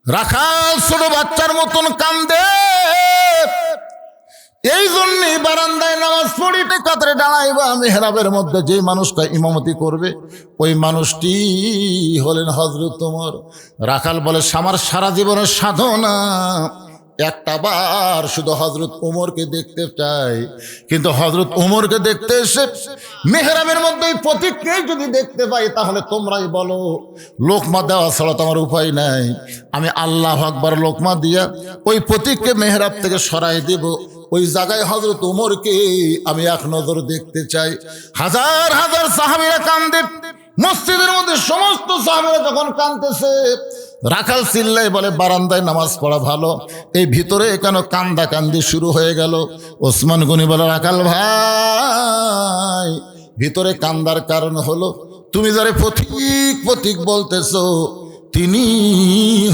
রাখাল ছোট বাচ্চার মতন কান্দে, এই জন্যই বারান্দায় নামাজ পড়িতে কাতারে দাঁড়াইবা মেহরাবের মধ্যে যে মানুষটা ইমামতি করবে ওই মানুষটি হলেন হযরত ওমর। রাখাল বলে আমার সারা জীবনের সাধনা একটা বার শুধু হযরত ওমরকে দেখতে চাই, কিন্তু হযরত ওমরকে দেখতে এসে মেহরাবের মধ্যে ওই প্রতীককে যদি দেখতে পাই তাহলে তোমরাই বলো। লোকমা দেওয়া ছাড়া তো আমার উপায় নাই, আমি আল্লাহু আকবার লোকমা দিয়া ওই প্রতীককে মেহরাব থেকে সরাই দেব। ওই জায়গায় হযরত ওমরকে আমি এক নজর দেখতে চাই। হাজার হাজার সাহাবীরা কান্দে, মসজিদের মধ্যে সমস্ত সাহাবীরা যখন কাঁদতেছে রাখাল চিল্লাই বলে বারান্দায় নামাজ পড়া ভালো, এই ভিতরে কেন কান্দা কান্দি শুরু হয়ে গেল? ওসমান গনি বলে রাখাল ভাই ভিতরে কান্দার কারণ হলো তুমি যারে পথিক পথিক বলতেছো তিনি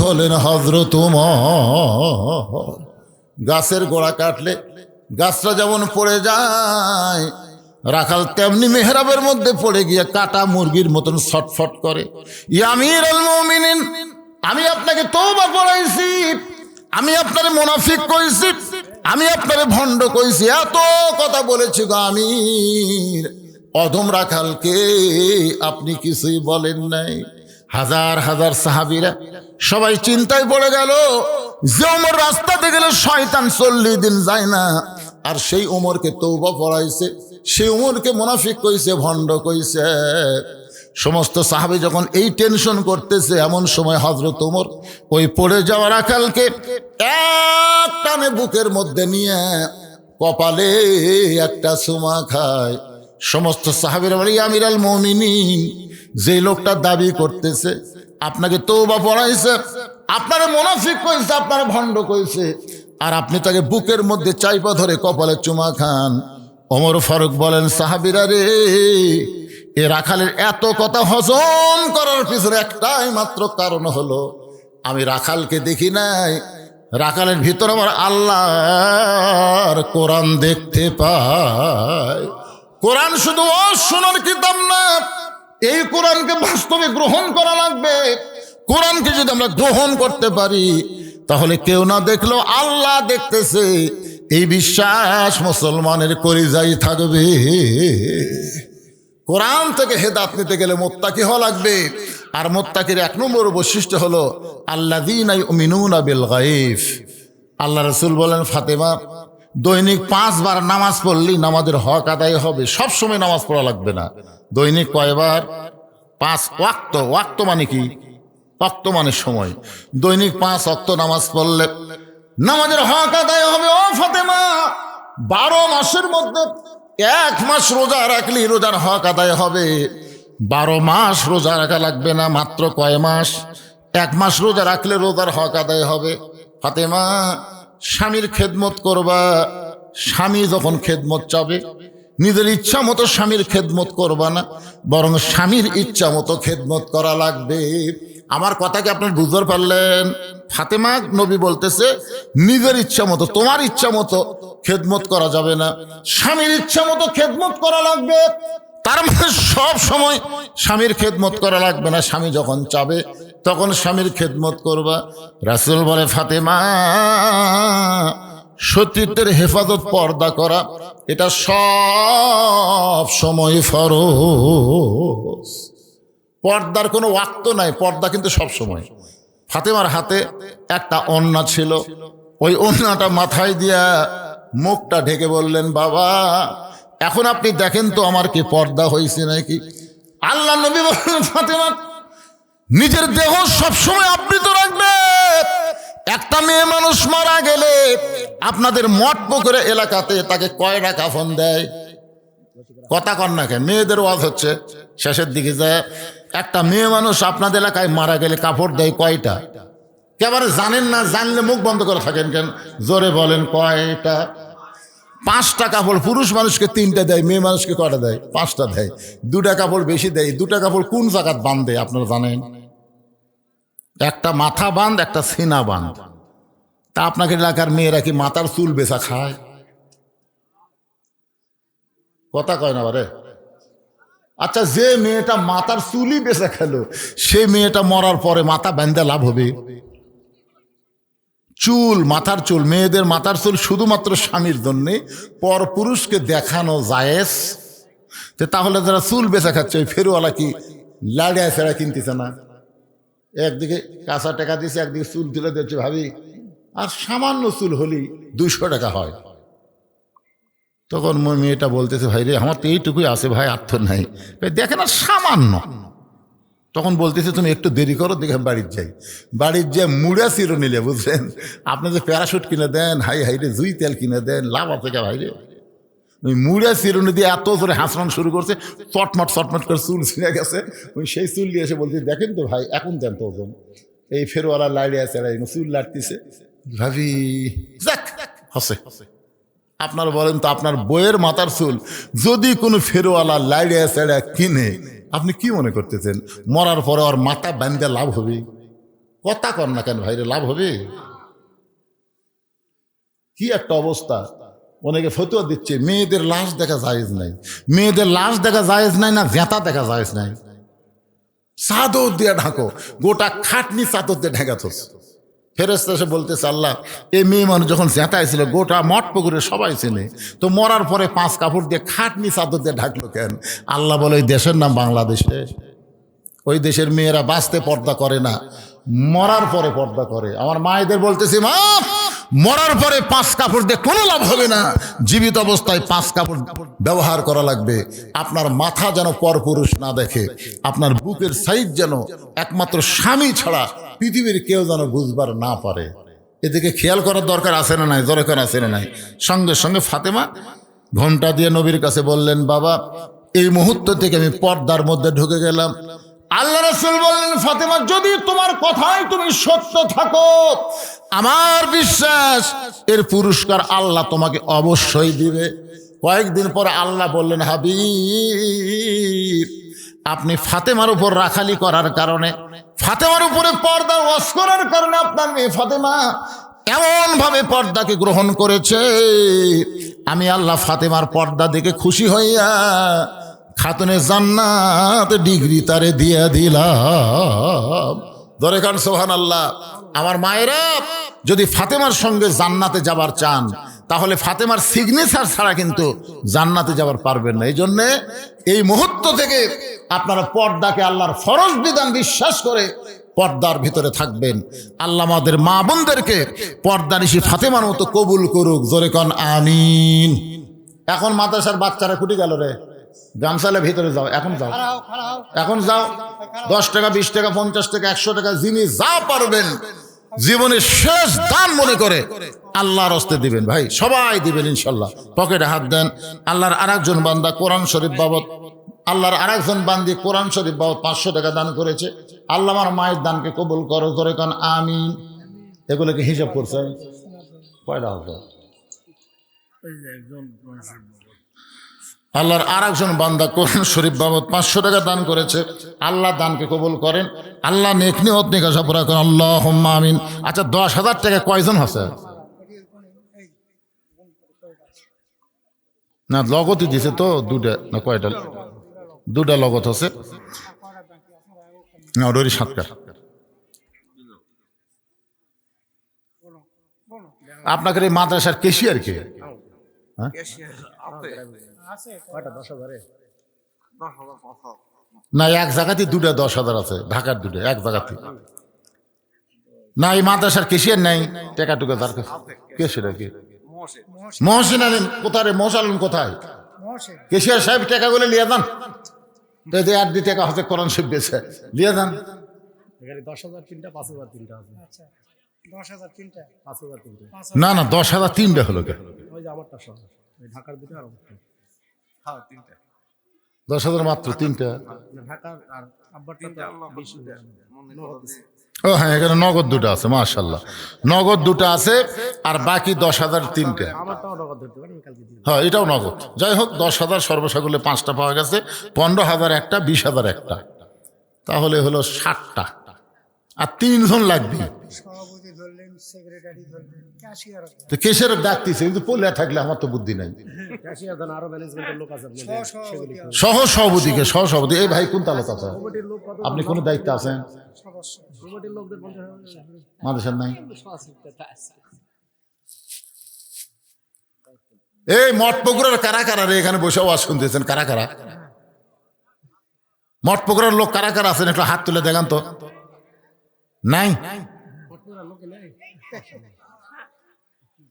হলেন হযরত ওমর। গাছের গোড়া কাটলে গাছটা যেমন পড়ে যায়, রাখাল তেমনি মেহরাবের মধ্যে পড়ে গিয়ে কাটা মুরগির মতন ছটফট করে। ইয়া আমিরুল মুমিনিন, আমি আপনাকে তওবা করাইছি, আমি আপনারে মুনাফিক কইছি, আমি আপনারে ভণ্ড কইছি, এত কথা বলেছি গো আমির, অধম রাখালকে আপনি কিছুই বলেন নাই। হাজার হাজার সাহাবীরা সবাই চিন্তায় পড়ে গেল যে ওমর রাস্তাতে গেলে শয়তান 40 দিন যায় না, আর সেই ওমরকে তওবা পড়াইছে, সেই ওমরকে মুনাফিক কইছে, ভণ্ড কইছে। সমস্ত সাহাবী যখন এই টেনশন করতেছে এমন সময় হযরত ওমর ওই পড়ে যাওয়া রাখালকে এক টানে বুকের মধ্যে নিয়ে কপালে একটা চুমা খায়। সমস্ত সাহাবীরা বলে ইয়া আমিরুল মুমিনিন, যে লোকটা দাবি করতেছে আপনাকে তওবা পড়াইছে, আপনারা মুনাফিক কইছে, আপনারা ভণ্ড কইছে, আর আপনি তাকে বুকের মধ্যে চাইপা ধরে কপালে চুমা খান। ওমর ফারুক বলেন সাহাবীরা রে, এ রাখালের এত কথা হজম করার পিছনে একটাই মাত্র কারণ হলো আমি রাখালকে দেখি নাই, রাখালের ভিতর আমার আল্লাহর কোরআন দেখতে পাই। কোরআন শুধু শোনার কিতাব না, এই কোরআনকে বাস্তবে গ্রহণ করা লাগবে। কোরআনকে যদি আমরা গ্রহণ করতে পারি তাহলে কেউ না দেখলেও আল্লাহ দেখতেছে, এই বিশ্বাস মুসলমানের কলিজায় থাকবে। কোরআন থেকে হেদায়েত নিতে গেলে মুত্তাকি হওয়া লাগবে, আর মুত্তাকির 1 নম্বর বৈশিষ্ট্য হলো আল্লাযীনা ইউমিনুনা বিল গায়ব। আল্লাহ রাসূল বলেন ফাতেমা দৈনিক 5 বার নামাজ পড়লেই নামাজের হক আদায় হবে। সব সময় নামাজ পড়া লাগবে না। দৈনিক কয়বার? 5 ওয়াক্ত। ওয়াক্ত মানে কি? ওয়াক্ত মানে সময়। দৈনিক 5 ওয়াক্ত নামাজ পড়লে নামাজের হক আদায় হবে। ও ফাতেমা, 12 মাসের মধ্যে 1 মাস রোজা রাখলে রোজার হক আদায় হবে। 12 মাস রোজা রাখা লাগবে না, মাত্র কয় মাস? 1 মাস রোজা রাখলে রোজার হক আদায় হবে। ফাতেমা, স্বামীর খেদমত করবা। স্বামী যখন খেদমত চাবে, নিজের ইচ্ছা মতো স্বামীর খেদমত করবা না, বরং স্বামীর ইচ্ছা মতো খেদমত করা লাগবে। আমার কথা কি আপনার বুঝতে পারলেন? ফাতেমা, নবী বলতেছে নিজের ইচ্ছা মতো, তোমার ইচ্ছা মতো খেদমত করা যাবে না, স্বামীর ইচ্ছা মতো খেদমত করা লাগবে। তার মানে সব সময় স্বামীর খেদমত করা লাগবে না। স্বামী যখন চাবে তখন স্বামীর খেদমত করবা। রাসূল বলে, ফাতেমা, সতীত্বের হেফাজত, পর্দা করা, এটা সব সময় ফরজ। পর্দার কোনো ওয়াক্ত নাই, পর্দা কিন্তু সব সময়। ফাতেমার হাতে একটা ওড়না ছিল, ওই ওড়নাটা মাথায় দিয়া মুখটা ঢেকে বললেন, বাবা, এখন আপনি দেখেন তো আমার কি পর্দা হয়েছে নাকি? আল্লাহ নবী বললেন, ফাতেমা, নিজের দেহ সবসময় আপনি তো রাখবেন। একটা মেয়ে মানুষ মারা গেলে আপনাদের মঠ পুকুরে এলাকাতে তাকে কয়টা কাফন দেয়? কথা কন না কেন? মেয়েদের ওয়াজ হচ্ছে, শেষের দিকে যায়। একটা মেয়ে মানুষ আপনাদের এলাকায় মারা গেলে কাপড় দেয় কয়টা? কেবারে জানেন না? জানলে মুখ বন্ধ করে থাকেন কেন? জোরে বলেন, কয়টা? 5টা কাপড়। পুরুষ মানুষকে 3টা দেয়, মেয়ে মানুষকে কয়টা দেয়? 5টা দেয়। 2টা কাপড় বেশি দেয়। 2টা কাপড় কোন জায়গায় বাঁধে আপনারা জানেন? একটা মাথা বাঁধ, একটা সিনা বাঁধ। তা আপনাকে এলাকার মেয়েরা কি মাথার চুল বেচা খায়? কথা কয় না বারে? আচ্ছা, যে মেয়েটা মাথার চুলই বেচা খেলো, সে মেয়েটা মরার পরে মাথা বাঁধতে লাভ হবে? চুল, মাথার চুল, মেয়েদের মাথার চুল শুধুমাত্র স্বামীর জন্য, পর পুরুষকে দেখানো জায়েজ। তাহলে যারা চুল বেচা খাচ্ছে, ওই ফেরওয়ালা কি লাড়িয়া ছেড়া কিনতেছে না? একদিকে কাঁচা টাকা দিচ্ছে, একদিকে চুল তুলে দিচ্ছে। ভাবি, আর সামান্য চুল হলেই 200 টাকা হয়। তখন মেয়েটা বলতেছে, ভাই রে, আমার তো এইটুকুই আছে ভাই, আর তো নাই। দেখে না, সামান্য। তখন বলতেছে, তুমি একটু দেরি করো, দেখে বাড়ির যাই। বাড়ির যে মুড়া চিরো নিলে, বুঝলেন, আপনি যে প্যারাশুট কিনে দেন, হাই হাই রে, জুই তেল কিনে দেন, লাভ আছে কে ভাই রে? ওই মুড়া চিরুনি দিয়ে এত জোরে হাসরান শুরু করছে, চটমট চটমট করে চুল ছিঁড়ে গেছে। ওই সেই চুল দিয়ে এসে বলতে, দেখেন তো ভাই, এখন দেন তো ওজন। এই ফেরওয়ালা লাইড়ে আছে, চুল লাড়তেছে। ভাবি, যাক, হসে। আপনার বলেন তো, আপনার বইয়ের মাথার চুল যদি কোনো ফেরওয়ালা লাইড়ে ছেড়ে কিনে, আপনি কি মনে করতেছেন মরার পরে ওর মাথা বাঁধতে লাভ হবে? কথা কর না কেন ভাইরে, লাভ হবে? কি একটা অবস্থা! অনেকে ফতোয়া দিচ্ছে মেয়েদের লাশ দেখা জায়েজ নাই। মেয়েদের লাশ দেখা জায়েজ নাই না, জেতা দেখা জায়েজ নাই। চাদর দিয়ে ঢাকো, গোটা খাটনি চাদর দিয়ে ঢাকা থস। ফেরেশতা এসে বলতেছে, আল্লাহ, এই মেয়ে মানুষ যখন জেতাইছিল গোটা মঠ পুকুরে সবাই চেনে, তো মরার পরে 5 কাপড় দিয়ে খাটনি চাদর দিয়ে ঢাকলো কেন? আল্লাহ বলে, ওই দেশের নাম বাংলাদেশে। ওই দেশের মেয়েরা বাঁচতে পর্দা করে না, মরার পরে পর্দা করে। আমার মায়েদের বলতেছি, মা, মরার পরে 5 কাপড় দিয়ে কোনো লাভ হবে না, জীবিত অবস্থায় 5 কাপড় ব্যবহার করা লাগবে। আপনার মাথা যেন পরপুরুষ না দেখে, আপনার বুকের সাইজ যেন একমাত্র স্বামী ছাড়া পৃথিবীর কেউ যেন বুঝবার না পারে। এদিকে খেয়াল করার দরকার আছে না নাই? দরকার আছে না নাই? সঙ্গে সঙ্গে ফাতেমা ঘোমটা দিয়ে নবীর কাছে বললেন, বাবা, এই মুহূর্ত থেকে আমি পর্দার মধ্যে ঢুকে গেলাম। আল্লাহ রাসূল বললেন, ফাতেমা, যদি তোমার কথায় তুমি সত্য থাকো, আমার বিশ্বাস এর পুরস্কার আল্লাহ তোমাকে অবশ্যই দিবে। কয়েকদিন পরে আল্লাহ বললেন, হাবিব, আপনি ফাতেমার উপর রাখালি করার কারণে, ফাতেমার উপরে পর্দা ওয়াজ করার কারণে আপনার মেয়ে ফাতেমা এমন ভাবে পর্দাকে গ্রহণ করেছে, আমি আল্লাহ ফাতেমার পর্দা দেখে খুশি হইয়া খাতুনে জান্নাত ডিগ্রি তারে দিয়ে দিলাম। ধরে খান সুবহানাল্লাহ। আমার মায়েরা, যদি ফাতেমার সঙ্গে জান্নাতে যাবার চান, তাহলে ফাতেমার সিগনেচার ছাড়া কিন্তু জান্নাতে যাবার পারবেন না। এই জন্যে এই মুহূর্ত থেকে আপনারা পর্দাকে আল্লাহর ফরজ বিধান বিশ্বাস করে পর্দার ভিতরে থাকবেন। আল্লাহ আমাদের মা বোনদেরকে পর্দানিশি ফাতেমার মতো কবুল করুক, জোরে কন আমিন। এখন মাদ্রাসার বাচ্চারা কুটি গেল রে, গামছালে ভিতরে যাও, এখন যাও, এখন যাও। 10 টাকা 20 টাকা 50 টাকা 100 টাকা যিনি যা পারবেন জীবনের শেষ দান মনে করে আল্লাহর হস্তে দিবেন ভাই, সবাই দিবেন ইনশাল্লাহ। পকেটে হাত দেন। আল্লাহর আরেকজন বান্দা কোরআন শরীফ বাবদ, আল্লাহর আরেকজন বান্দি কোরআন শরীফ বাবদ 500 টাকা দান করেছে। আল্লাহ আমার মায়ের দানকে কবুল করো, জোরে কান আমিন। এগুলোকে হিসাব করছে কয়টা হবে? আল্লাহর আরেকজন বান্দা কোরআন শরীফ বাবদ 500 টাকা দান করেছে। আল্লাহ দানকে কবুল করেন, আল্লাহ নেক নিয়ত নেক আশা পুরা করেন, আল্লাহুম্মা আমিন। আচ্ছা 10,000 টাকা কয়জন আছে? না লগতই দিছে তো দুটা না কয়টা? দুটা লগত আছে না, ওরই 7টা। আপনাদের এই মাদ্রাসার কেশিয়ার কে? হ্যাঁ না, এক জায়গাতে দুটা 10,000 আছে, ঢাকার দুটো এক জায়গাতে। না এই মাদ্রাসার কেশিয়ার নাই টাকা টুকা তার কাছে? কেশিয়ার কি? মহসিন আলীম কোথায় রে? মহসিন আলীম কোথায়? কেশিয়ার সাহেব টাকা গুলো লিয়ে যান, 8 টাকা হচ্ছে কোরআন শরীফ বেছে লিয়ে যান। 10,000 তিনটা, 5,000 তিনটা আছে। 10,000 তিনটা, 5,000 তিনটা। না না 10,000 3টা হলো কে? ওই যে আমারটা সহ, ওই ঢাকার দুটো আর আমারটা। হ্যাঁ তিনটা। 10,000 মাত্র 3টা। ঢাকার আর আব্বারটা তো 20 ও হ্যাঁ, এখানে নগদ দুটো আছে, মাশাআল্লাহ নগদ দুটো আছে, আর বাকি 10,000 3টা। আমারটাও নগদ ধরতে পারি, আমি কালকে দিই। হ্যাঁ এটাও নগদ। যাই হোক 10,000 সর্বসাকুল্যে 5টা পাওয়া গেছে, 15,000 একটা, 20,000 একটা, তাহলে হলো 60টা। আর 3 জন লাগবে। সভাপতি ধরলেন, সেক্রেটারি ধরলেন, ক্যাশিয়ার তো কেসের ডাকতেছে, কিন্তু পড়লে থাকলে আমার তো বুদ্ধি নাই। ক্যাশিয়ার দেন, আরো ম্যানেজমেন্টের লোক আছে আপনাদের, সেগুলি করেন। সহ সভাপতিকে, সহ সভাপতি। এই ভাই কোন তালুক আছে? কমিটির লোক কত? আপনি কোন দায়িত্ব আছেন? সদস্য। কমিটির লোকদের 50,000 মাদ্রাসার নাই? এই মঠপুকুরের কারা কারা রে এখানে বসে ওয়াজ শুনতেছেন? কারা কারা মঠপুকুরের লোক কারা কারা আছেন? একটু হাত তুলে দেখান তো। নাই?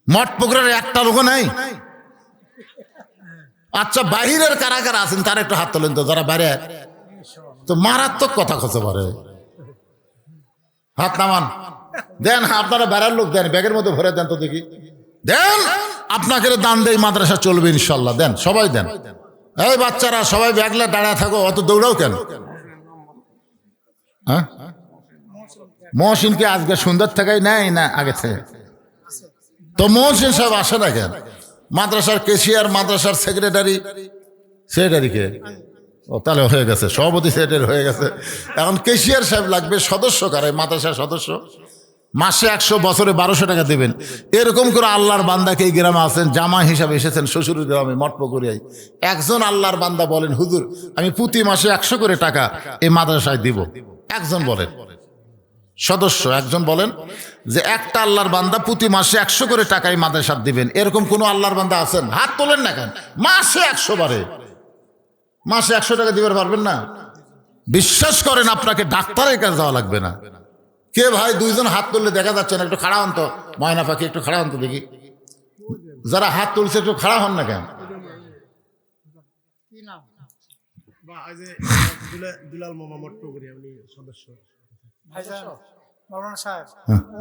মঠপুকুরের একটা লোক নাই? আচ্ছা বাহিরের কারা কারা আছেন তারা একটু হাত তোলেন তো, যারা বাইরে। তো মারাত্মক কথা কতে পারে, হাত নামান। দেন আপনারা বেড়ার লোক দেন, ব্যাগের মধ্যে ভরে দেন তো দেখি। দেন, আপনাকে দান দেই, মাদ্রাসা চলবে ইনশাল্লাহ। দেন, সবাই দেন। এই বাচ্চারা সবাই ব্যাগলে দাঁড়ায় থাকো, অত দৌড়াও কেন? হ্যাঁ মহসিনকে আজকে সুন্দর থাকাই নেয় না আগে থেকে? তো মহসিন সাহেব আসে না কেন? মাদ্রাসার কেশিয়ার, মাদ্রাসার সেক্রেটারি, সেক্রেটারিকে ও তাহলে হয়ে গেছে, সভাপতি সেক্রেটারি হয়ে গেছে। এখন কেশিয়ার সাহেব লাগবে। সদস্য কারে? মাদ্রাসার সদস্য। মাসে 100, বছরে 1200 টাকা দেবেন। এরকম করে আল্লাহর বান্দাকে এই গ্রামে আছেন, জামা হিসাবে এসেছেন শ্বশুরের গ্রামে মঠপুকুরিয়ায়। একজন আল্লাহর বান্দা বলেন, হুজুর আমি প্রতি মাসে 100 করে টাকা এই মাদ্রাসায় দিব। একজন বলেন, সদস্য একজন বলেন যে একটা আল্লাহর বান্দা প্রতি মাসে 100 করে টাকা এই মাদ্রাসায় দিবেন। এরকম কোন আল্লাহর বান্দা আছেন? হাত তোলেন না কেন? মাসে 100 বারে মাসে 100 টাকা দিতে পারবেন না? বিশ্বাস করেন আপনাকে ডাক্তারের কাছে যাওয়া লাগবে না। কে ভাই? 2 জন হাত তুললে দেখা যাচ্ছে না, একটু খাড়া হন তো। ময়না পাখি একটু খাড়া হন তো দেখি। যারা হাত তুলছে একটু খাড়া হন না কেন? কি নাম? বা এই যে দুলাল মামা মট্টুকরি, উনি সদস্য। ভাইজান মাওলানা সাহেব,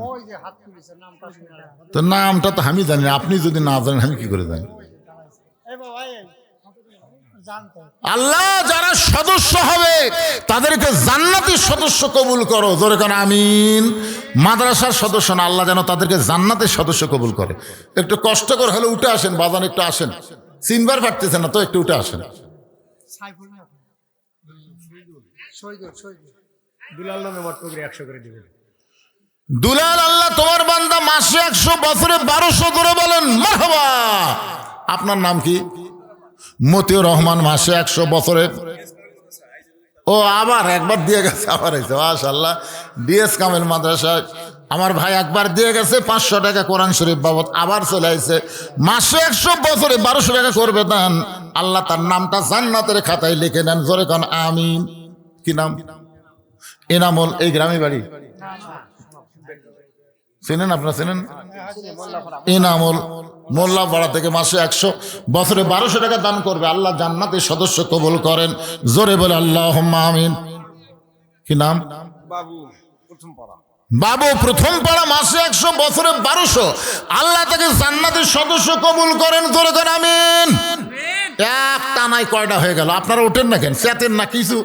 ওই যে হাত তুলেছে, নামটা শুনে। তো নামটা তো আমি জানি না, আপনি যদি না জানেন আমি কি করে জানি? এই বাবা এই জানতো। আল্লাহ যারা সদস্য হবে তাদেরকে জান্নাতের সদস্য কবুল করো, জোরে কান আমিন। মাদ্রাসার সদস্য না, আল্লাহ যেন তাদেরকে জান্নাতের সদস্য কবুল করে। একটু কষ্ট করে হলে উঠে আসেন বাজান, একটু আসেন। চিনবার পারতেছেন না তো, একটু উঠে আসেন। সাইফুল না, শহীদুল, শহীদুল। দুলাল নামে মট্টুকরি 100 করে দিবেন। দুলাল, আল্লাহ তোমার বান্দা মাসে 100, বছরে 1200 করে বলেন মারহাবা। আপনার নাম কি? মতিউর রহমান। মাসে 100, বছরে ও আবার একবার দিয়ে গেছে, আবার হয়েছে মাশাআল্লাহ। ডিএস কামেল মাদ্রাসায় আমার ভাই একবার দিয়ে গেছে 500 টাকা কোরআন শরীফ বাবদ, আবার চলে আসছে। মাসে 100, বছরে 1200 টাকা করবে দেন। আল্লাহ তার নামটা জান্নাতের খাতায় লিখে নেন, জোরে কান আমিন। কি নাম? এনামল এই গ্রামে বাড়ি, চেনেন আপনারা, চেনেন? এনামল মোল্লাপাড়া থেকে মাসে 100, বছরে 1200 টাকা দান করবে, আল্লাহ জান্নাতের সদস্য কবুল করেন। জোরে বলে আল্লাহুম্মা আমিন। কি নাম? বাবু প্রথম পাড়া, মাসে 100, বছরে 1200, আল্লাহ তাকে জান্নাতের সদস্য কবুল করেন। জোরে করে আমিন। একটা নাই কয়টা হয়ে গেল? আপনারা ওঠেন না কেন? চেতেন না কিছু?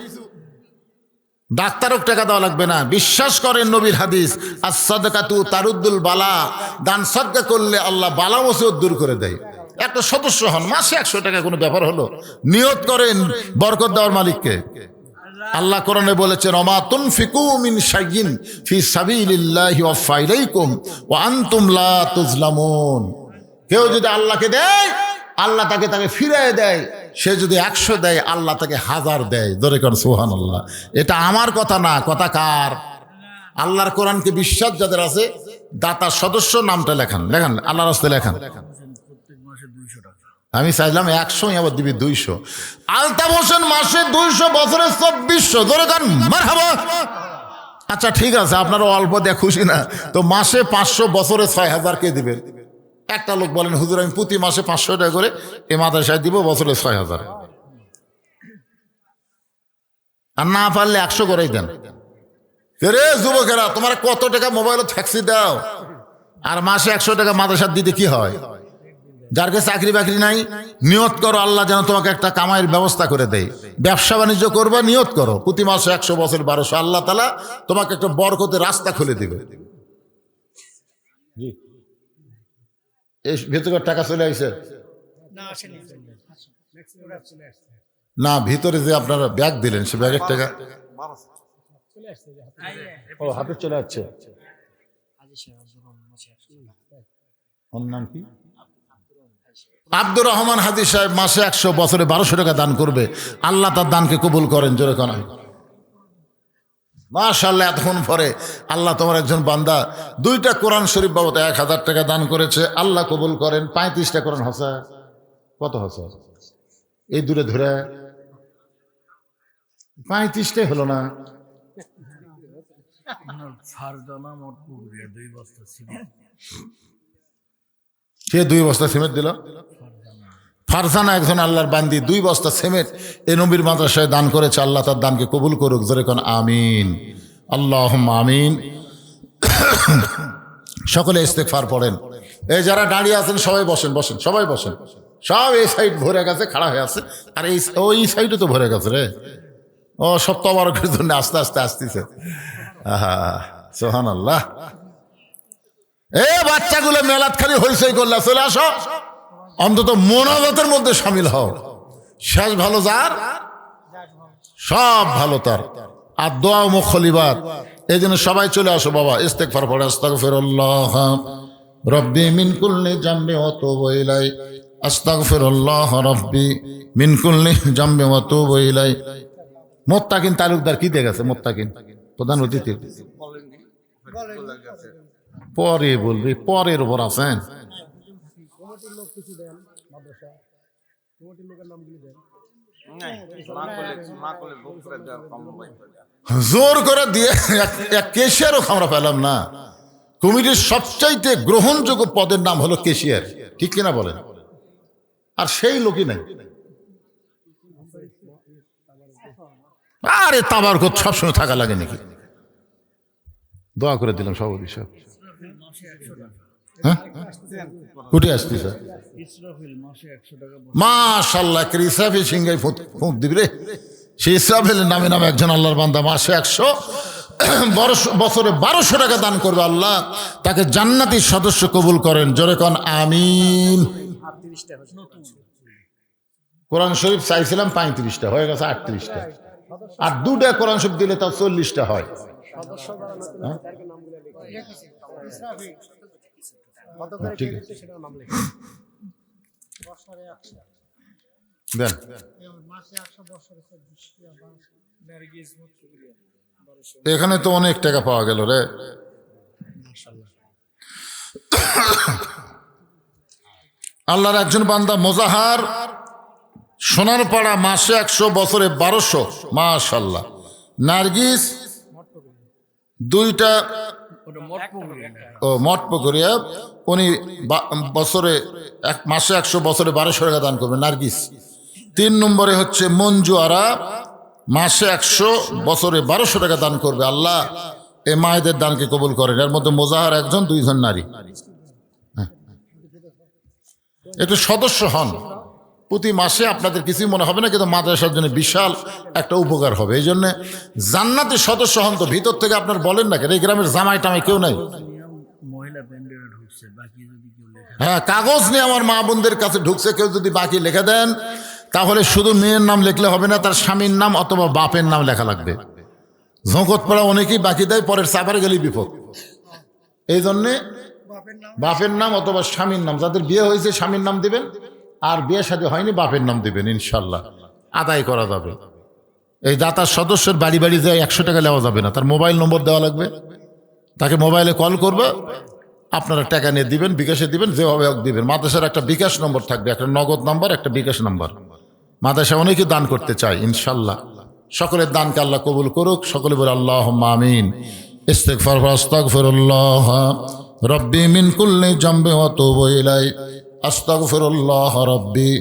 ডাক্তারও টাকা দেওয়া লাগবে না। বিশ্বাস করেন নবীর হাদিস, as-সাদাকাতু তারুদ্দুল বালা, দান সদকা করলে আল্লাহ বালা মুসিবত দূর করে দেয়। একটা সদস্য হন, মাসে 100 টাকা কোনো ব্যাপার হলো? নিয়ত করেন বরকত দেওয়ার মালিককে। আল্লাহ কোরআনে বলেছেন, ওমা তুনফিকু মিন শাইইন ফি সাবিলিল্লাহি ওয়াফা ইলাইকুম ওয়া আনতুম লা তুজলামুন। কেউ যদি আল্লাহকে দেয়, আল্লাহ তাকে ফিরিয়ে দেয়। সে যদি 100 দেয়, আল্লাহ তাকে 1000 দেয়। জোরে কর সুবহানাল্লাহ। এটা আমার কথা না, কথা কার? আল্লাহর কোরআনকে বিশ্বাস যাদের আছে, দাতা সদস্য নামটা লেখান, লেখান আল্লাহর রাস্তায় লেখান। আমি চাইলাম 100, আবার দিবি 200। আলতাফ হোসেন মাসে 200, বছরে 2400। জোরে কর মারহাবা। আচ্ছা ঠিক আছে, আপনারা অল্প দিয়ে খুশি না তো, মাসে 500, বছরে 6000 কে দিবেন? একটা লোক বলেন, হুজুর আমি প্রতি মাসে 500 টাকা করে এ মাদ্রাসায় দিব, বছরে 6000। আর না পারলে 100 করেই দেন। রে যুবকেরা, তোমরা কত টাকা মোবাইলে ট্যাক্সি দাও, আর মাসে 100 টাকা মাদ্রাসা দিতে কি হয়? যার কাছে চাকরি বাকরি নাই, নিয়ত করো আল্লাহ যেন তোমাকে একটা কামাইয়ের ব্যবস্থা করে দেয়। ব্যবসা বাণিজ্য করবা, নিয়ত করো প্রতি মাসে 100, বছর 1200, আল্লাহ তাআলা তোমাকে একটা বরকতের রাস্তা খুলে দিবে। জি, এই ভেতরে টাকা চলে আসছে না? ভিতরে যে আপনারা ব্যাগ দিলেন, সে ব্যাগের টাকা ও হাতে চলে যাচ্ছে। ওর নাম কি? আব্দুর রহমান হাজি সাহেব মাসে 100, বছরে 1200 টাকা দান করবে। আল্লাহ তার দানকে কবুল করেন। জোরে কোন মাশাআল্লাহ। এতক্ষণ পরে আল্লাহ তোমার একজন বান্দা 2টা কোরআন শরীফ বাবদ 1000 টাকা দান করেছে। আল্লাহ কবুল করেন। 35টা কোরআন হসা কত হসা? এই দূরে ধরে 35টাই হলো না? সে 2 বস্তা সিমেন্ট দিল। ফারজানা একজন আল্লাহর বান্দি 2 বস্তা সিমেন্ট এই নবীর মাদ্রাসায় দান করেছে। আল্লাহ তার দানকে কবুল করুক। জোরে কোন আমিন। আল্লাহুম্মা আমিন। সকলে ইস্তেগফার পড়েন। এই যারা দাঁড়িয়ে আছেন সবাই বসেন, বসেন, সবাই বসেন। সব এই সাইড ভরে গেছে, খাড়া হয়ে আছে, আর ওই সাইডে তো ভরে গেছে রে। ও সব তবারকের জন্য আস্তে আস্তে আসতেছে। আহা সুবহানাল্লাহ। এ বাচ্চাগুলো মেলাত খালি হইচই করলা, চলে আসো, অন্তত মোনাজাতের মধ্যে শামিল হও। শেষ ভালো যার, সব ভালো তার। আর দোয়া ও মুখলিবাত, এই জন্য সবাই চলে আসো বাবা, ইস্তেগফার পড়ে। আস্তাগফিরুল্লাহ রব্বি মিন কুল্লি জামবি ওয়া তুবু ইলাই, আস্তাগফিরুল্লাহ রব্বি মিন কুল্লি জামবি ওয়া তুবু ইলাই। মোত্তাকিন তালুকদার কি দিয়ে গেছে? মোত্তাকিন প্রধান অতিথি পরে বলবি, পরের উপর আছেন। জোর করে দিয়ে এক কেশিয়ারও আমরা পেলাম না। কমিটির সবচাইতে গ্রহণযোগ্য পদের নাম হলো কেশিয়ার, ঠিক কিনা বলেন? আর সেই লোকই নাই। আরে তাবারকত সবসময় থাকা লাগে নাকি? দোয়া করে দিলাম সভাপতি সাহেব। হ্যাঁ, উঠে আসতেছে মাশাআল্লাহ। ইসরাফিল সিংহাই ফুঁক দিবি রে। সে ইসরাফিলের নামে নামে একজন আল্লাহর বান্দা মাসে 100, বছরে 1200 টাকা দান করবে। আল্লাহ তাকে জান্নাতের সদস্য কবুল করেন। জোরে কোন আমিন। কোরআন শরীফ চাইছিলাম 35টা, হয়ে গেছে 38টা। আর 2টা কোরআন শরীফ দিলে তাও 40টা হয়। ঠিক আছে দেন। এখানে তো অনেক টাকা পাওয়া গেল রে। আল্লাহর একজন বান্দা মোজাহার সোনারপাড়া মাসে 100, বছরে 1200। মাশাআল্লাহ। নার্গিস দুইটা ও মঠ পুকুরিয়া উনি বছরে মাসে 100, বছরে 1200 টাকা দান করবে নার্গিস। 3 নম্বরে হচ্ছে মঞ্জু আরা, মাসে 100, বছরে 1200 টাকা দান করবে। আল্লাহ এই মায়েদের দানকে কবুল করেন। এর মধ্যে মোজাহার একজন, 2 জন নারী। একটু সদস্য হন, প্রতি মাসে আপনাদের কিছুই মনে হবে না, কিন্তু মাদ্রাসার জন্য বিশাল একটা উপকার হবে। এই জন্য জান্নাতের সদস্য হন। তো ভিতর থেকে আপনার বলেন না কেন, এই গ্রামের জামাই টামাই কেউ নাই? হ্যাঁ, কাগজ নিয়ে আমার মা বোনদের কাছে ঢুকছে, কেউ যদি বাকি লিখে দেন তাহলে শুধু মেয়ের নাম লিখলে হবে না, তার স্বামীর নাম অথবা বাপের নাম লেখা লাগবে। ঝোঁকত পড়া অনেকেই বাকি দেয়, পরের সাফারে গেলেই বিপদ। এই জন্যে বাপের নাম অথবা স্বামীর নাম, যাদের বিয়ে হয়েছে স্বামীর নাম দিবেন, আর বিয়ে শাদী হয়নি বাপের নাম দিবেন, ইনশাল্লাহ আদায় করা যাবে। এই দাতার সদস্যের বাড়ি বাড়ি যায় 100 টাকা নেওয়া যাবে না, তার মোবাইল নম্বর দেওয়া লাগবে, তাকে মোবাইলে কল করবে, আপনারা টাকা নিয়ে দিবেন, বিকাশে দিবেন, যেভাবে হোক দিবেন। মাদ্রাসার একটা বিকাশ নম্বর থাকবে, একটা নগদ নাম্বার, একটা বিকাশ নাম্বার। মাদ্রাসা অনেকে দান করতে চায়, ইনশাল্লাহ সকলের দানকে আল্লাহ কবুল করুক। সকলে বলে আল্লাহুম্মা আমিন। ইস্তিগফার ওয়া আস্তাগফিরুল্লাহ রব্বি মিন কুল্লি জামবি ওয়া তুবু ইলাইহি, আস্তাগফিরুল্লাহ রব্বি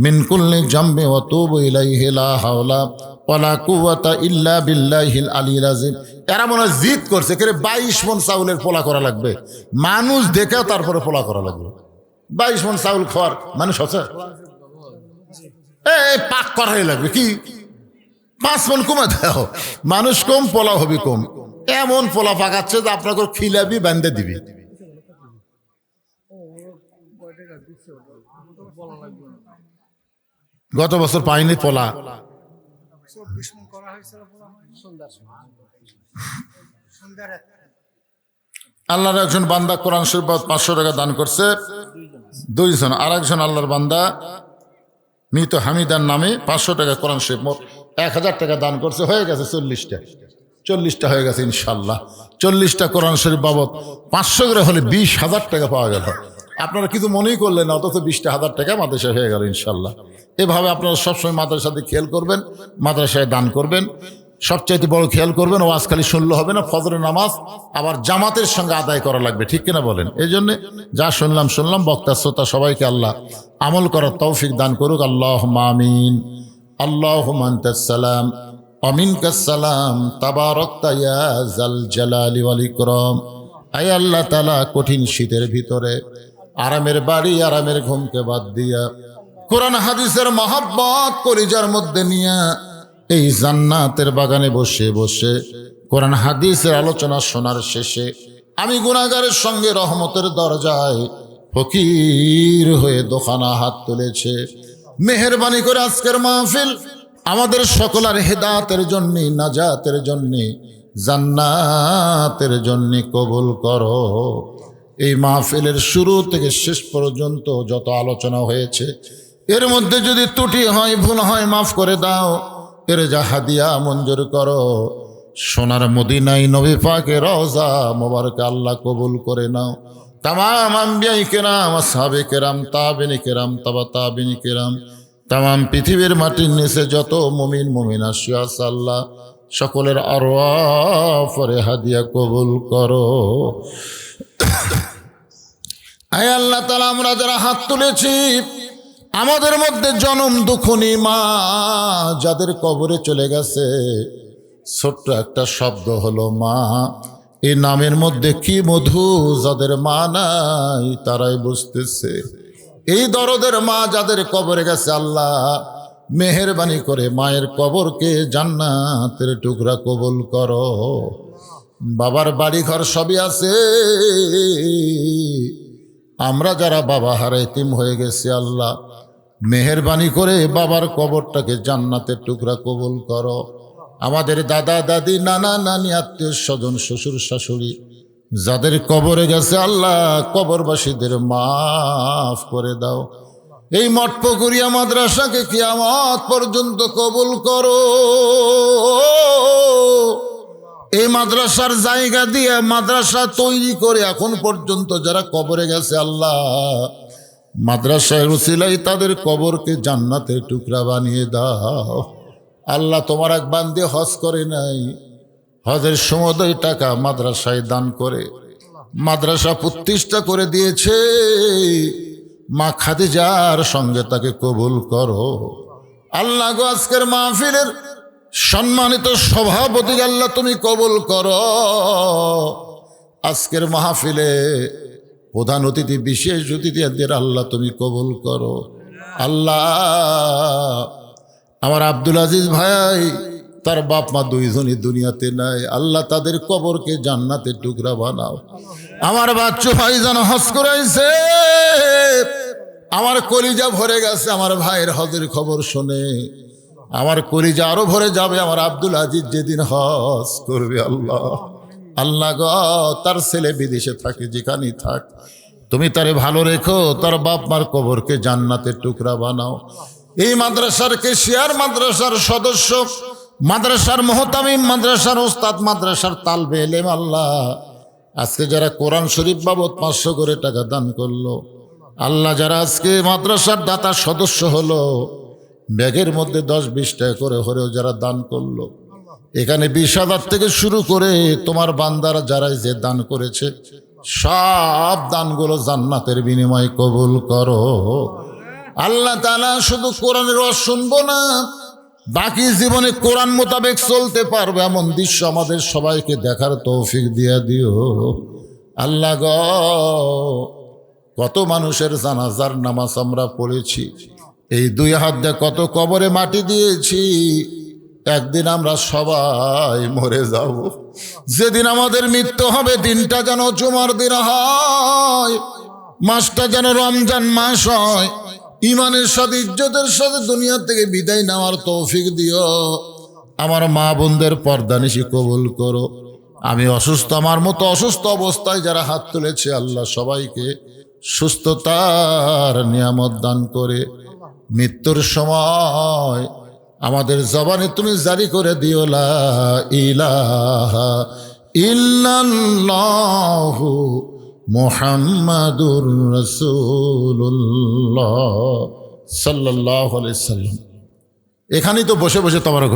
মিন কুল্লি জামবি ওয়া তুবু ইলাইহি, লা হাওলা ওয়ালা কুওয়াতা ইল্লা বিল্লাহিল আলিয়্যিল আযীম। এরা মনে হয় জিদ করছে, কে 22 মণ চাউলের পোলা করা লাগবে, মানুষ দেখে তারপরে পোলা করা লাগবে। 22 মণ চাউল খাওয়ার মানুষ আছে? এই পাক করাই লাগবে কি, 5 মণ কমে দাও, মানুষ কম, পোলা হবে কম। এমন পোলা পাকাচ্ছে যে আপনাকে খিলাবি, বান্ধে দিবি। গত বছর পাইনি পোলা। আল্লাহর একজন বান্দা কোরআন শরীফ 500 টাকা দান করছে, 2 জন। আর একজন আল্লাহর বান্দা মৃত হামিদার নামে 500 টাকা কোরআন শরীফ, মোট 1000 টাকা দান করছে। হয়ে গেছে 40টা হয়ে গেছে ইনশাল্লাহ। 40টা কোরআন শরীফ বাবদ 500 করে হলে 20,000 টাকা পাওয়া গেল। আপনারা কিছু মনেই করলেন না, অথচ 20,000 টাকা মাদ্রাসা হয়ে গেল ইনশাল্লাহ। এভাবে আপনারা সবসময় মাদ্রাসাতে খেয়াল করবেন, মাদ্রাসায় দান করবেন। সবচাইতে বড় খেয়াল করবেন, ওয়াজ খালি শুনলে হবে না, ফজরের নামাজ আবার জামাতের সঙ্গে আদায় করা লাগবে, ঠিক কিনা বলেন? এই জন্যে যা শুনলাম বক্তা শ্রোতা সবাইকে আল্লাহ আমল করার তৌফিক দান করুক। আল্লাহুম্মা আমিন। আল্লাহুম্মা আনতাস সালাম ওয়া মিনকাস সালাম, তাবারাকতা ইয়া যাল জালালি ওয়াল ইকরাম। আয় আল্লাহ তাআলা, কঠিন শীতের ভিতরে আরামের বাড়ি, আরামের ঘুমকে বাদ দিয়া কোরআন হাদিসের মহব্বত কলিজার মধ্যে নিয়া এই জান্নাতের বাগানে বসে বসে কোরআন হাদিসের আলোচনা শোনার শেষে আমি গুনাহগারের সঙ্গে রহমতের দরজায় ফকির হয়ে দোকানা হাত তুলেছে। মেহেরবানি করে আজকের মাহফিল আমাদের সকলের হেদায়েতের জন্য, নাজাতের জন্য, জান্নাতের জন্য কবুল করো। এই মাহফিলের শুরু থেকে শেষ পর্যন্ত যত আলোচনা হয়েছে, এর মধ্যে যদি ত্রুটি হয়, ভুল হয়, মাফ করে দাও। এর যা হাদিয়া মঞ্জুর করো। সোনার মদিনায় নবী পাকের রওজা মোবারক আল্লাহ কবুল করে নাও। তামাম আম্বিয়ায়ে কেরাম, আসহাবে কেরাম, তাবেঈনে কেরাম, তাবা তাবেঈনে কেরাম, তামাম পৃথিবীর মাটির নিচে যত মুমিন মুমিনা শুয়ে আছে আল্লাহ সকলের আরওয়াহ পরে হাদিয়া কবুল করো। আয় আল্লাহ তাআলা, আমরা যারা হাত তুলেছি, আমাদের মধ্যে জনম দুঃখনী মা যাদের কবরে চলে গেছে, ছোট্ট একটা শব্দ হলো মা। এই নামের মধ্যে কি মধু, যাদের মা নাই তারাই বুঝতেছে। এই দরদের মা যাদের কবরে গেছে, আল্লাহ মেহেরবানি করে মায়ের কবরকে জান্নাতের টুকরা কবুল করো। বাবার বাড়ি ঘর সবই আছে, আমরা যারা বাবা হারা এতিম হয়ে গেছি, আল্লাহ মেহেরবানি করে বাবার কবরটাকে জান্নাতের টুকরা কবুল করো। আমাদের দাদা দাদি, নানা নানি, আত্মীয় স্বজন, শ্বশুর শাশুড়ি যাদের কবরে গেছে, আল্লাহ কবরবাসীদের মাফ করে দাও। এই মঠপুকুরিয়া মাদ্রাসাকে কিয়ামত পর্যন্ত কবুল করো। এই মাদ্রাসার জায়গা দিয়ে মাদ্রাসা তৈরি করে এখন পর্যন্ত যারা কবরে গেছে, আল্লাহ মাদ্রাসার উসিলাই তাদের কবরকে জান্নাতের টুকরা বানিয়ে দাও। আল্লাহ তোমার এক বান্দে হজ করে নাই, হজের সমুদয় টাকা মাদ্রাসায় দান করে মাদ্রাসা প্রতিষ্ঠা করে দিয়েছে। মা খাদিজার সঙ্গে তাকে কবুল করো আল্লাহ গো। আজকের মাহফিলের সম্মানিত সভাপতি আল্লাহ তুমি কবুল করো। আজকের মাহফিলে প্রধান অতিথি বিশেষ অতিথিদের আল্লাহ তুমি কবুল করো আল্লাহ। আমার আব্দুল আজিজ ভাই তার বাপ মা দুইজনই দুনিয়াতে নাই আল্লাহ, তাদের কবরকে জান্নাতের টুকরা বানাও। আমার বাচ্চু ভাই যেন হজ করাইছে, আমার কলিজা ভরে গেছে আমার ভাইয়ের হজের খবর শুনে। আমার কলিজা আরো ভরে যাবে আমার আব্দুল আজিজ যেদিন হজ করবে। আল্লাহ আল্লাহ গো, তার ছেলে বিদেশে থাকে, যেখানেই থাক তুমি তারে ভালো রেখো, তার বাপ মার কবরকে জান্নাতের টুকরা বানাও। এই মাদ্রাসার কেশিয়ার, মাদ্রাসার সদস্য, মাদ্রাসার মোহতামিম, মাদ্রাসার ওস্তাদ, মাদ্রাসার তালবে এলেম আল্লাহ, আজকে যারা কোরআন শরীফ বাবদ 500 করে টাকা দান করলো আল্লাহ, যারা আজকে মাদ্রাসার দাতা সদস্য হলো, ব্যাগের মধ্যে 10-20 টাকা করে হলেও যারা দান করলো, এখানে 20,000 থেকে শুরু করে তোমার বান্দারা যারা যে দান করেছে সব দানগুলো জান্নাতের বিনিময়ে কবুল করো আল্লাহ তাআলা। শুধু কোরআনের ওয়াজ শুনবো না, বাকি জীবনে কোরআন মোতাবেক চলতে পারবে এমন দৃশ্য আমাদের সবাইকে দেখার তৌফিক দিয়া দিও আল্লাহ গো। কত মানুষের জানাজার নামাজ আমরা পড়েছি, এই 2 হাত দিয়ে কত কবরে মাটি দিয়েছি। একদিন আমরা সবাই মরে যাব, যেদিন আমাদের মৃত্যু হবে দিনটা যেন জুমার দিন হয়, মাসটা যেন রমজান মাস হয়। ইমানের সাথে ইজ্জতের সাথে দুনিয়া থেকে বিদায় নেওয়ার তৌফিক দিও। আমার মা বোনদের পর্দানিশি কবুল করো। আমি অসুস্থ, আমার মতো অসুস্থ অবস্থায় যারা হাত তুলেছে আল্লাহ সবাইকে সুস্থতার নিয়ামত দান করে মৃত্যুর সময় আমাদের জবানে তুমি জারি করে দিও লা ইলাহা ইল্লাল্লাহু মুহাম্মাদুর রাসূলুল্লাহ সাল্লাল্লাহু আলাইহি সাল্লাম। এখানেই তো বসে বসে তোমার